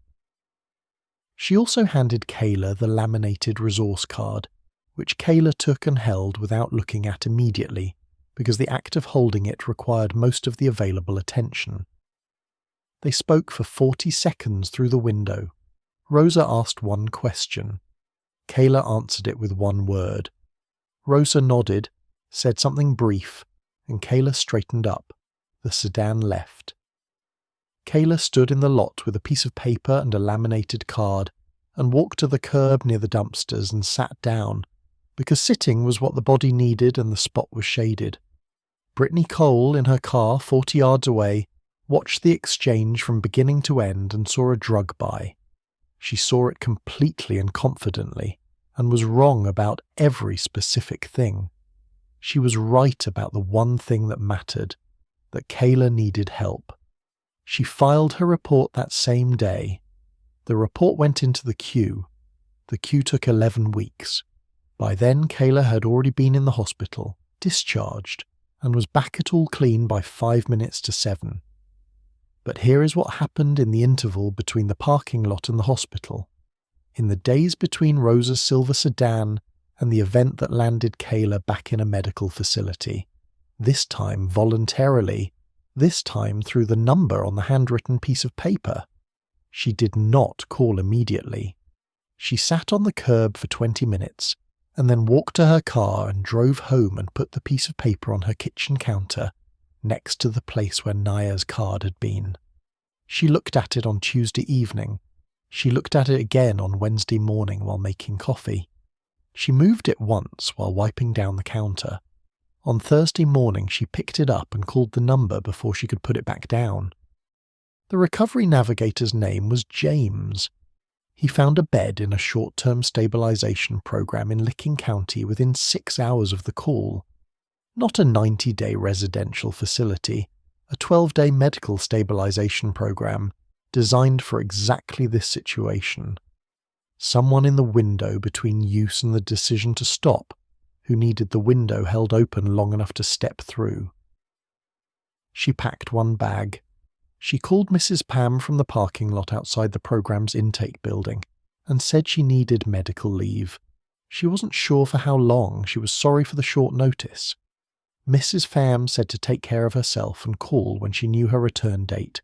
She also handed Kayla the laminated resource card, which Kayla took and held without looking at immediately, because the act of holding it required most of the available attention. They spoke for 40 seconds through the window. Rosa asked one question. Kayla answered it with one word. Rosa nodded, said something brief, and Kayla straightened up. The sedan left. Kayla stood in the lot with a piece of paper and a laminated card and walked to the curb near the dumpsters and sat down, because sitting was what the body needed and the spot was shaded. Brittany Cole, in her car 40 yards away, watched the exchange from beginning to end and saw a drug buy. She saw it completely and confidently, and was wrong about every specific thing. She was right about the one thing that mattered, that Kayla needed help. She filed her report that same day. The report went into the queue. The queue took 11 weeks. By then, Kayla had already been in the hospital, discharged, and was back at all clean by 5 minutes to 7. But here is what happened in the interval between the parking lot and the hospital. In the days between Rosa's silver sedan and the event that landed Kayla back in a medical facility, this time voluntarily, this time through the number on the handwritten piece of paper. She did not call immediately. She sat on the curb for 20 minutes, and then walked to her car and drove home and put the piece of paper on her kitchen counter, next to the place where Nair's card had been. She looked at it on Tuesday evening. She looked at it again on Wednesday morning while making coffee. She moved it once while wiping down the counter. On Thursday morning she picked it up and called the number before she could put it back down. The recovery navigator's name was James. He found a bed in a short-term stabilization program in Licking County within 6 hours of the call. Not a 90-day residential facility, a 12-day medical stabilization program designed for exactly this situation. Someone in the window between use and the decision to stop, who needed the window held open long enough to step through. She packed one bag. She called Mrs. Pam from the parking lot outside the program's intake building and said she needed medical leave. She wasn't sure for how long. She was sorry for the short notice. Mrs. Pham said to take care of herself and call when she knew her return date.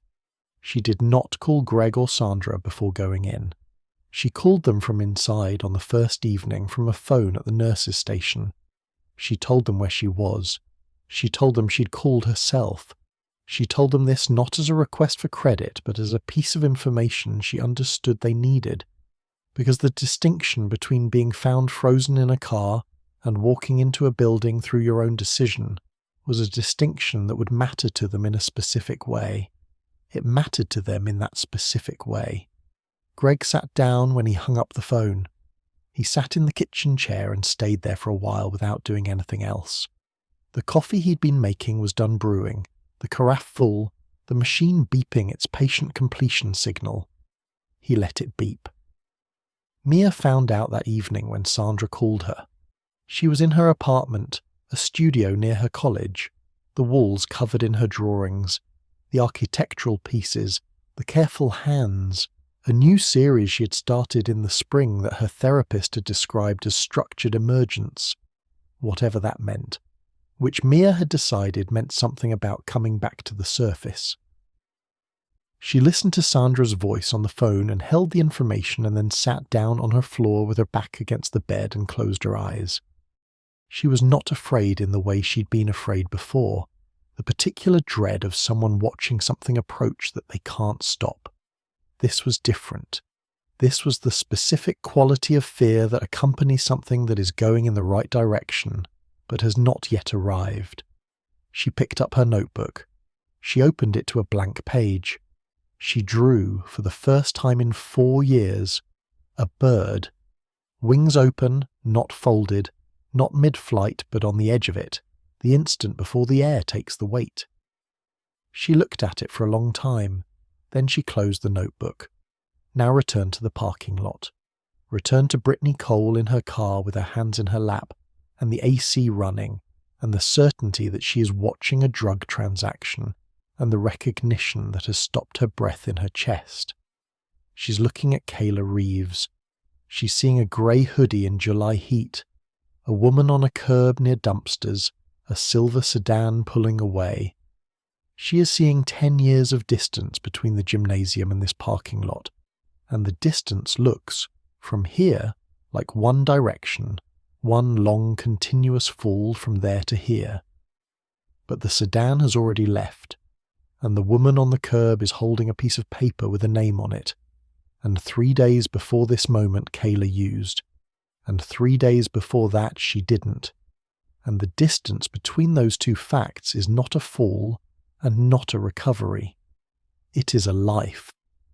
She did not call Greg or Sandra before going in. She called them from inside on the first evening from a phone at the nurse's station. She told them where she was. She told them she'd called herself. She told them this not as a request for credit, but as a piece of information she understood they needed. Because the distinction between being found frozen in a car and walking into a building through your own decision was a distinction that would matter to them in a specific way. It mattered to them in that specific way. Greg sat down when he hung up the phone. He sat in the kitchen chair and stayed there for a while without doing anything else. The coffee he'd been making was done brewing, the carafe full, the machine beeping its patient completion signal. He let it beep. Mia found out that evening when Sandra called her. She was in her apartment, a studio near her college, the walls covered in her drawings, the architectural pieces, the careful hands, a new series she had started in the spring that her therapist had described as structured emergence, whatever that meant, which Mia had decided meant something about coming back to the surface. She listened to Sandra's voice on the phone and held the information and then sat down on her floor with her back against the bed and closed her eyes. She was not afraid in the way she'd been afraid before, the particular dread of someone watching something approach that they can't stop. This was different. This was the specific quality of fear that accompanies something that is going in the right direction, but has not yet arrived. She picked up her notebook. She opened it to a blank page. She drew, for the first time in 4 years, a bird. Wings open, not folded, not mid-flight but on the edge of it, the instant before the air takes the weight. She looked at it for a long time. Then she closed the notebook. Now returned to the parking lot. Returned to Brittany Cole in her car with her hands in her lap, and the AC running, and the certainty that she is watching a drug transaction, and the recognition that has stopped her breath in her chest. She's looking at Kayla Reeves. She's seeing a grey hoodie in July heat, a woman on a curb near dumpsters, a silver sedan pulling away. She is seeing 10 years of distance between the gymnasium and this parking lot, and the distance looks, from here, like one direction, one long continuous fall from there to here. But the sedan has already left, and the woman on the curb is holding a piece of paper with a name on it, and 3 days before this moment Kayla used, and 3 days before that she didn't, and the distance between those two facts is not a fall and not a recovery. It is a life,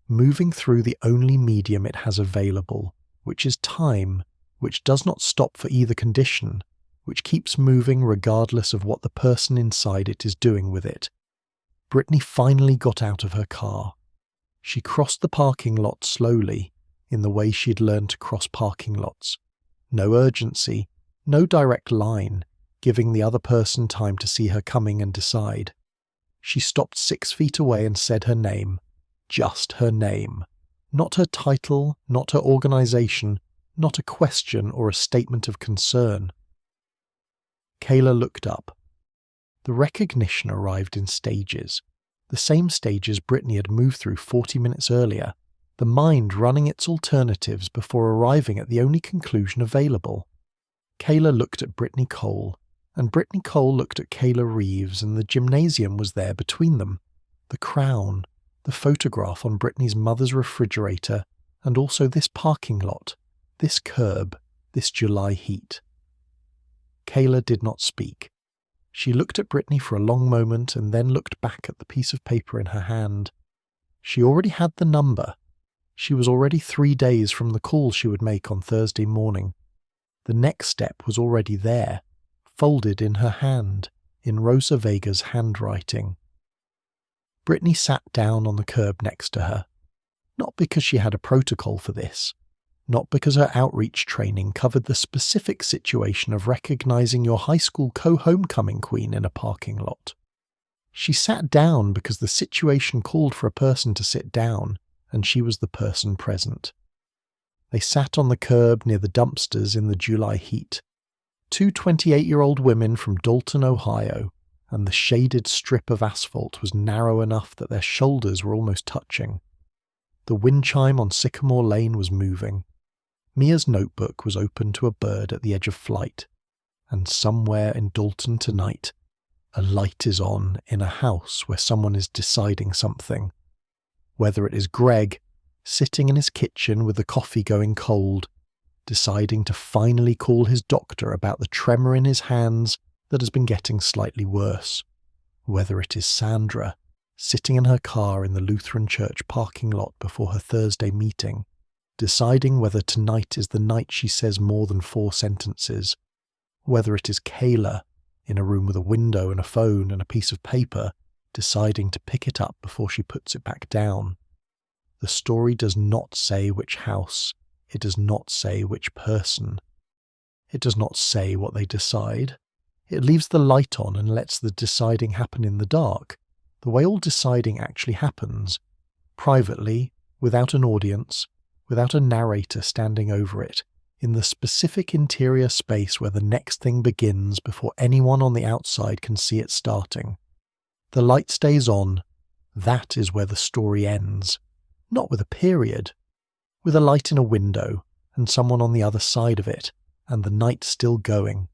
moving through the only medium it has available, which is time, which does not stop for either condition, which keeps moving regardless of what the person inside it is doing with it. Brittany finally got out of her car. She crossed the parking lot slowly, in the way she'd learned to cross parking lots. No urgency, no direct line, giving the other person time to see her coming and decide. She stopped 6 feet away and said her name. Just her name. Not her title, not her organization, not a question or a statement of concern. Kayla looked up. The recognition arrived in stages, the same stages Brittany had moved through 40 minutes earlier, the mind running its alternatives before arriving at the only conclusion available. Kayla looked at Brittany Cole, and Brittany Cole looked at Kayla Reeves, and the gymnasium was there between them, the crown, the photograph on Brittany's mother's refrigerator, and also this parking lot, this curb, this July heat. Kayla did not speak. She looked at Brittany for a long moment and then looked back at the piece of paper in her hand. She already had the number. She was already 3 days from the call she would make on Thursday morning. The next step was already there, folded in her hand, in Rosa Vega's handwriting. Brittany sat down on the curb next to her, not because she had a protocol for this, not because her outreach training covered the specific situation of recognizing your high school co-homecoming queen in a parking lot. She sat down because the situation called for a person to sit down, and she was the person present. They sat on the curb near the dumpsters in the July heat. Two 28-year-old women from Dalton, Ohio, and the shaded strip of asphalt was narrow enough that their shoulders were almost touching. The wind chime on Sycamore Lane was moving. Mia's notebook was open to a bird at the edge of flight. And somewhere in Dalton tonight, a light is on in a house where someone is deciding something. Whether it is Greg, sitting in his kitchen with the coffee going cold, deciding to finally call his doctor about the tremor in his hands that has been getting slightly worse. Whether it is Sandra, sitting in her car in the Lutheran church parking lot before her Thursday meeting, deciding whether tonight is the night she says more than 4 sentences. Whether it is Kayla, in a room with a window and a phone and a piece of paper, deciding to pick it up before she puts it back down. The story does not say which house. It does not say which person. It does not say what they decide. It leaves the light on and lets the deciding happen in the dark, the way all deciding actually happens, privately, without an audience, without a narrator standing over it, in the specific interior space where the next thing begins before anyone on the outside can see it starting. The light stays on. That is where the story ends. Not with a period. With a light in a window, and someone on the other side of it, and the night still going.